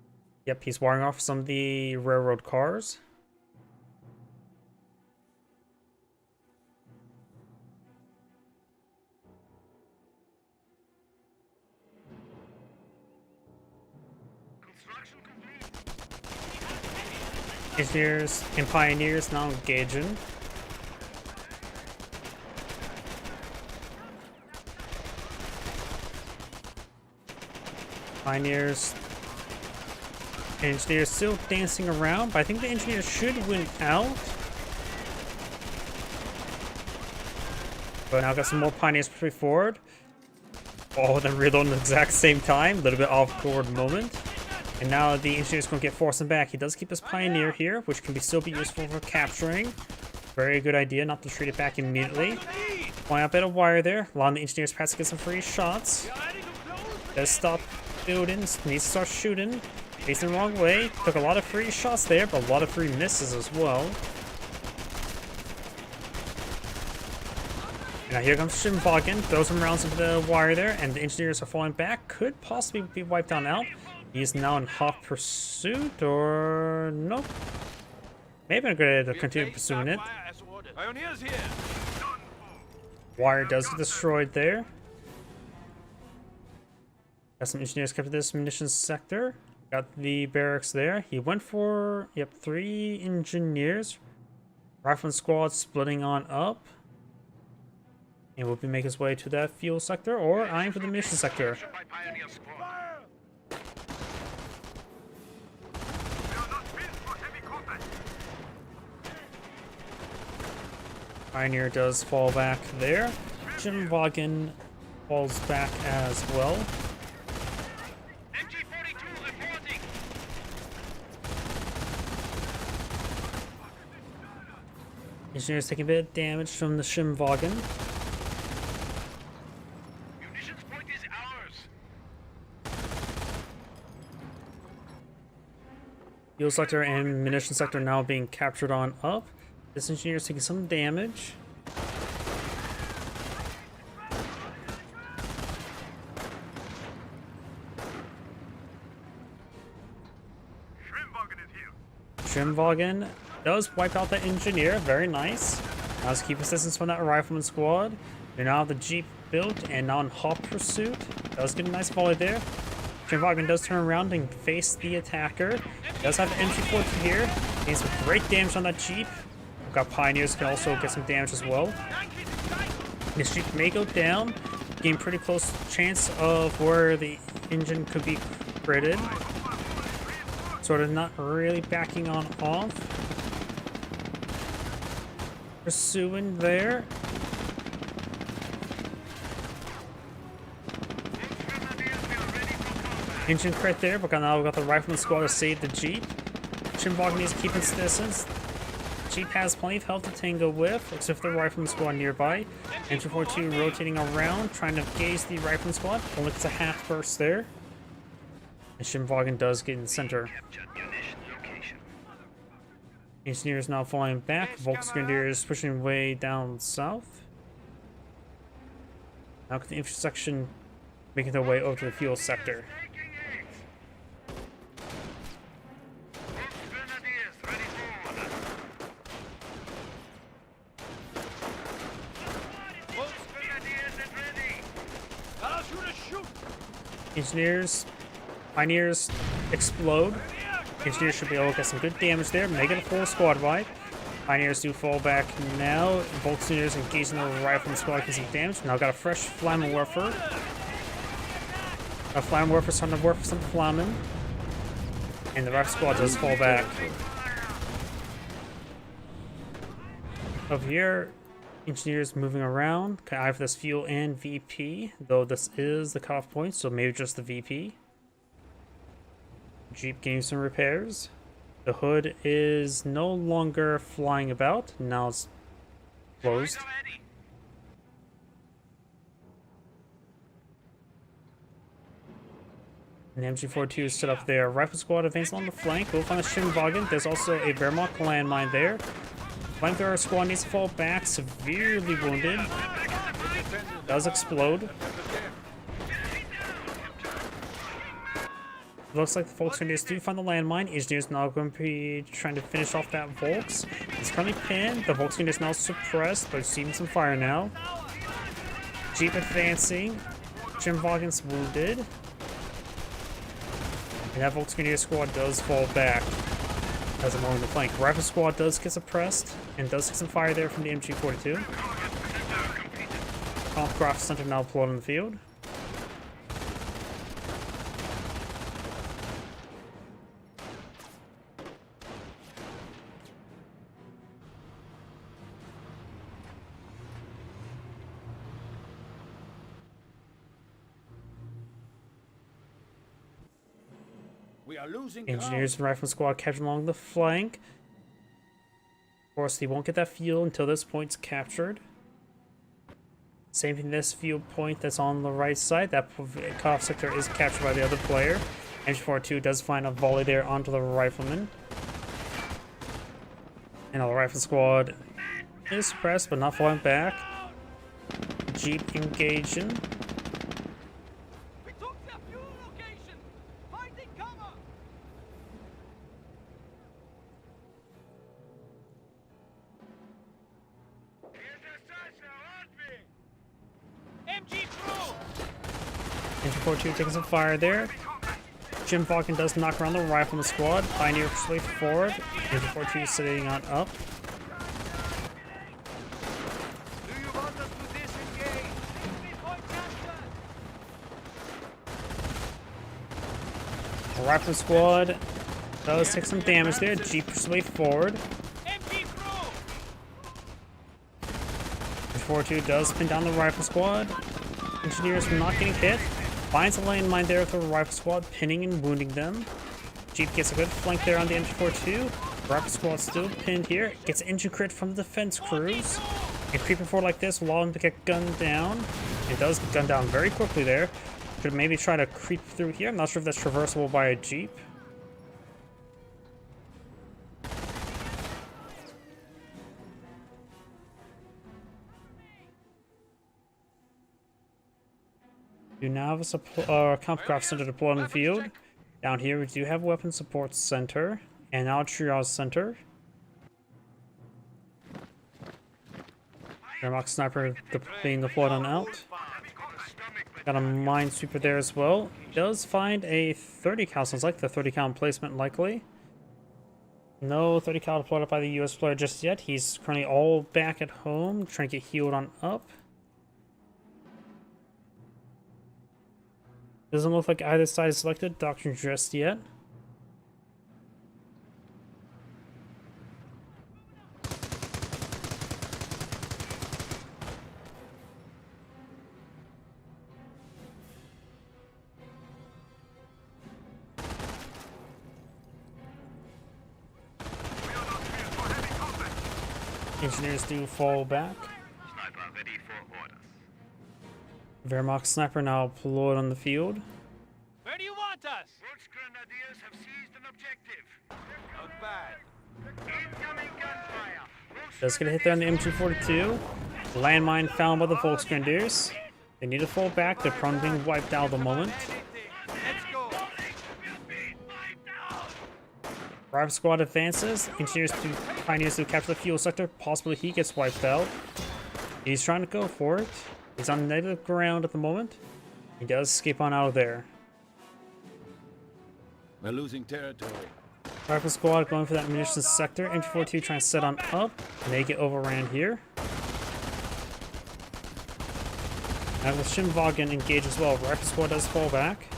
Yep, he's wiring off some of the railroad cars. Engineers and Pioneers now engaging. Pioneers. Engineers still dancing around, but I think the Engineers should win out. But now got some more Pioneers pushing forward. All of them reloading at the exact same time. A little bit off-board moment. And now the Engineer's going to get forcing back. He does keep his Pioneer here, which can still be useful for capturing. Very good idea not to treat it back immediately. Flying up at a wire there. Allowing the Engineers perhaps to get some free shots. Does stop building. Needs to start shooting. Facing the wrong way. Took a lot of free shots there, but a lot of free misses as well. Now here comes Shimvagen, throws some rounds into the wire there, and the Engineers are falling back. Could possibly be wiped on out. He is now in hot pursuit, or nope. Maybe I'm going to continue pursuing it. Pioneers here. Wire does get destroyed there. Got some Engineers kept this munitions sector. Got the barracks there. He went for, yep, 3 Engineers. Rifleman squad splitting on up. And will be making his way to that fuel sector, or eyeing for the mission sector. By Pioneer squad. Pioneer does fall back there. Shimvagen falls back as well. MG42 reporting. Engineers taking a bit of damage from the Shimvagen. Munitions point is ours. Fuel sector and munition sector now being captured on up. This engineer is taking some damage. Shrimwagen is here. Shimvagen does wipe out the engineer. Very nice. Now let's keep assistance from that rifleman squad. They now have the Jeep built and now in hot pursuit. Does get a nice volley there. Shimvagen does turn around and face the attacker. Does have an MG40 here. Gains some great damage on that Jeep. We've got Pioneers can also get some damage as well. This Jeep may go down. Gain pretty close chance of where the engine could be critted. Sort of not really backing on off. Pursuing there. Engine crit there, but now we've got the rifleman squad to save the Jeep. Shimvagen needs to keep its distance. Jeep has plenty of health to tango with, except for the rifleman squad nearby. Engine 42 rotating around, trying to gauge the rifleman squad. Only gets a half burst there. And Shimvagen does get in the center. Engineers now falling back. Volksgrenadier is pushing way down south. Now the infantry section making their way over to the fuel sector. Grenadiers ready for order. Grenadiers is ready. Parachuter shoot. Engineers, Pioneers explode. Engineers should be able to get some good damage there. Make it a full squad wipe. Pioneers do fall back now. Volksgrenadiers engaging the rifleman squad, getting some damage. Now got a fresh Flammenwerfer. A Flammenwerfer starting to work for some Flammen. And the rifle squad does fall back. Over here, Engineers moving around. Can eye for this fuel and VP, though this is the cutoff point, so maybe just the VP. Jeep getting some repairs. The hood is no longer flying about. Now it's closed. And the MG42 is set up there. Rifle squad advancing on the flank. We'll find a Shimvagen. There's also a Wehrmacht landmine there. Flamethrower squad needs to fall back. Severely wounded. Does explode. Looks like the Volksgrenadiers do find the landmine. Engineers now going to be trying to finish off that Volks. He's currently pinned. The Volksgrenadiers now suppressed, but receiving some fire now. Jeep advancing. Shimvagen's wounded. And that Volksgrenadier squad does fall back as I'm on the flank. Rifle squad does get suppressed and does get some fire there from the MG42. Kampfgruppe Center now deployed on the field. We are losing Engineers and Rifle Squad captured along the flank. Of course, they won't get that fuel until this point's captured. Same thing, this fuel point that's on the right side. That cutoff sector is captured by the other player. MG42 does find a volley there onto the rifleman. And the Rifle Squad is suppressed, but not falling back. Jeep engaging. We took their fuel location. Finding cover. MG through. MG42 taking some fire there. Jim Falcon does knock around the rifleman squad. Pioneer pushes forward. MG42 sitting on up. Do you want us to disengage? Point captured. The rifleman squad does take some damage there. Jeep pushes forward. MG through. MG42 does pin down the rifle squad. Engineers not getting hit. Finds a landmine there with the rifle squad, pinning and wounding them. Jeep gets a good flank there on the MG42. Rifle squad still pinned here. Gets engine crit from the defense crews. And creeping forward like this, allow him to get gunned down. It does get gunned down very quickly there. Could maybe try to creep through here. I'm not sure if that's traversable by a Jeep. We do now have a Kampfkraft Center deployed on the field. Down here we do have Weapon Support Center and now Triage Center. Wehrmacht Sniper being deployed on out. Got a Minesweeper there as well. Does find a 30 cal, sounds like the 30 cal emplacement likely. No 30 cal deployed up by the US player just yet. He's currently all back at home, trying to get healed on up. Doesn't look like either side is selected. Doctrine just yet. Engineers do fall back. Sniper ready for orders. Wehrmacht Sniper now deployed on the field. Where do you want us? Volksgrenadiers have seized an objective. Not bad. Incoming gunfire. Does get a hit there on the MG42. Landmine found by the Volksgrenadiers. They need to fall back. They're prone to being wiped out at the moment. Let's go. Rifle squad advances. Engineers to Pioneers to capture the fuel sector. Possibly he gets wiped out. He's trying to go for it. He's on negative ground at the moment. He does escape on out of there. We're losing territory. Rifle squad going for that munitions sector. MG42 trying to set on up. And they get overran here. And with Shimvagen engaged as well. Rifle squad does fall back.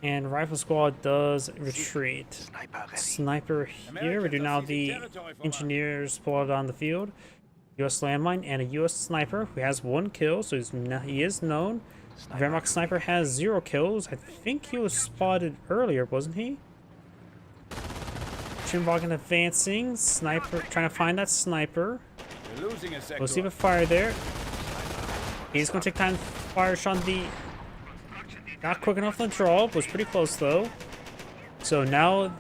And Rifle Squad does retreat. Sniper here. We do now the engineers spotted on the field. US landmine and a US sniper who has 1 kill, so he is known. Wehrmacht Sniper has 0 kills. I think he was spotted earlier, wasn't he? Shimvagen advancing. Sniper trying to find that sniper. We're losing a sector. We'll see the fire there. He's going to take time to fire on the... Not quick enough on the draw, was pretty close though. So now,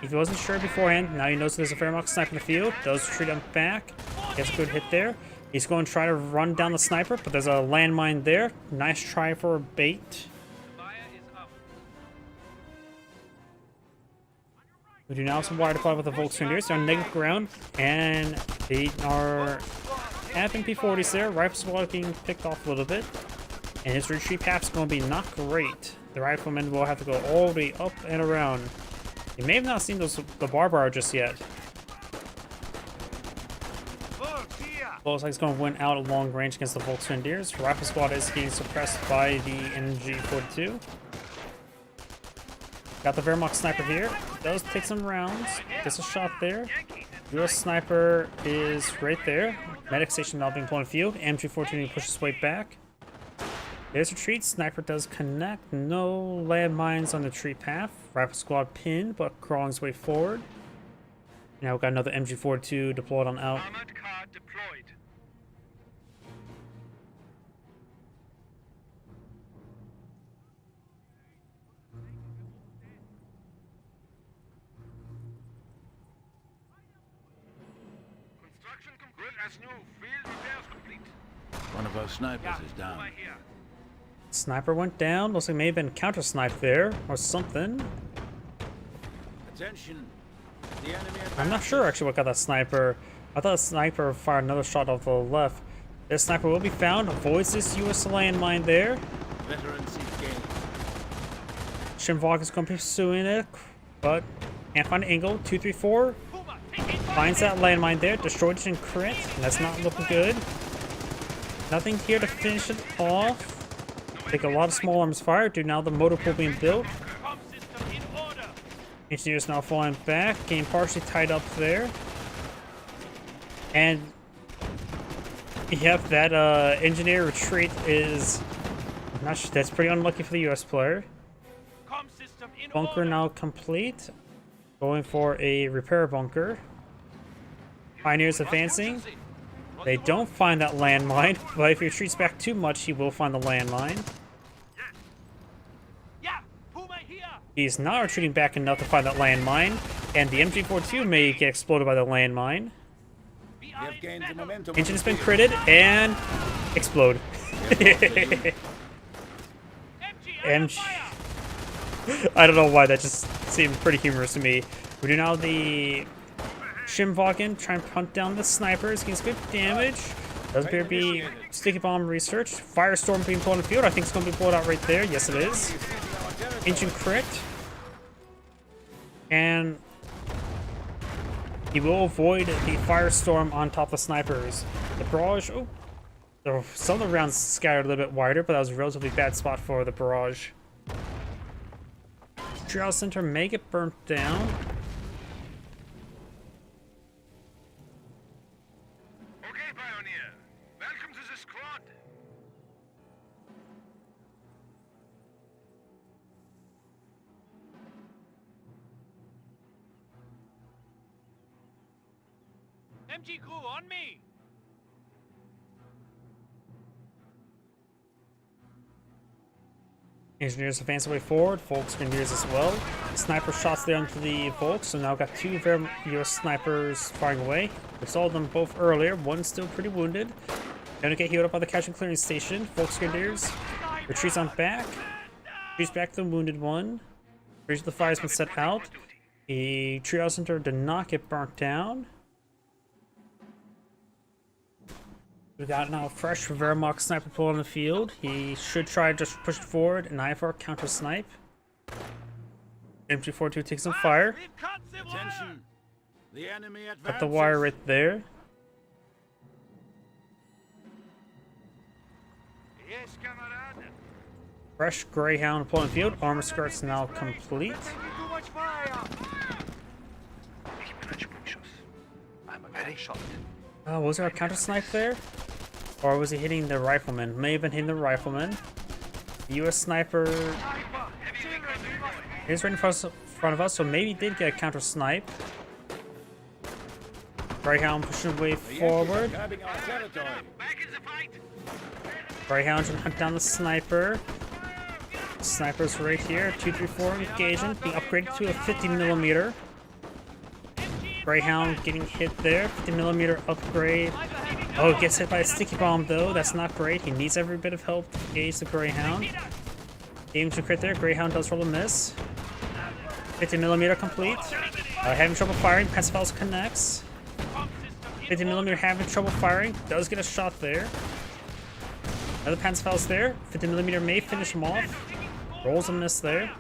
if he wasn't sure beforehand, now he knows there's a Wehrmacht sniper in the field. Does retreat him back. Gets a good hit there. He's going to try to run down the sniper, but there's a landmine there. Nice try for a bait. We do now have some wire deployed with the Volksgrenadiers. They're on negative ground, and they are half MP40s there. Rifle squad being picked off a little bit. And his retreat path's going to be not great. The rifleman will have to go all the way up and around. You may have not seen the barbaro just yet. Looks like he's going to win out at long range against the Volksgrenadiers. Rifle squad is being suppressed by the MG42. Got the Wehrmacht sniper here. Does take some rounds. Gets a shot there. US sniper is right there. Medic station now being put on field. MG42 pushes his way back. There's retreat. Sniper does connect. No landmines on the retreat path. Rifle squad pinned, but crawling his way forward. Now we've got another MG42 deployed on out. Armored car deployed. Construction complete as new. Field repairs complete. One of our snipers is down. Over here. Sniper went down. Looks like maybe been counter sniped there or something. Attention. The enemy I'm not sure actually what got that sniper. I thought the sniper fired another shot off the left. This sniper will be found. Avoids this US landmine there. veteran seat gain. Shimvog is going to be pursuing it, but can't find an angle. 234 finds that landmine there. Destroyed it in crit, and that's not looking good. Nothing here to finish it off. Take a lot of small arms fire. Dude, now the motor pool being built. Engineers now falling back, getting partially tied up there. And yep, that engineer retreat is not sure, that's pretty unlucky for the US player. Bunker now complete. Going for a repair bunker. Pioneers advancing. They don't find that landmine, but if he retreats back too much, he will find the landmine. He's not retreating back enough to find that landmine, and the MG42 may get exploded by the landmine. We have gained the momentum. Engine has been critted and explode. MG. I don't know why that just seemed pretty humorous to me. We do now the Shimvagen try and hunt down the snipers. Gets good damage. Does appear to be sticky bomb research. Firestorm being pulled on the field. I think it's going to be pulled out right there. Yes, it is. Engine crit. And he will avoid the firestorm on top of snipers. The barrage. Oh, some of the rounds scattered a little bit wider, but that was a relatively bad spot for the barrage. Trial center may get burnt down. Okay, Pioneer. Welcome to the squad. MG crew on me! Engineers advance their way forward. Volksgrenadiers as well. Sniper shots there onto the Volks, so now we've got two US snipers firing away. We saw them both earlier. One's still pretty wounded. Gonna get healed up by the catch and clearing station. Volksgrenadiers retreats on back. Retreats back to the wounded one. Bridge of the fire has been set out. The triage center did not get burnt down. We got now a fresh Wehrmacht sniper pull on the field. He should try to just push it forward and IFR counter snipe. MG42 takes some fire. Attention. The enemy advances. Got the wire right there. Yes, Kamerad. Fresh Greyhound pull on the field. Armor skirts now complete. Too much fire. I'm a very shot. Was there a counter snipe there? Or was he hitting the rifleman? May have been hitting the rifleman. The US sniper is right in front of us, so maybe he did get a counter snipe. Greyhound pushing way forward. Grabbing our territory. Back in the fight. Greyhound should hunt down the sniper. Sniper's right here. 234 engaging, being upgraded to a 50mm. Greyhound getting hit there. 50mm upgrade. Oh, gets hit by a sticky bomb though. That's not great. He needs every bit of help to engage the Greyhound. Aims to crit there. Greyhound does roll a miss. 50mm complete. Having trouble firing. Pacifiles connects. 50mm having trouble firing. Does get a shot there. Another Panzerfaust's there. 50mm may finish him off. Rolls a miss there.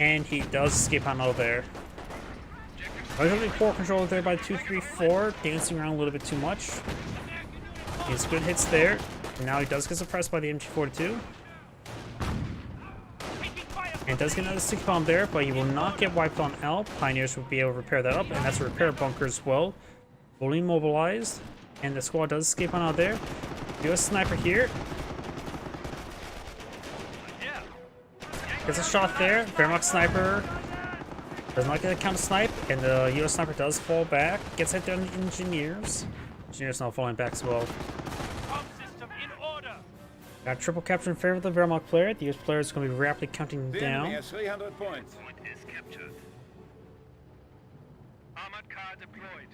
And he does escape on out there. Relatively poor control there by 234, dancing around a little bit too much. He has good hits there. And now he does get suppressed by the MG42. And does get another sticky bomb there, but he will not get wiped on out. Pioneers will be able to repair that up, and that's a repair bunker as well. Fully mobilized. And the squad does escape on out there. US sniper here. Gets a shot there. Wehrmacht sniper does not get a counter snipe, and the US sniper does fall back. Gets hit down the engineers. Engineers now falling back as well. Got triple capture in favor of the Wehrmacht player. The US player is going to be rapidly counting The down. enemy has 300 points. Point is captured. Armored car deployed.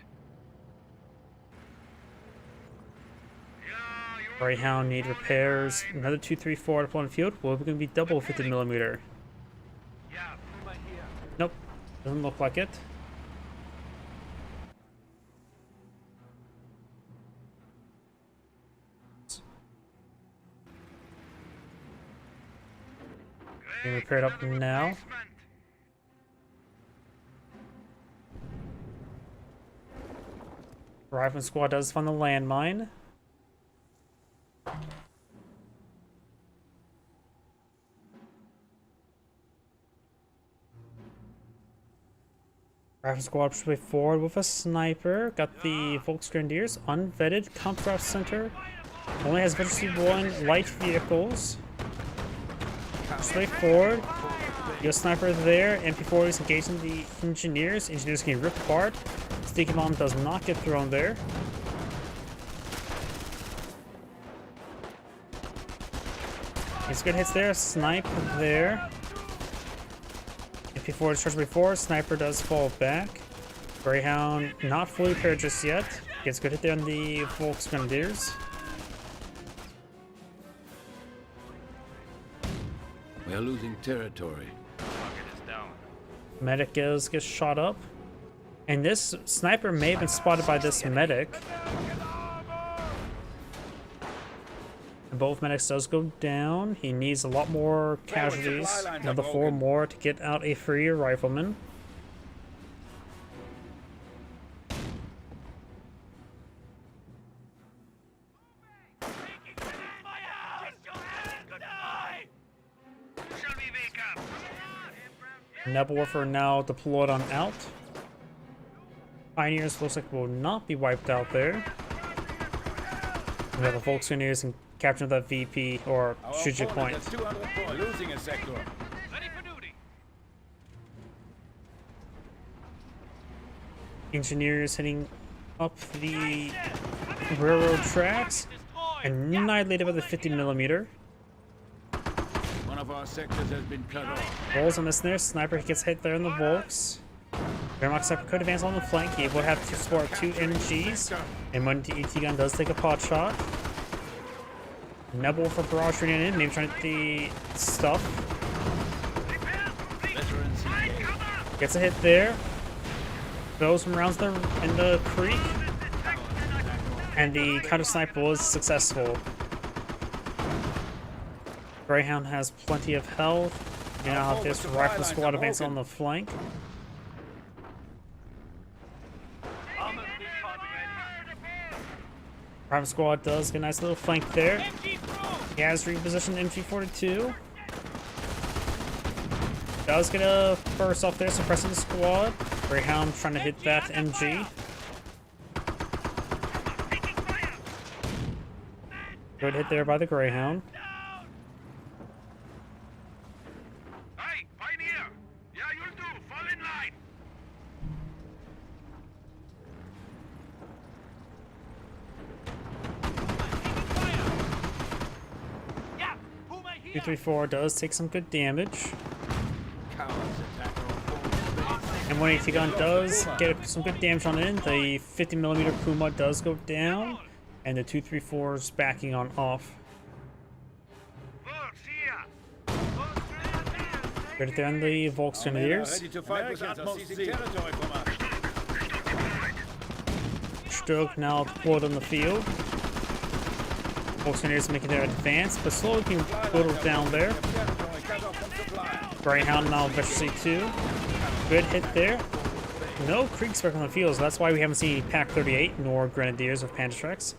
Yeah, you're Greyhound need repairs. Another 234 deployed on the field. Well, we're going to be double 50mm. yeah, Puma here. Nope, doesn't look like it. Being repaired up now. Replacement. Rifleman squad does find the landmine. Rifleman squad pushed way forward with a sniper. Got the Volksgrenadiers, unvetted, Kampfkraft Center. Only has Veteran C1 light vehicles. Straight forward. Your sniper there. MP4 is engaging the engineers. Engineers getting ripped apart. Sticky bomb does not get thrown there. It's good hits there. Snipe there. MP4 is charged before. Sniper does fall back. Greyhound not fully repaired just yet. Gets good hit there on the Volksgrenadiers. We are losing territory. Target is down. Medic gets shot up. And this sniper may have been spotted by this medic. And both medics does go down. He needs a lot more casualties. Another 4 more to get out a free rifleman. Shall we wake up? Nebelwerfer now deployed on out. Pioneers looks like will not be wiped out there. We have the Volksgrenadiers and capture that VP or Our strategic opponent point. has 200 points. Losing a sector. Ready for duty. Engineers heading up the railroad tracks, annihilated by the 50mm. One of our sectors has been cut off. Rolls on the snare. Sniper gets hit there in the Volks. Wehrmacht sniper could advance on the flank. He will have to support 2 MGs. And when the ET gun does take a pot shot. Nebel for barrage running in, maybe trying to get the stuff. Veterans engaged. Gets a hit there. Throws some rounds in the creek. And the counter snipe was successful. Greyhound has plenty of health. You now have this rifle squad advance on the flank. Armored recon ready. Rifle squad does get a nice little flank there. MG through. He has repositioned MG42. Does get a burst off there, suppressing the squad. Greyhound trying to hit that MG. Good hit there by the Greyhound. Hey, Pioneer! Yeah, you'll do. Fall in line. Yeah, Puma here. 234 does take some good damage. Cowards attack our forward base. And 180 gun does get some good damage on it. The 50mm Puma does go down. And the 234 is backing on off. Volks here. Good hit there on the Volksgrenadiers. Ready to fight with utmost zeal. Territory from us. Stug now deployed on the field. Volkswagen is making their advance, but slowly being whittled down there. Territory cut off from supply. Greyhound now Veteran 2. Good hit there. No Kriegsberg on the field, so that's why we haven't seen Pack 38 nor Grenadiers of Panzertrex.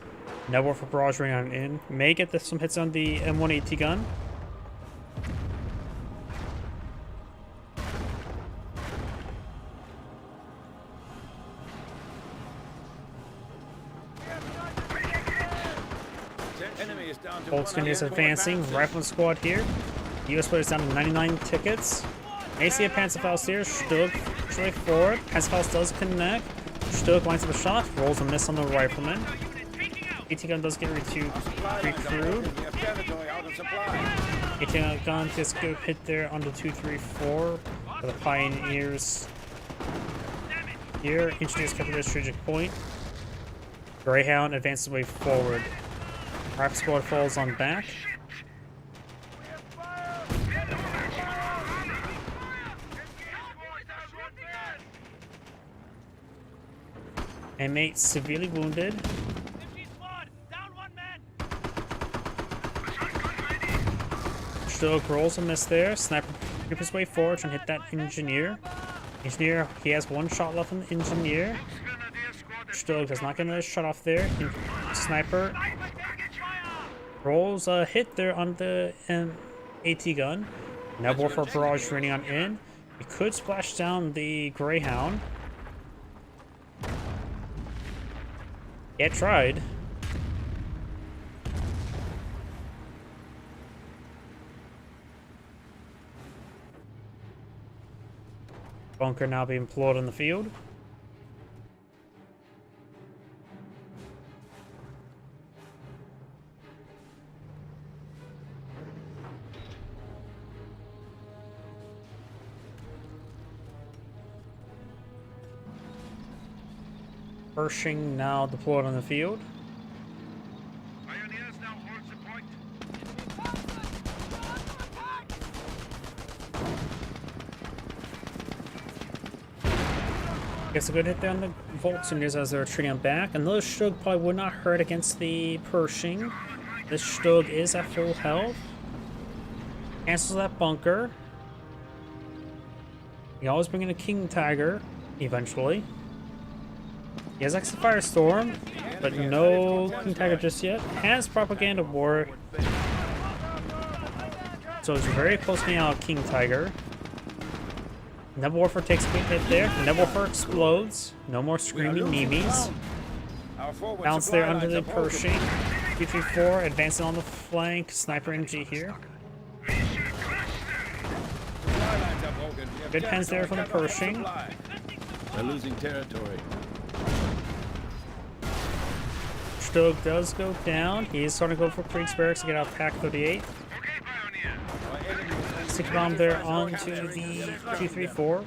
No more for barrage running on in. May get some hits on the M180 gun. Enemy is down to Volkswagen is 100 advancing. Rifleman squad here. US players down to 99 tickets. AC of Panzerfaust here. Stug straight forward. Panzerfaust does connect. Stug lines up a shot. Rolls a miss on the rifleman. AT gun does get recruited. We have territory out of supply. AT gun just go hit there on the 234 for the Pioneers. Here, Engineers kept their strategic point. Greyhound advances way forward. Rap squad falls on back. Inmate severely wounded. Stug rolls a miss there. Sniper keep his way forward trying to hit that engineer. Engineer, he has one shot left on the engineer. Stug does not get another shot off there. Sniper rolls a hit there on the AT gun. Now more for barrage raining on in. He could splash down the Greyhound. Yeah, tried. Bunker now being deployed on the field. Pershing now deployed on the field. Pioneers now hold the point. Gets a good hit there on the Volkswagen as they're retreating back. Another Stug probably would not hurt against the Pershing. This Stug is at full health. Cancels that bunker. You always bring in a King Tiger eventually. He has extra Firestorm, but no King Tiger just yet. Has Propaganda War. So it's very close to out King Tiger. Nebelwerfer takes a big hit there. Nebelwerfer explodes. No more screaming Nemes. Bounce there under the Pershing. 234 advancing on the flank. Sniper MG here. Good pens there from the Pershing. They're losing territory. Stug does go down. He's starting to go for Kriegsberg to get out Pack 38. Okay, Pioneer. Stick bomb there onto the 234.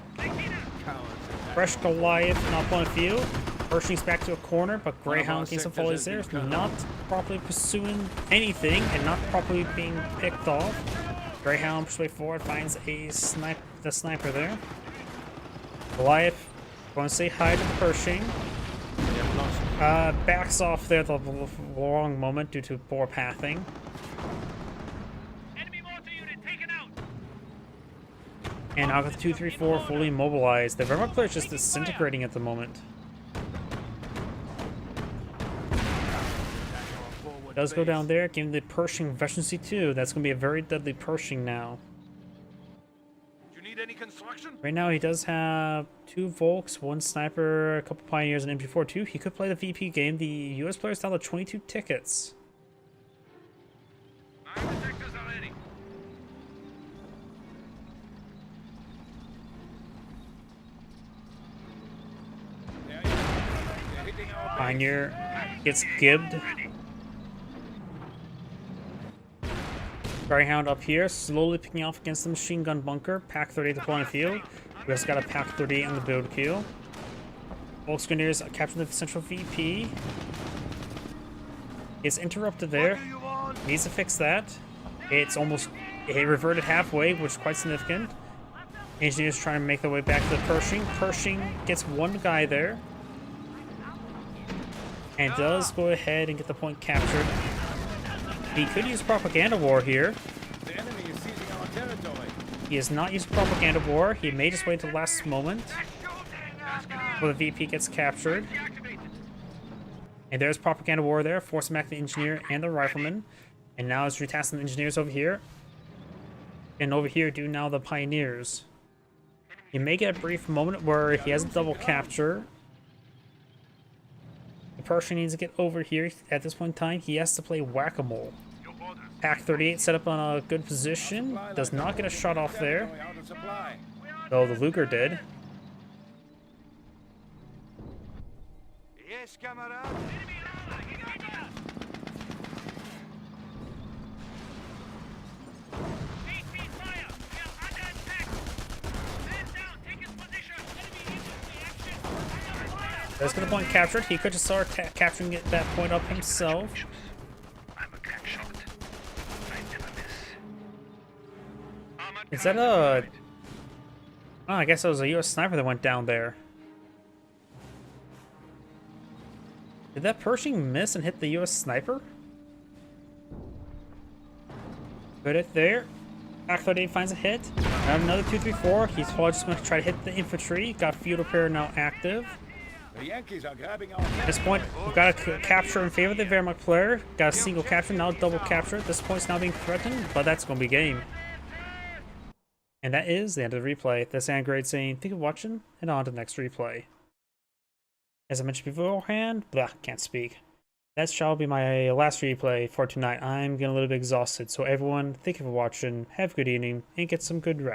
Fresh Goliath not on field. Pershing's back to a corner, but Greyhound gains some volleys there. Not properly pursuing anything and not properly being picked off. Greyhound pushes way forward, finds a the sniper there. Goliath going to say hi to the Pershing. Backs off there at the wrong moment due to poor pathing. Enemy mortar unit taken out. And now with 234 fully mobilized. The Wehrmacht player is just disintegrating at the moment. Does go down there, giving the Pershing Efficiency 2. That's going to be a very deadly Pershing now. Do you need any construction? Right now he does have 2 Volks, 1 Sniper, a couple Pioneers, and MP4 2. He could play the VP game. The US player's down to 22 tickets. Our detectors are ready. Pioneer gets gibbed. Greyhound up here, slowly picking off against the machine gun bunker. Pack 38 deploying field. We also got a Pack 38 on the build queue. Volkswageners captured the central VP. It's interrupted there. Needs to fix that. It reverted halfway, which is quite significant. Engineers trying to make their way back to the Pershing. Pershing gets 1 guy there. And does go ahead and get the point captured. He could use propaganda war here. The enemy is seizing our territory. He is not using propaganda war. He may just wait until the last moment before the VP gets captured. And there's propaganda war there, forcing back the engineer and the rifleman. And now it's retasking the engineers over here. And over here do now the pioneers. You may get a brief moment where he has a double capture. The Pershing needs to get over here at this point in time. He has to play whack-a-mole. Pack 38 set up on a good position. Does not get a shot off there. Out of supply. Though the Luger did. Yes, camarade. There's gonna point captured. He could just start capturing that point up himself. I'm a crack shot. I never miss. Is that a... Oh, I guess it was a US sniper that went down there. Did that Pershing miss and hit the US sniper? Good hit there. Pack 38 finds a hit. Another 2-3-4. He's probably just going to try to hit the infantry. Got field repair now active. The Yankees are grabbing our At this point, we've got a capture in favor of the Wehrmacht player. Got a single capture, now double capture. This point's now being threatened, but that's going to be game. And that is the end of the replay. This is Angrade saying, thank you for watching, and on to the next replay. As I mentioned beforehand, can't speak. That shall be my last replay for tonight. I'm getting a little bit exhausted, so everyone, thank you for watching, have a good evening, and get some good rest.